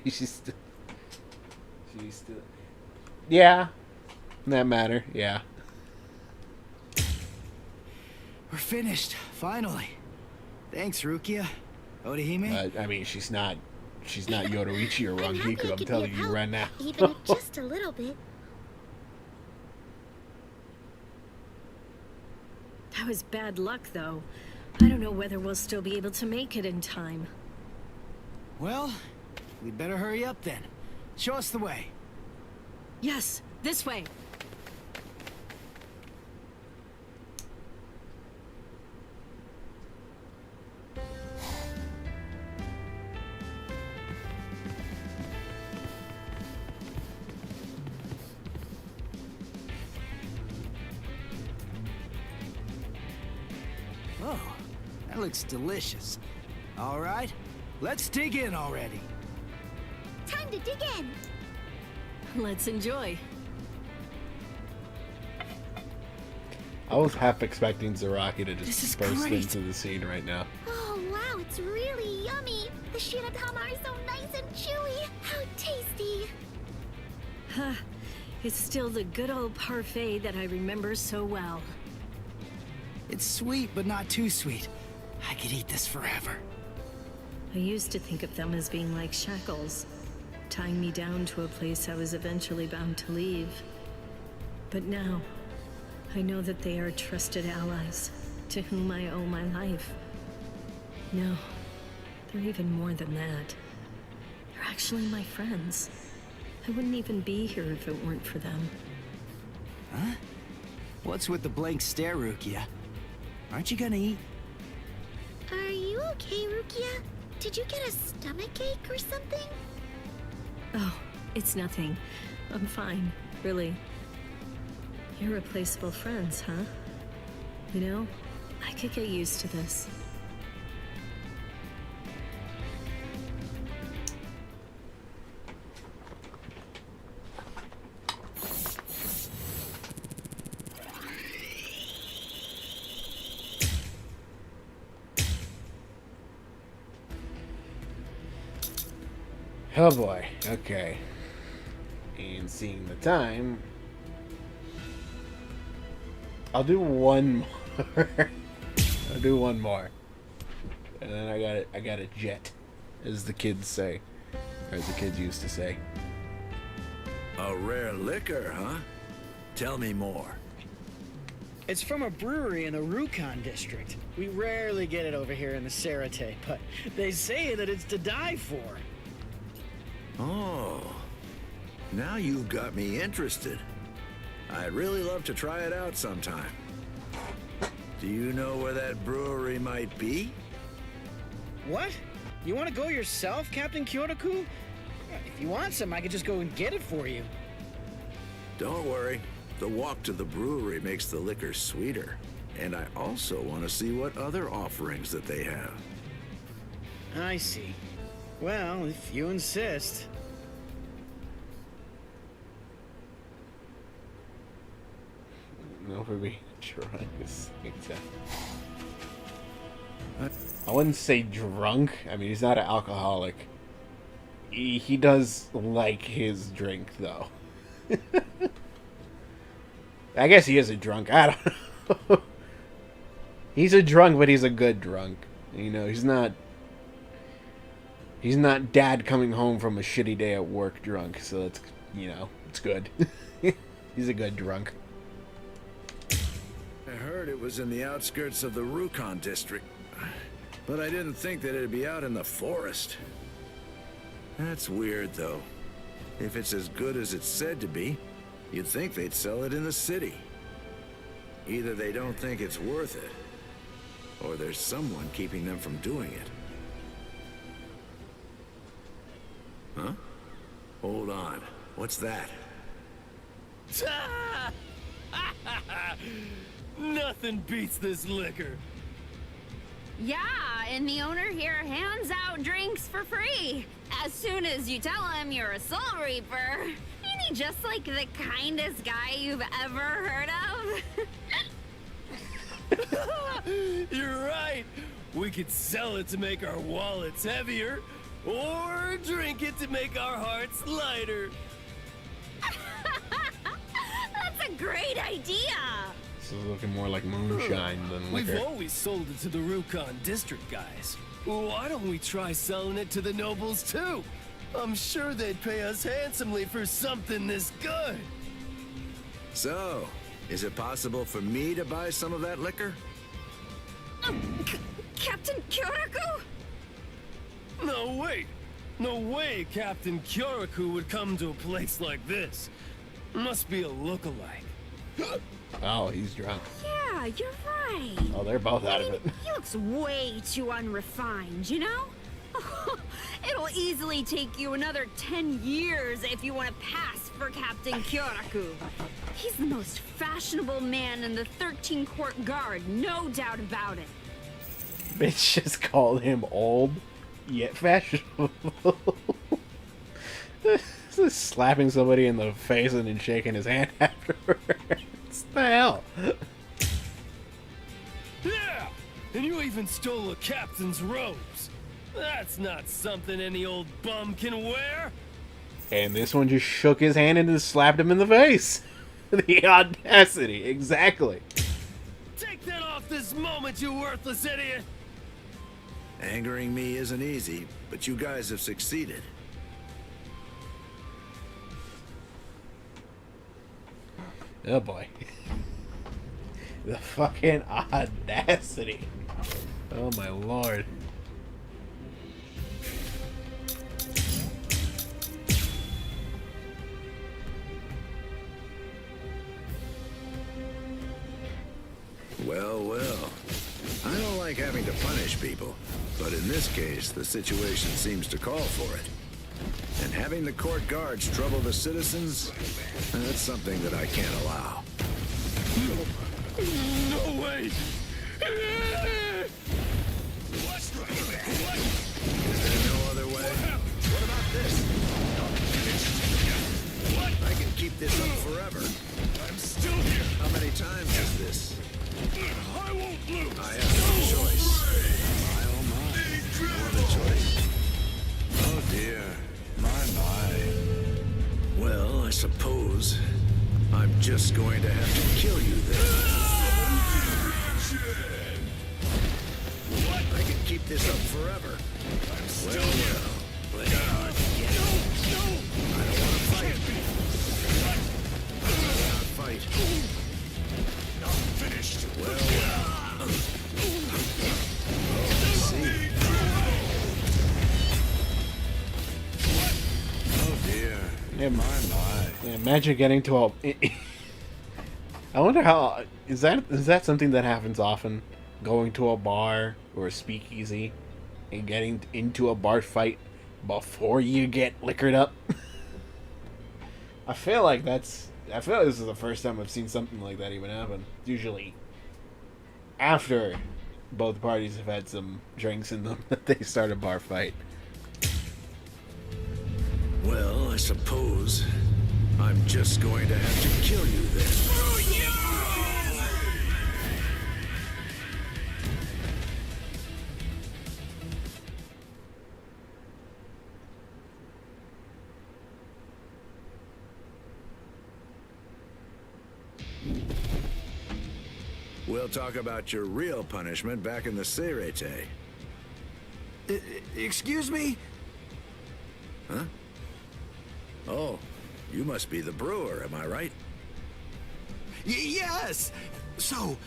She's still... Yeah. In that matter, yeah. We're finished, finally. Thanks, Rukia. Orihime? I mean, she's not Yoruichi or Rangiku, I'm telling you right now. Even if just a little bit. That was bad luck, though. I don't know whether we'll still be able to make it in time. Well, we'd better hurry up then. Show us the way. Yes, this way. Oh, that looks delicious. All right, let's dig in already. Time to dig in. Let's enjoy. I was half expecting Zaraki to just burst into the scene right now. Oh, wow, it's really yummy. The shiratama are so nice and chewy. How tasty. Huh. It's still the good old parfait that I remember so well. It's sweet, but not too sweet. I could eat this forever. I used to think of them as being like shackles, tying me down to a place I was eventually bound to leave. But now, I know that they are trusted allies, to whom I owe my life. No, they're even more than that. They're actually my friends. I wouldn't even be here if it weren't for them. Huh? What's with the blank stare, Rukia? Aren't you gonna eat? Are you okay, Rukia? Did you get a stomachache or something? Oh, it's nothing. I'm fine, really. Irreplaceable friends, huh? You know, I could get used to this. Oh boy, okay. And seeing the time, I'll do one more. I'll do one more. And then I got a jet, as the kids say. Or as the kids used to say. A rare liquor, huh? Tell me more. It's from a brewery in the Rukon district. We rarely get it over here in the Sarate, but they say that it's to die for. Oh, now you've got me interested. I'd really love to try it out sometime. Do you know where that brewery might be? What? You want to go yourself, Captain Kyotoku? If you want some, I could just go and get it for you. Don't worry. The walk to the brewery makes the liquor sweeter. And I also want to see what other offerings that they have. I see. Well, if you insist. No, for being drunk is exactly. I wouldn't say drunk. I mean, he's not an alcoholic. He does like his drink, though. I guess he is a drunk. I don't know. He's a drunk, but he's a good drunk. You know, he's not dad coming home from a shitty day at work drunk, so it's, you know, it's good. He's a good drunk. I heard it was in the outskirts of the Rukon district, but I didn't think that it'd be out in the forest. That's weird, though. If it's as good as it's said to be, you'd think they'd sell it in the city. Either they don't think it's worth it, or there's someone keeping them from doing it. Huh? Hold on. What's that? Nothing beats this liquor. Yeah, and the owner here hands out drinks for free. As soon as you tell him you're a Soul Reaper. Ain't he just like the kindest guy you've ever heard of? You're right. We could sell it to make our wallets heavier, or drink it to make our hearts lighter. That's a great idea. This is looking more like moonshine than liquor. We've always sold it to the Rukon district guys. Why don't we try selling it to the nobles too? I'm sure they'd pay us handsomely for something this good. So, is it possible for me to buy some of that liquor? Captain Kyoraku? No, wait. No way Captain Kyoraku would come to a place like this. Must be a look-alike. Oh, he's drunk. Yeah, you're right. Oh, they're both out of it. He looks way too unrefined, you know? It'll easily take you another 10 years if you want to pass for Captain Kyoraku. He's the most fashionable man in the 13 Court Guard, no doubt about it. Bitch just called him old, yet fashionable. Just slapping somebody in the face and then shaking his hand afterwards. What the hell? Yeah! And you even stole a captain's robes. That's not something any old bum can wear. And this one just shook his hand and just slapped him in the face. The audacity, exactly. Take that off this moment, you worthless idiot! Angering me isn't easy, but you guys have succeeded. Oh boy. The fucking audacity. Oh my lord. Well, well. I don't like having to punish people, but in this case, the situation seems to call for it. And having the court guards trouble the citizens, that's something that I can't allow. No way! Is there no other way? What about this? What? I can keep this up forever. I'm still here. How many times is this? I won't lose. I have no choice. My oh my. No other choice. Oh dear. My. Well, I suppose I'm just going to have to kill you then. What? I can keep this up forever. I'm still well. Play hard to get it. No! I don't want to fight. I will not fight. Not finished. Well. Oh, I see. Oh dear. Yeah, My. yeah, imagine getting to a. I wonder how is that something that happens often? Going to a bar or a speakeasy and getting into a bar fight before you get liquored up. I feel like this is the first time I've seen something like that even happen. Usually after both parties have had some drinks in them that they start a bar fight. Well, I suppose I'm just going to have to kill you then. We'll talk about your real punishment back in the Serete. Excuse me? Huh? Oh, you must be the brewer, am I right? Yes! So,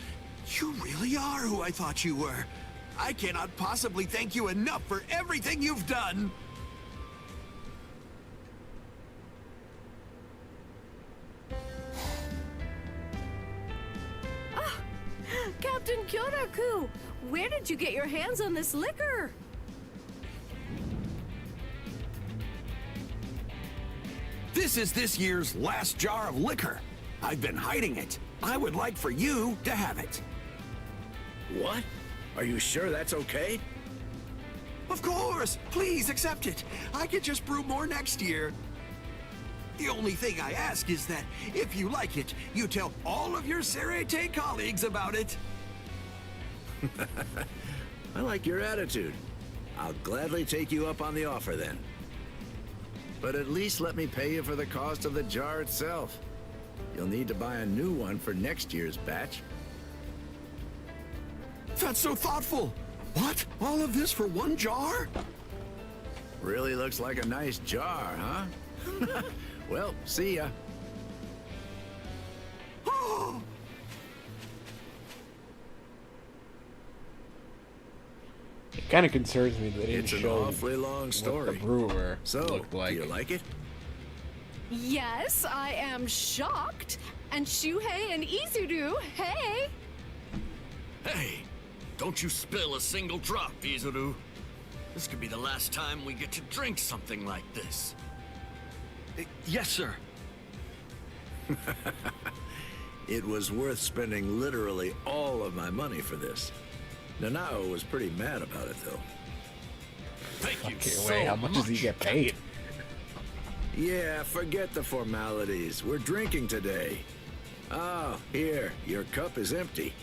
you really are who I thought you were. I cannot possibly thank you enough for everything you've done. Captain Kyoraku, where did you get your hands on this liquor? This is this year's last jar of liquor. I've been hiding it. I would like for you to have it. What? Are you sure that's okay? Of course! Please accept it. I could just brew more next year. The only thing I ask is that, if you like it, you tell all of your Serete colleagues about it. I like your attitude. I'll gladly take you up on the offer then. But at least let me pay you for the cost of the jar itself. You'll need to buy a new one for next year's batch. That's so thoughtful. What? All of this for one jar? Really looks like a nice jar, huh? Well, see ya. It kind of concerns me that they didn't It's an show awfully long story. what the brewer So, looked like. do you like it? Yes, I am shocked. And Shuhei and Izuru, hey! Hey, don't you spill a single drop, Izuru. This could be the last time we get to drink something like this. Yes, sir. It was worth spending literally all of my money for this. Nanao was pretty mad about it, though. Thank you Okay, so wait, how much does he get paid? Yeah, forget the formalities. We're drinking today. Oh, here, your cup is empty.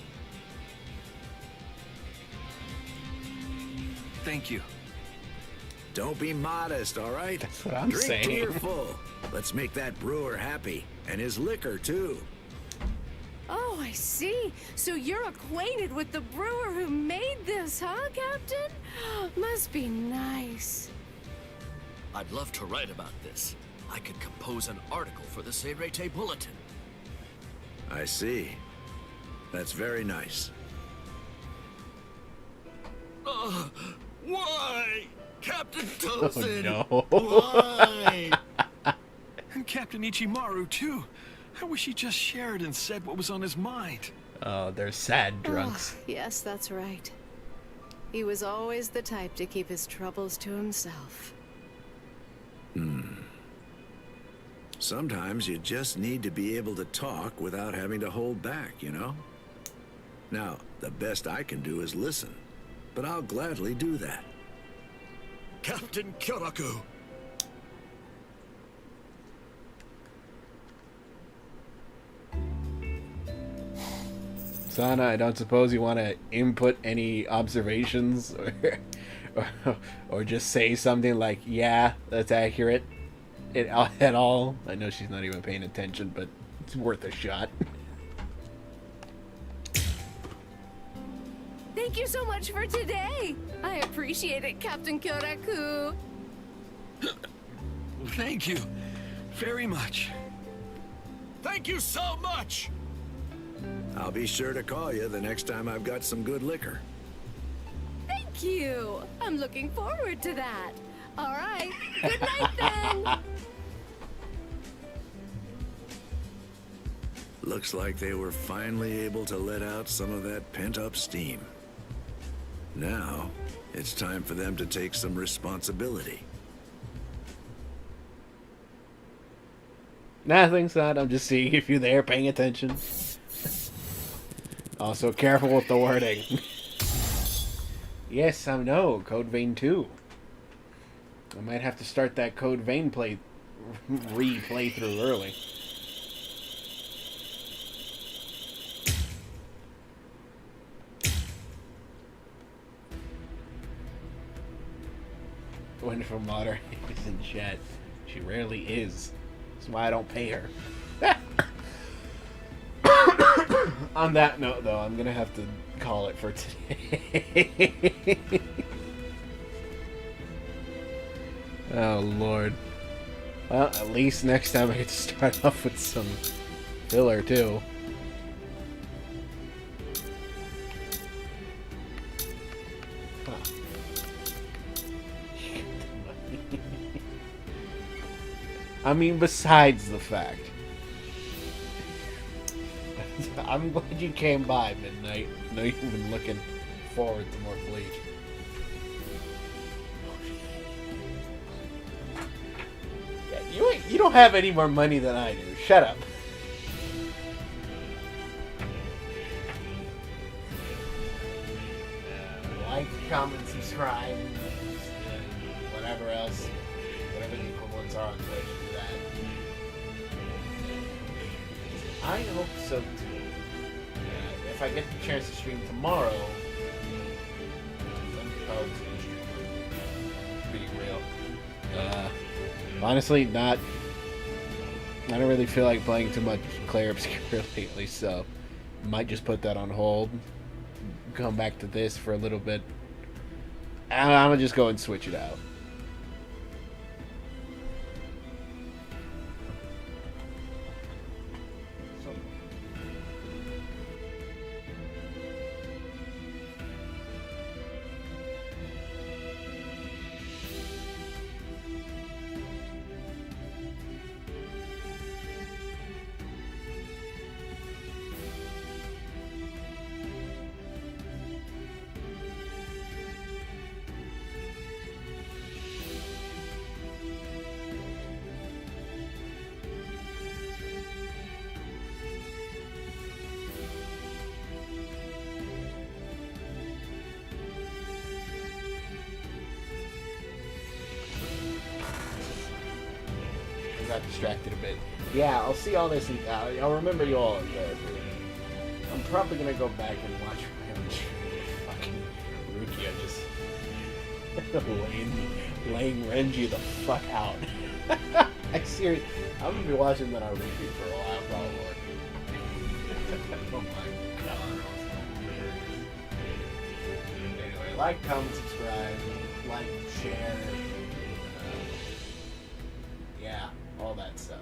Thank you. Don't be modest, all right? That's what I'm Drink saying. till you're full. Let's make that brewer happy. And his liquor, too. Oh, Oh, I see. So you're acquainted with the brewer who made this, huh, Captain? Must be nice. I'd love to write about this. I could compose an article for the Serete Bulletin. I see. That's very nice. Why? Captain Tozen! Oh, no. Why? And Captain Ichimaru, too. I wish he just shared and said what was on his mind. Oh, they're sad drunks. Yes, that's right. He was always the type to keep his troubles to himself. Sometimes you just need to be able to talk without having to hold back, you know? Now, the best I can do is listen, but I'll gladly do that. Captain Kyoraku! Sana, I don't suppose you want to input any observations or just say something like, yeah, that's accurate at all. I know she's not even paying attention, but it's worth a shot. Thank you so much for today. I appreciate it, Captain Kyoraku. Thank you very much. Thank you so much! I'll be sure to call you the next time I've got some good liquor. Thank you. I'm looking forward to that. All right. Good night, then. Looks like they were finally able to let out some of that pent-up steam. Now, it's time for them to take some responsibility. Nothing, son. I'm just seeing if you're there paying attention. Also, careful with the wording. Yes, I know. Code Vein 2. I might have to start that Code Vein replay through early. Wonderful Modder is in chat. She rarely is. That's why I don't pay her. On that note, though, I'm gonna have to call it for today. Oh, Lord. Well, at least next time I get to start off with some filler, too. Huh. I mean, besides the fact. I'm glad you came by, Midnight. I know you've been looking forward to more Bleach. Yeah, you don't have any more money than I do. Shut up. Like, comment, subscribe, whatever else. Whatever the equivalents are on Twitch, do that. I hope so too. If I get the chance to stream tomorrow, I'm probably just gonna stream. Being real. Honestly, I don't really feel like playing too much Claire Obscura lately, so might just put that on hold. Come back to this for a little bit. And I'm gonna just go and switch it out. Got distracted a bit. Yeah, I'll see all this. I'll remember you all. I'm probably gonna go back and watch my own fucking Rukia just laying Renji the fuck out. I'm gonna be watching that on repeat for a while, probably. Oh my god. Anyway, like, comment, subscribe, like, share, yeah, all that stuff.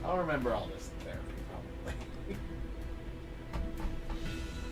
I'll remember all this in therapy, probably.